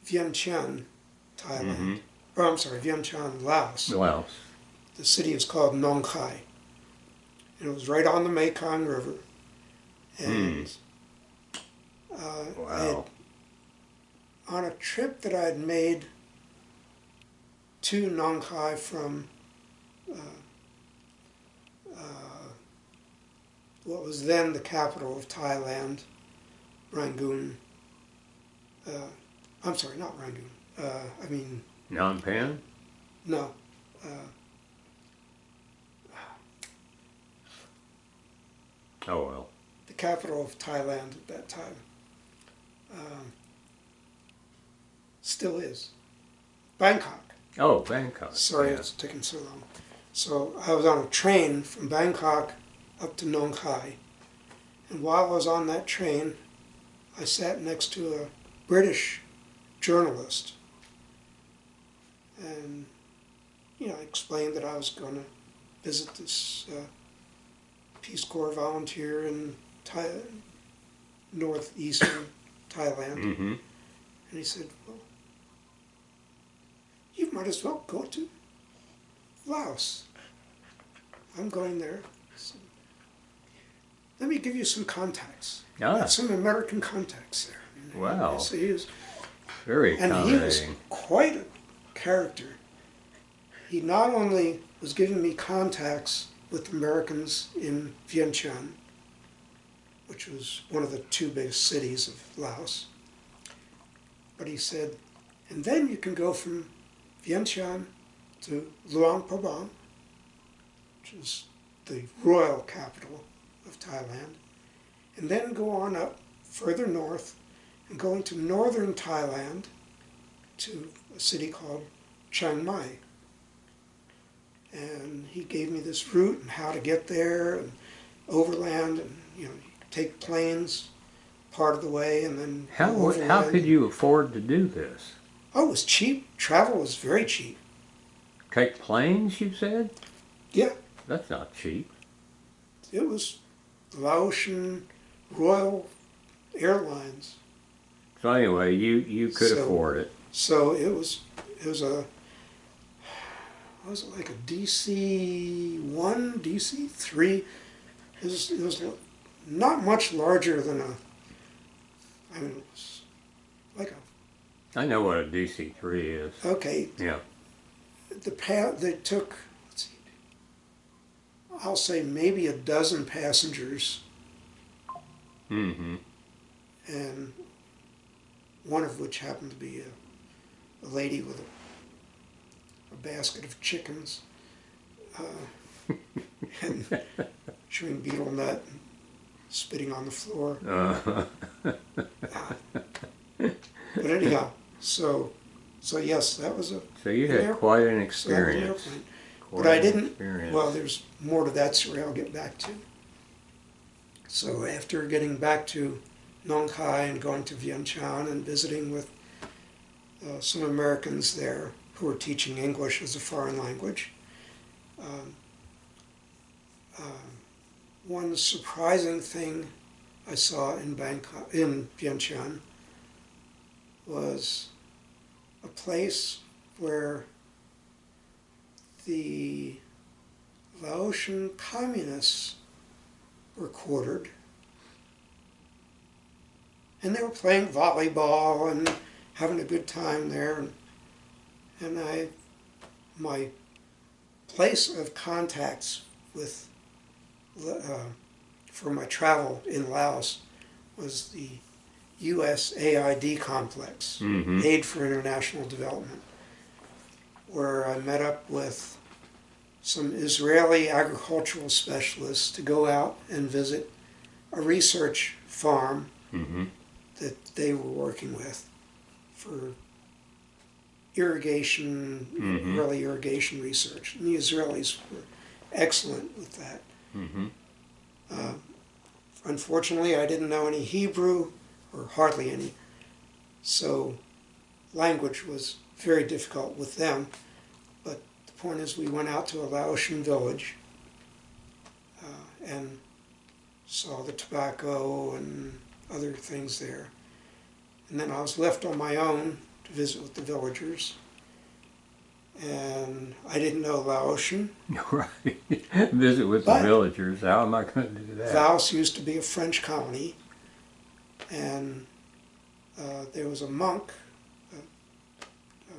Vientiane, Thailand. Mm-hmm. Or I'm sorry, Vientiane, Laos. Laos. The city is called Nong Khai. And it was right on the Mekong River. And I had, Wow. on a trip that I had made to Nong Khai from what was then the capital of Thailand, Rangoon. I'm sorry, not Rangoon. I mean, Phnom Penh? no. Oh, well. The capital of Thailand at that time. Still is. Bangkok. Oh, Bangkok. Sorry, yeah. it's taking so long. So I was on a train from Bangkok up to Nong Khai. And while I was on that train, I sat next to a British journalist. And, I explained that I was going to visit this Peace Corps volunteer in northeastern Thailand. Mm-hmm. And he said, well, you might as well go to Laos. I'm going there. So, let me give you some contacts. Ah. Some American contacts there. Wow. So he was, Very and he was accommodating. quite a character. He not only was giving me contacts with Americans in Vientiane, which was one of the two biggest cities of Laos, but he said, and then you can go from Vientiane to Luang Prabang, which is the royal capital of Thailand, and then go on up further north and go into northern Thailand to a city called Chiang Mai. And he gave me this route and how to get there and overland and, take planes part of the way and then How overland. could you afford to do this? Oh, it was cheap. Travel was very cheap. Take planes, you said? Yeah, That's not cheap. it was Laotian Royal Airlines. So anyway, you could So- afford it. So it was a, what was it, like a DC-1, DC-3? It was not much larger than it was like I know what a DC-3 is. okay, Yeah. the path, they took, let's see, I'll say maybe a dozen passengers, Mm-hmm. and one of which happened to be a lady with a basket of chickens and chewing betel nut and spitting on the floor. But anyhow, so yes, that was a So you an had air- quite an so that was an experience. airplane. Quite But I an didn't. experience. Well, there's more to that story I'll get back to. So after getting back to Nong Khai and going to Vientiane and visiting with some Americans there who were teaching English as a foreign language, one surprising thing I saw in Vientiane was a place where the Laotian communists were quartered, and they were playing volleyball and having a good time there. And my place of contacts with for my travel in Laos was the USAID complex, Mhm. Aid for International Development, where I met up with some Israeli agricultural specialists to go out and visit a research farm Mm-hmm. that they were working with for irrigation, Mhm. early irrigation research. And the Israelis were excellent with that. Mm-hmm. Unfortunately, I didn't know any Hebrew, or hardly any, so language was very difficult with them. But the point is, we went out to a Laotian village and saw the tobacco and other things there. And then I was left on my own to visit with the villagers. And I didn't know Laotian. Right. Visit with But- the villagers. How am I going to do that? Laos used to be a French colony, and there was a monk, a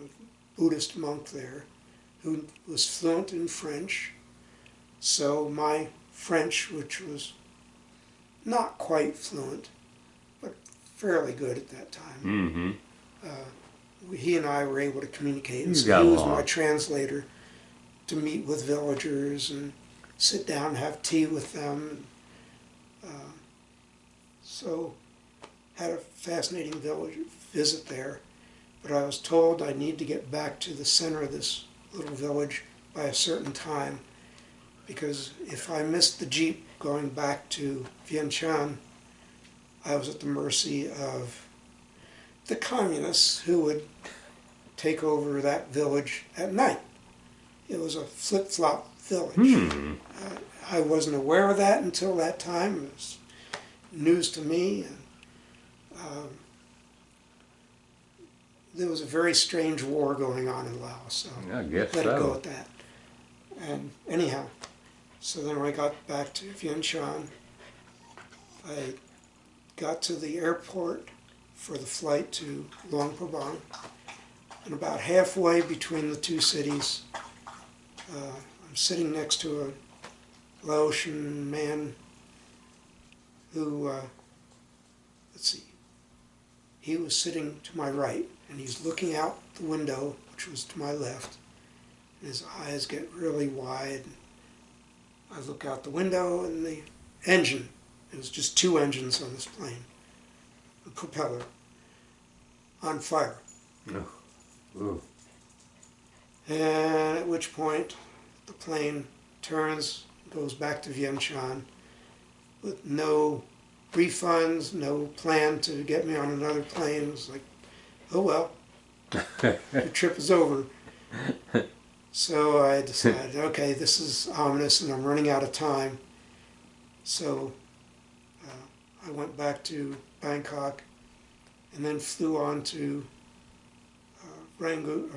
Buddhist monk there, who was fluent in French. So my French, which was not quite fluent, but fairly good at that time, Mm-hmm. he and I were able to communicate. You So got he was along. my translator to meet with villagers and sit down and have tea with them. So had a fascinating village visit there. but I was told I need to get back to the center of this little village by a certain time, because if I missed the jeep going back to Vientiane, I was at the mercy of the communists who would take over that village at night. It was a flip-flop village. I wasn't aware of that until that time. It was news to me. And, there was a very strange war going on in Laos, so I guess let it go so. at that. And anyhow, so then I got back to Vientiane. I got to the airport for the flight to Luang Prabang, and about halfway between the two cities, I'm sitting next to a Laotian man who, let's see, he was sitting to my right, and he's looking out the window, which was to my left, and his eyes get really wide. I look out the window, and the engine, it was just two engines on this plane, the propeller, on fire. Ooh. And at which point the plane turns, goes back to Vientiane with no refunds, no plan to get me on another plane. It was like, oh well, your trip is over. So I decided, okay, this is ominous and I'm running out of time. So I went back to Bangkok and then flew on to Rangoon.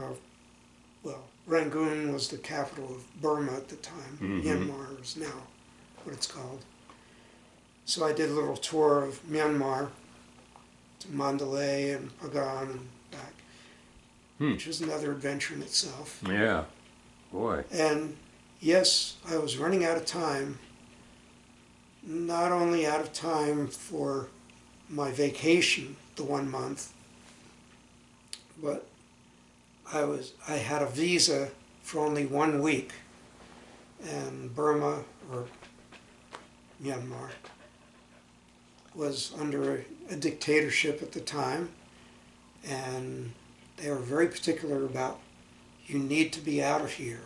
Rangoon was the capital of Burma at the time. Myanmar is now what it's called. So I did a little tour of Myanmar to Mandalay and Pagan and back, which was another adventure in itself. Yeah, boy. And yes, I was running out of time, not only out of time for my vacation, the 1 month, but I had a visa for only 1 week, and Burma, or Myanmar, was under a dictatorship at the time, and they were very particular about, you need to be out of here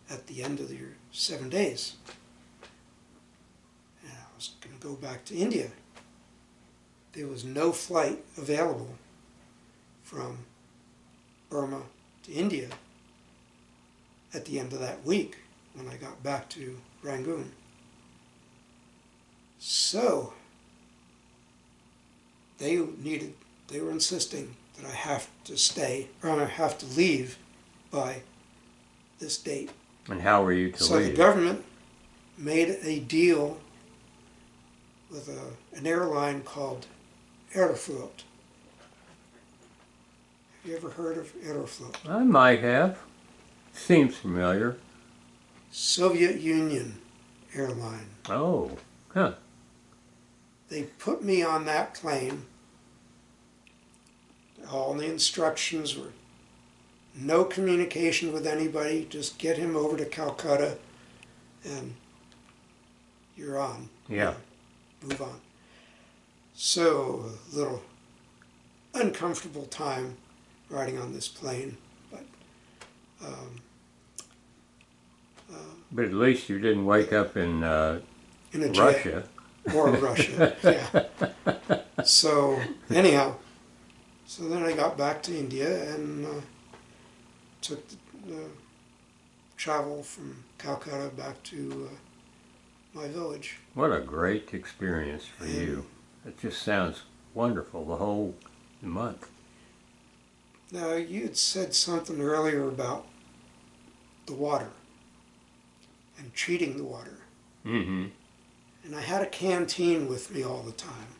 at the end of your 7 days. And I was going to go back to India. There was no flight available from Burma to India at the end of that week when I got back to Rangoon. So they were insisting that I have to stay, or I have to leave by this date. And how were you to So leave? the government made a deal with an airline called Aeroflot. Have you ever heard of Aeroflot? I might have. Seems familiar. Soviet Union airline. Oh, huh. They put me on that plane. All the instructions were no communication with anybody, just get him over to Calcutta and you're on. Yeah. Move on. So, a little uncomfortable time riding on this plane, but But at least you didn't wake up in in a jail. Russia. Or Russia, yeah. So, anyhow, so then I got back to India and took the travel from Calcutta back to my village. What a great experience for you. It just sounds wonderful, the whole month. Now, you had said something earlier about the water and treating the water. Mm-hmm. And I had a canteen with me all the time.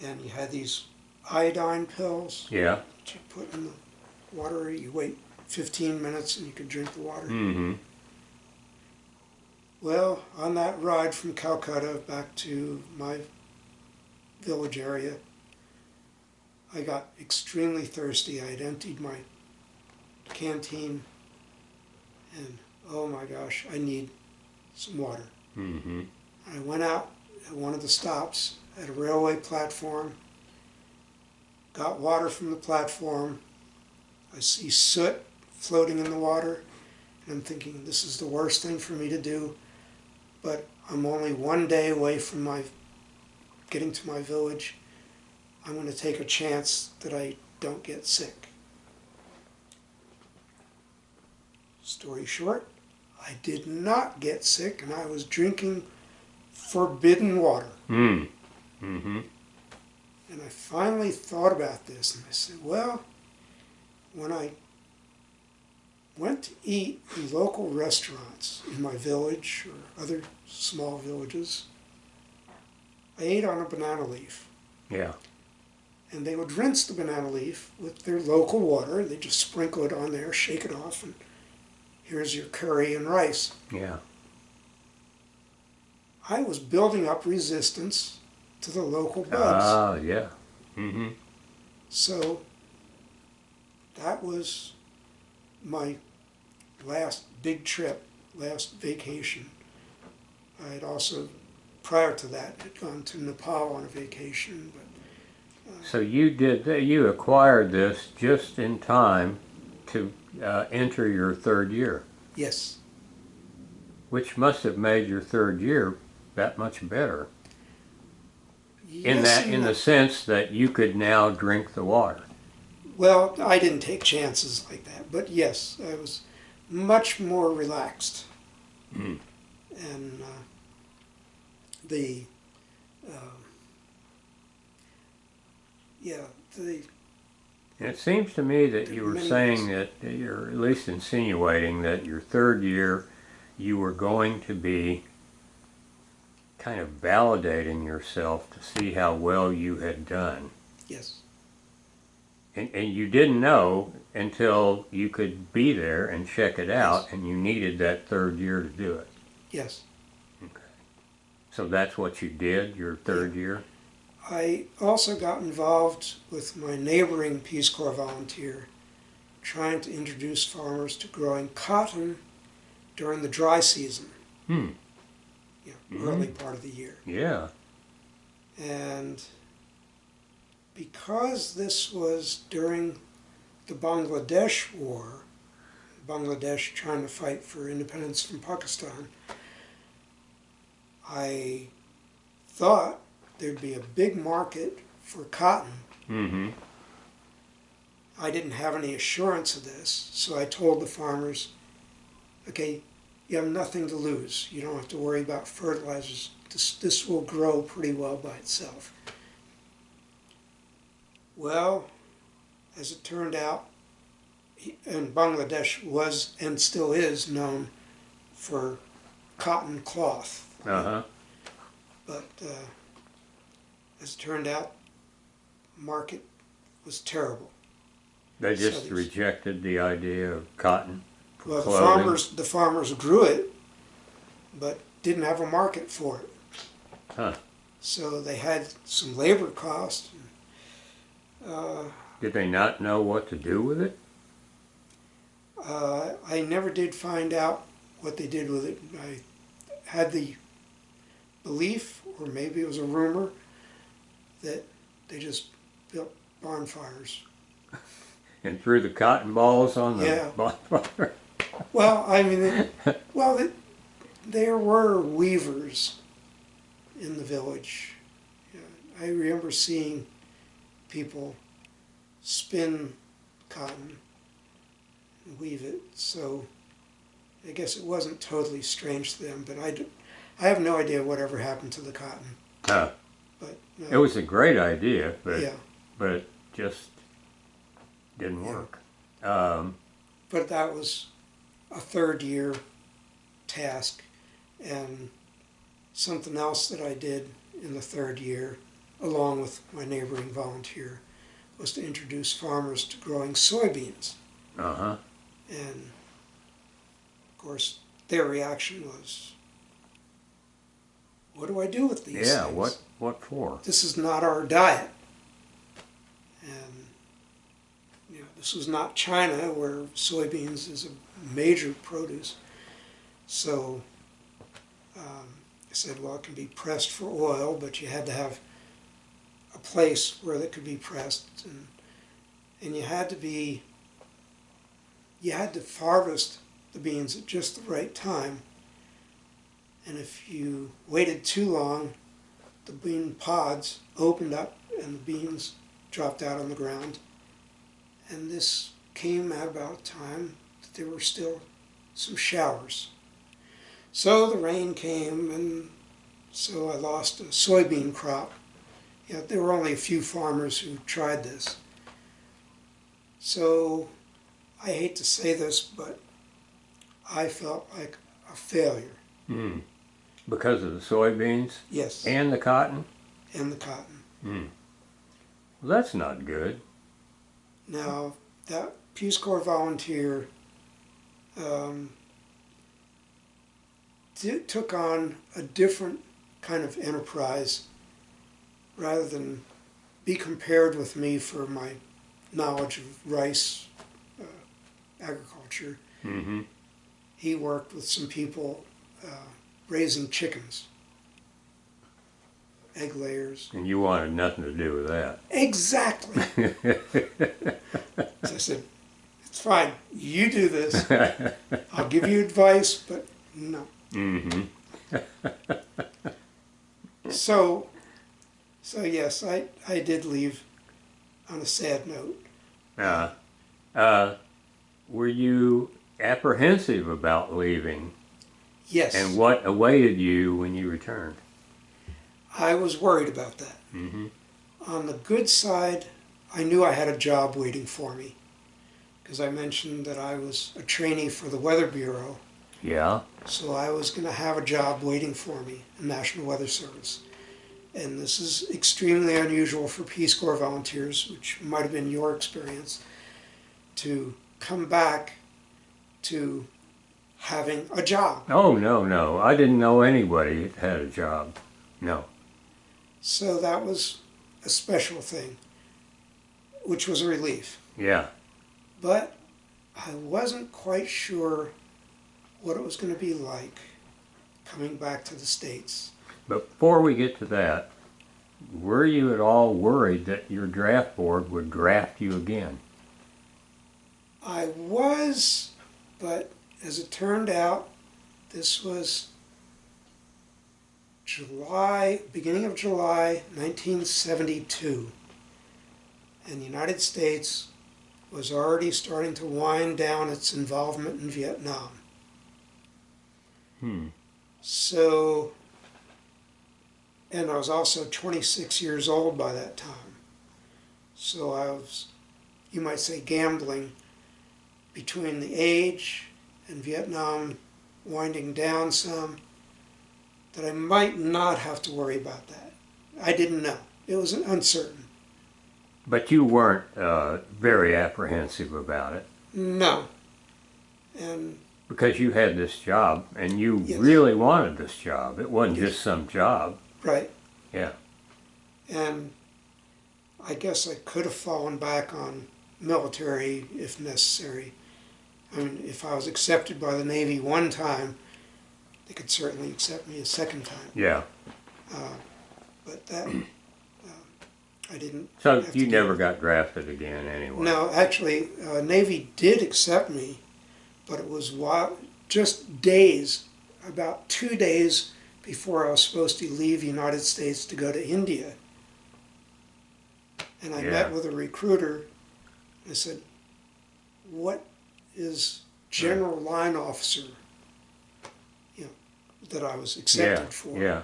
And you had these iodine pills Yeah. that you put in the water. You wait 15 minutes and you can drink the water. Mm-hmm. Well, on that ride from Calcutta back to my village area, I got extremely thirsty. I had emptied my canteen and, oh my gosh, I need some water. Mm-hmm. I went out at one of the stops at a railway platform got water from the platform. I see soot floating in the water, and I'm thinking, this is the worst thing for me to do, but I'm only one day away from getting to my village. I'm going to take a chance that I don't get sick. Story short, I did not get sick, and I was drinking forbidden water. Mm-hmm. And I finally thought about this, and I said, well, when I went to eat in local restaurants in my village or other small villages, I ate on a banana leaf. Yeah. And they would rinse the banana leaf with their local water. They just sprinkle it on there, shake it off, and here's your curry and rice. Yeah. I was building up resistance to the local bugs. Ah, yeah. Mm-hmm. So that was my last big trip, last vacation. I had also, prior to that, had gone to Nepal on a vacation. But So you acquired this just in time to enter your third year, yes, which must have made your third year that much better. yes and In no. the sense that you could now drink the water. Well, I didn't take chances like that, but yes, I was much more relaxed. Mm. And the And it seems to me that There you are were many saying ways. that you're at least insinuating that your third year you were going to be kind of validating yourself to see how well you had done. yes, And you didn't know until you could be there and check it out, Yes. and you needed that third year to do it. yes. Okay. So that's what you did your third year? I also got involved with my neighboring Peace Corps volunteer, trying to introduce farmers to growing cotton during the dry season, Hmm. early part of the year. Yeah. And because this was during the Bangladesh War, Bangladesh trying to fight for independence from Pakistan, I thought there'd be a big market for cotton. Mm-hmm. I didn't have any assurance of this, so I told the farmers, okay, you have nothing to lose. You don't have to worry about fertilizers. This will grow pretty well by itself. Well, as it turned out, and Bangladesh was and still is known for cotton cloth. Uh-huh. But as it turned out, market was terrible. They So just there's- rejected the idea of cotton for Well, clothing. the farmers grew it, but didn't have a market for it. Huh. So they had some labor costs. Did they not know what to do with it? I never did find out what they did with it. I had the belief, or maybe it was a rumor, that they just built bonfires. And threw the cotton balls on the Yeah. bonfire? Well, I mean, there were weavers in the village. Yeah, I remember seeing people spin cotton and weave it, so I guess it wasn't totally strange to them, but I have no idea whatever happened to the cotton. Huh. But It was a great idea, but yeah, but it just didn't Yeah. work. but that was a third year task, and something else that I did in the third year, along with my neighboring volunteer, was to introduce farmers to growing soybeans. Uh-huh. And of course, their reaction was, what do I do with these Yeah, things? what for? This is not our diet. And this was not China, where soybeans is a major produce. So I said, well, it can be pressed for oil, but you had to have a place where they could be pressed, and you had to harvest the beans at just the right time. And if you waited too long, the bean pods opened up and the beans dropped out on the ground. And this came at about a time that there were still some showers. So the rain came, and so I lost a soybean crop. You know, there were only a few farmers who tried this. So I hate to say this, but I felt like a failure. Mm. Because of the soybeans? Yes. And the cotton? And the cotton. Mm. Well, that's not good. Now, that Peace Corps volunteer took on a different kind of enterprise rather than be compared with me for my knowledge of rice agriculture. Mm-hmm. He worked with some people raising chickens, egg layers. And you wanted nothing to do with that. Exactly. So I said, it's fine, you do this. I'll give you advice, but no. Mm-hmm. So yes, I did leave on a sad note. Were you apprehensive about leaving? Yes. And what awaited you when you returned? I was worried about that. Mm-hmm. On the good side, I knew I had a job waiting for me, because I mentioned that I was a trainee for the Weather Bureau. Yeah. So I was going to have a job waiting for me in National Weather Service. And this is extremely unusual for Peace Corps volunteers, which might have been your experience, to come back to having a job. Oh, no. I didn't know anybody that had a job. No. So that was a special thing, which was a relief. Yeah. But I wasn't quite sure what it was going to be like coming back to the States. But before we get to that, were you at all worried that your draft board would draft you again? I was, but as it turned out, this was beginning of July 1972, and the United States was already starting to wind down its involvement in Vietnam. So, and I was also 26 years old by that time. So I was, you might say, gambling between the age and Vietnam winding down some, that I might not have to worry about that. I didn't know. It was uncertain. But you weren't very apprehensive about it. No. And because you had this job and you yes. really wanted this job. It wasn't Yes. just some job. Right. Yeah. And I guess I could have fallen back on military if necessary. I mean, if I was accepted by the Navy one time, they could certainly accept me a second time. Yeah. But that, I didn't. So have you to never do. got drafted again anyway? No, actually, Navy did accept me, but it was just days, about 2 days before I was supposed to leave the United States to go to India. And I met with a recruiter, and I said, what is general line officer, that I was accepted for? Yeah.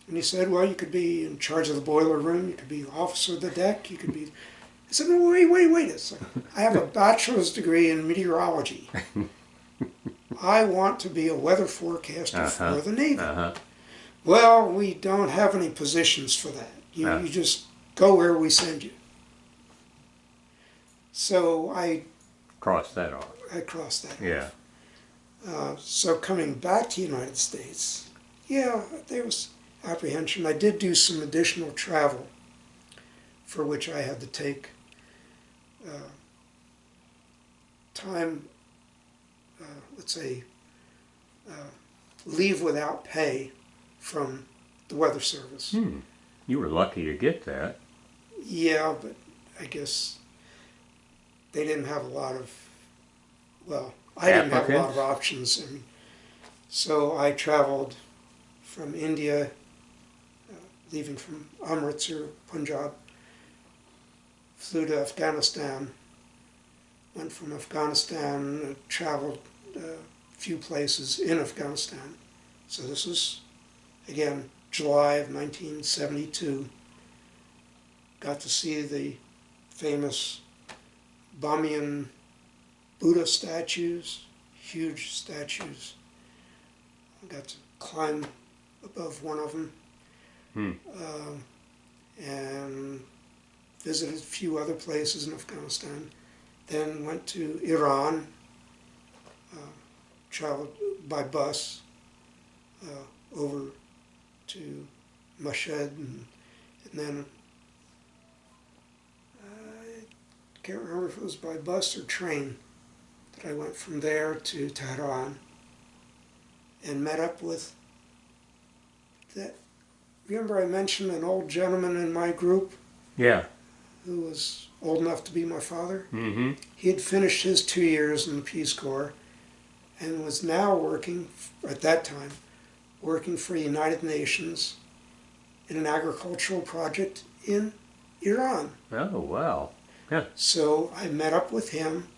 And he said, well, you could be in charge of the boiler room, you could be officer of the deck, you could be... I said, no, wait a second. I have a bachelor's degree in meteorology. I want to be a weather forecaster for the Navy. Well, we don't have any positions for that. You just go where we send you. So I crossed that off. I crossed that Yeah. off. So coming back to the United States, yeah, there was apprehension. I did do some additional travel for which I had to take time, let's say, leave without pay from the Weather Service. You were lucky to get that. Yeah, but I guess they didn't have a lot of, well, I didn't have a lot of Applicants? options. And so I traveled from India, leaving from Amritsar, Punjab, flew to Afghanistan, went from Afghanistan, traveled a few places in Afghanistan. So this was, again, July of 1972. Got to see the famous Bamiyan Buddha statues, huge statues. I got to climb above one of them. And visited a few other places in Afghanistan. Then went to Iran, traveled by bus over to Mashhad, and then I can't remember if it was by bus or train that I went from there to Tehran and met up with that. Remember I mentioned an old gentleman in my group Yeah. who was old enough to be my father? Mm-hmm. He had finished his 2 years in the Peace Corps and was now working, at that time, working for the United Nations in an agricultural project in Iran. Oh, wow. Yeah. So I met up with him,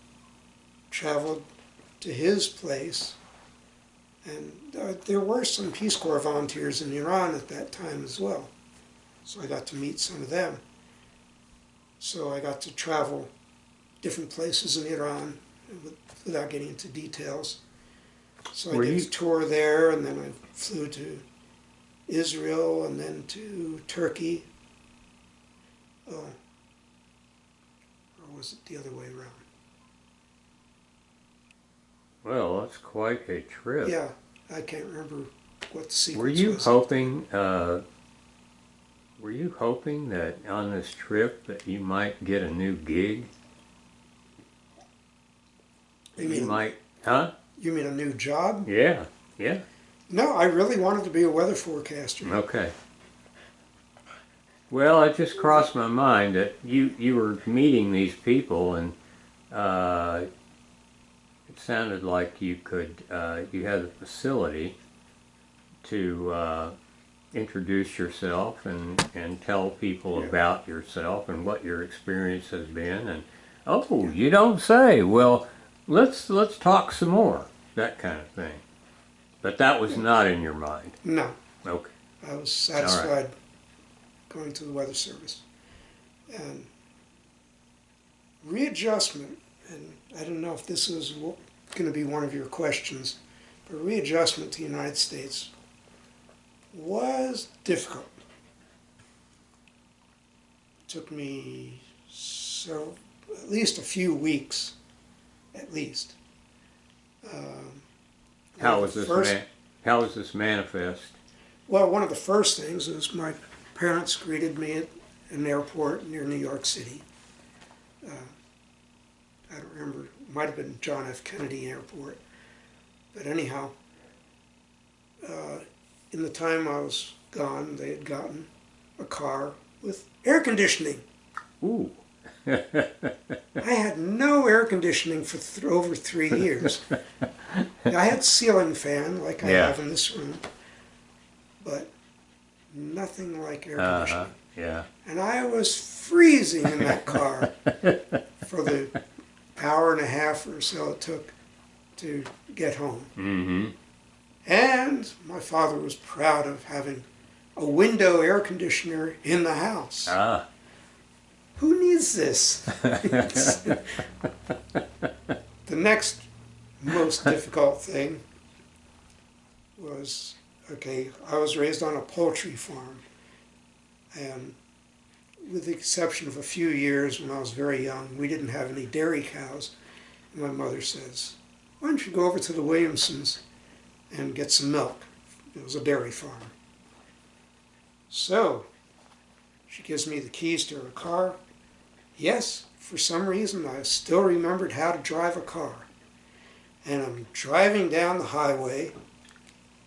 traveled to his place, and there were some Peace Corps volunteers in Iran at that time as well. So I got to meet some of them. So I got to travel different places in Iran without getting into details. So I did a tour there, and then I flew to Israel and then to Turkey. Oh, or was it the other way around? Well, that's quite a trip. Yeah, I can't remember what the sequence Were you was. hoping? Were you hoping that on this trip that you might get a new gig? You might, huh? You mean a new job? Yeah. Yeah. No, I really wanted to be a weather forecaster. Okay. Well, it just crossed my mind that you were meeting these people, and it sounded like you could you had a facility to introduce yourself and tell people about yourself and what your experience has been. And oh, you don't say. Well, let's talk some more. That kind of thing. But that was not in your mind. No, Okay. I was satisfied going to the Weather Service. And readjustment, and I don't know if this is going to be one of your questions, but readjustment to the United States was difficult. It took me at least a few weeks, at least. How was this manifest? Well, one of the first things was my parents greeted me at an airport near New York City. I don't remember, it might have been John F. Kennedy Airport. But anyhow, in the time I was gone, they had gotten a car with air conditioning. Ooh. I had no air conditioning for over 3 years. I had ceiling fan like I have in this room, but nothing like air conditioning. Yeah. And I was freezing in that car for the hour and a half or so it took to get home. Mm-hmm. And my father was proud of having a window air conditioner in the house. Ah. Who needs this? The next most difficult thing was, I was raised on a poultry farm. And with the exception of a few years when I was very young, we didn't have any dairy cows. And my mother says, why don't you go over to the Williamsons and get some milk? It was a dairy farm. So, she gives me the keys to her car. Yes, for some reason I still remembered how to drive a car. And I'm driving down the highway,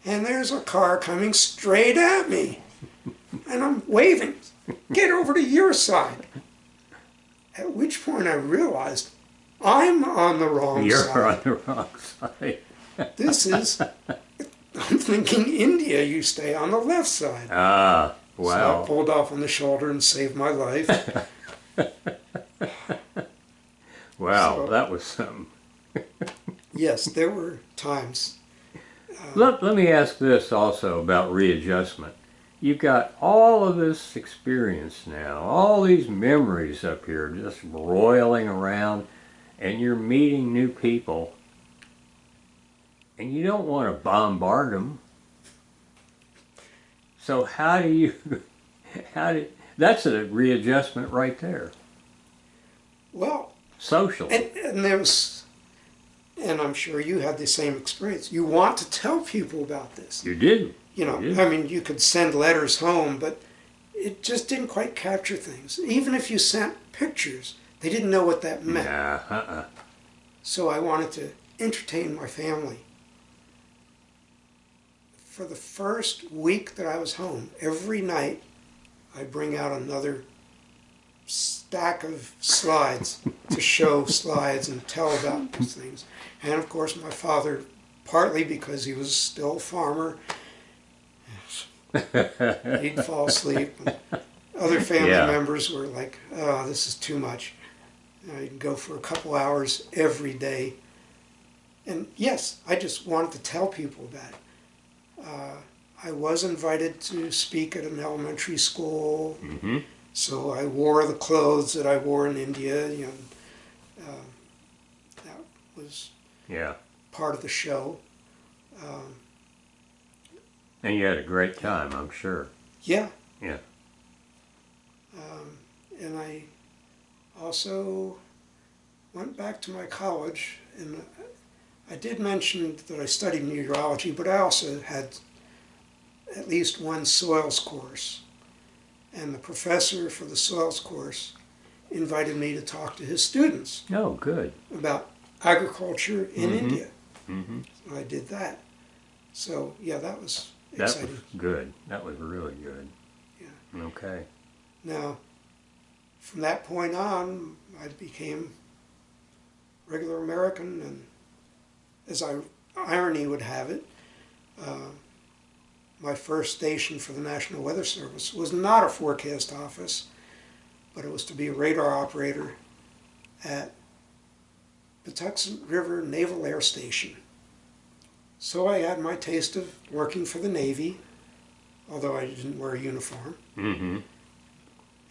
and there's a car coming straight at me. And I'm waving, Get over to your side. At which point I realized I'm on the wrong You're side. on the wrong side. This is, I'm thinking India, you stay on the left side. Ah, So I wow. pulled off on the shoulder and saved my life. Wow, So- that was something. Yes, there were times. Let me ask this also about readjustment. You've got all of this experience now, all these memories up here just roiling around, and you're meeting new people, and you don't want to bombard them. So how do you, that's a readjustment right there, Well, socially. and there was, and I'm sure you had the same experience. You want to tell people about this. You do. You know, You do. I mean, you could send letters home, but it just didn't quite capture things. Even if you sent pictures, they didn't know what that meant. Nah, So I wanted to entertain my family. For the first week that I was home, every night I'd bring out another stack of slides to show slides and tell about these things. And of course, my father, partly because he was still a farmer, he'd fall asleep. And other family Yeah. members were like, "Oh, this is too much." I'd go for a couple hours every day. And yes, I just wanted to tell people about it. I was invited to speak at an elementary school, Mm-hmm. so I wore the clothes that I wore in India. You know, that was Yeah. part of the show. And you had a great time, I'm sure. Yeah. Yeah. And I also went back to my college, and I did mention that I studied meteorology, but I also had at least one soils course. And the professor for the soils course invited me to talk to his students Oh, good. about agriculture in Mhm. India. Mm-hmm. So I did that. So yeah, that was That exciting. was good. That was really good. Yeah. Okay. Now, from that point on, I became regular American, and as irony would have it, my first station for the National Weather Service was not a forecast office, but it was to be a radar operator at Patuxent River Naval Air Station. So I had my taste of working for the Navy, although I didn't wear a uniform, Mm-hmm.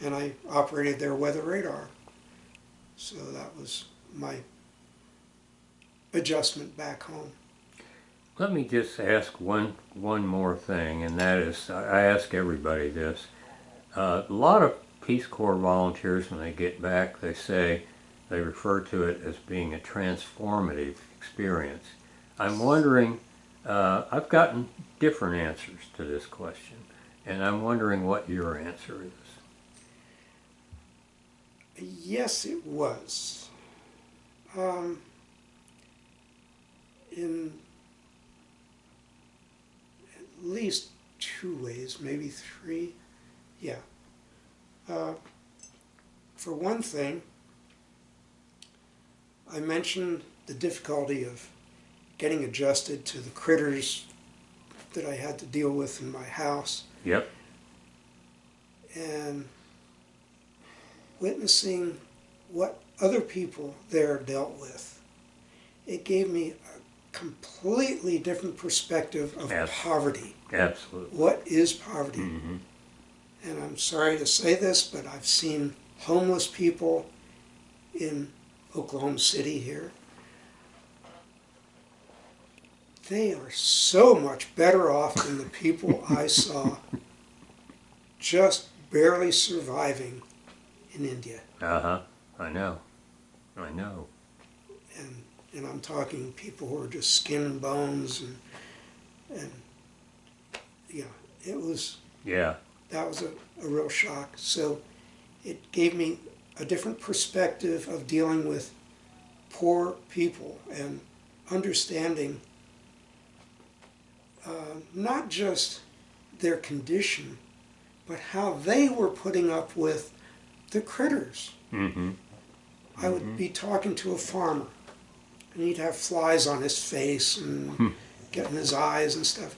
and I operated their weather radar. So that was my adjustment back home. Let me just ask one more thing, and that is, I ask everybody this. A lot of Peace Corps volunteers, when they get back, they say they refer to it as being a transformative experience. I'm wondering, I've gotten different answers to this question, and I'm wondering what your answer is. Yes, it was. In at least two ways, maybe three. Yeah. For one thing, I mentioned the difficulty of getting adjusted to the critters that I had to deal with in my house, Yep. and witnessing what other people there dealt with. It gave me a completely different perspective of Yes. poverty. Absolutely. What is poverty? Mm-hmm. And I'm sorry to say this, but I've seen homeless people in Oklahoma City here. They are so much better off than the people I saw just barely surviving in India. Uh-huh. I know. And I'm talking people who are just skin and bones, and you know, it was, Yeah. that was a real shock. So it gave me a different perspective of dealing with poor people and understanding not just their condition, but how they were putting up with the critters. Mm-hmm. I would be talking to a farmer, and he'd have flies on his face and get in his eyes and stuff,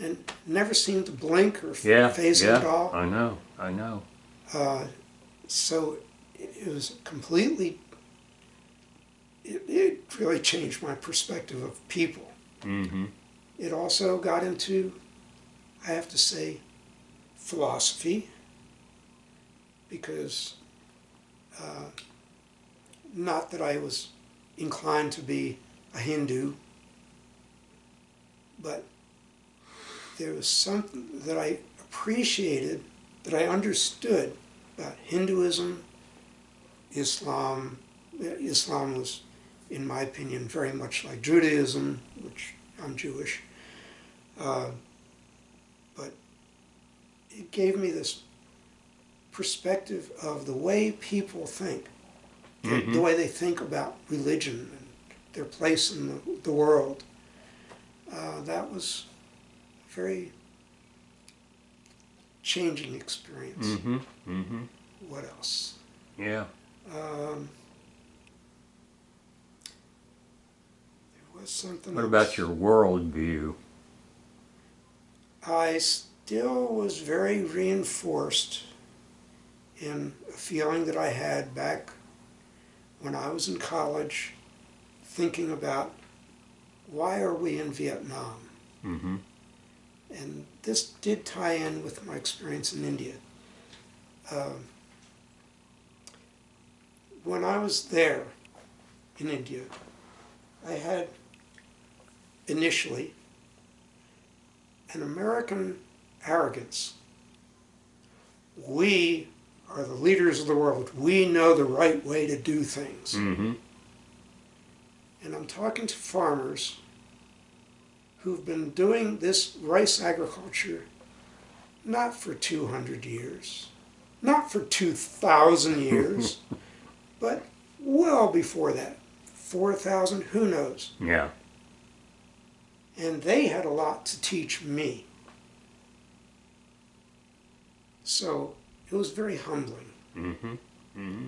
and never seemed to blink or phase him at all. I know. So it was completely, it really changed my perspective of people. Mm-hmm. It also got into, I have to say, philosophy, because not that I was inclined to be a Hindu, but there was something that I appreciated, that I understood about Hinduism, Islam. Islam was, in my opinion, very much like Judaism, which I'm Jewish. But it gave me this perspective of the way people think, the way they think about religion and their place in the world. That was a very changing experience. Mm-hmm. Mm-hmm. What else? Yeah. There was something What else. about your worldview? I still was very reinforced in a feeling that I had back when I was in college, thinking about why are we in Vietnam? Mm-hmm. And this did tie in with my experience in India. When I was there in India, I had initially an American arrogance. We are the leaders of the world. We know the right way to do things. Mm-hmm. And I'm talking to farmers who've been doing this rice agriculture not for 200 years, not for 2,000 years, but well before that. 4,000, who knows? Yeah. And they had a lot to teach me. So it was very humbling. Mm-hmm. Mm-hmm.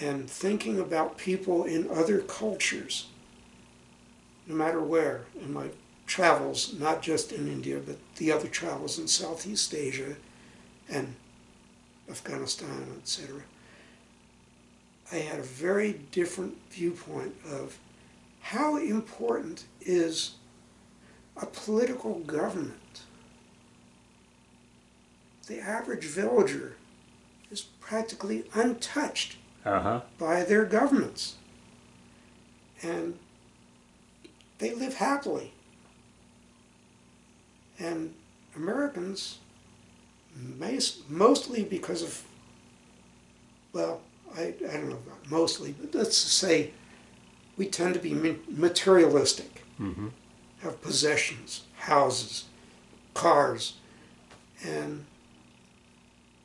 And thinking about people in other cultures, no matter where, in my travels, not just in India, but the other travels in Southeast Asia and Afghanistan, etc., I had a very different viewpoint of how important is a political government. The average villager is practically untouched Uh-huh. by their governments. And they live happily. And Americans, mostly because of, well, I don't know about mostly, but let's just say we tend to be materialistic, Mm-hmm. have possessions, houses, cars, and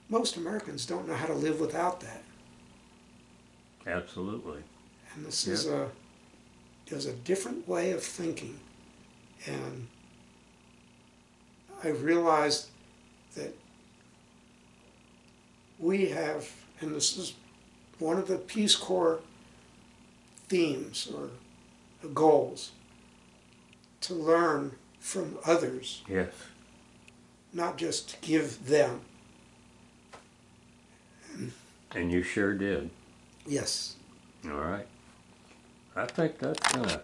most Americans don't know how to live without that. Absolutely. And this is a different way of thinking. And I realized that we have, and this is one of the Peace Corps themes or goals, to learn from others, Yes. not just to give them. And you sure did. Yes. All right. I think that's gonna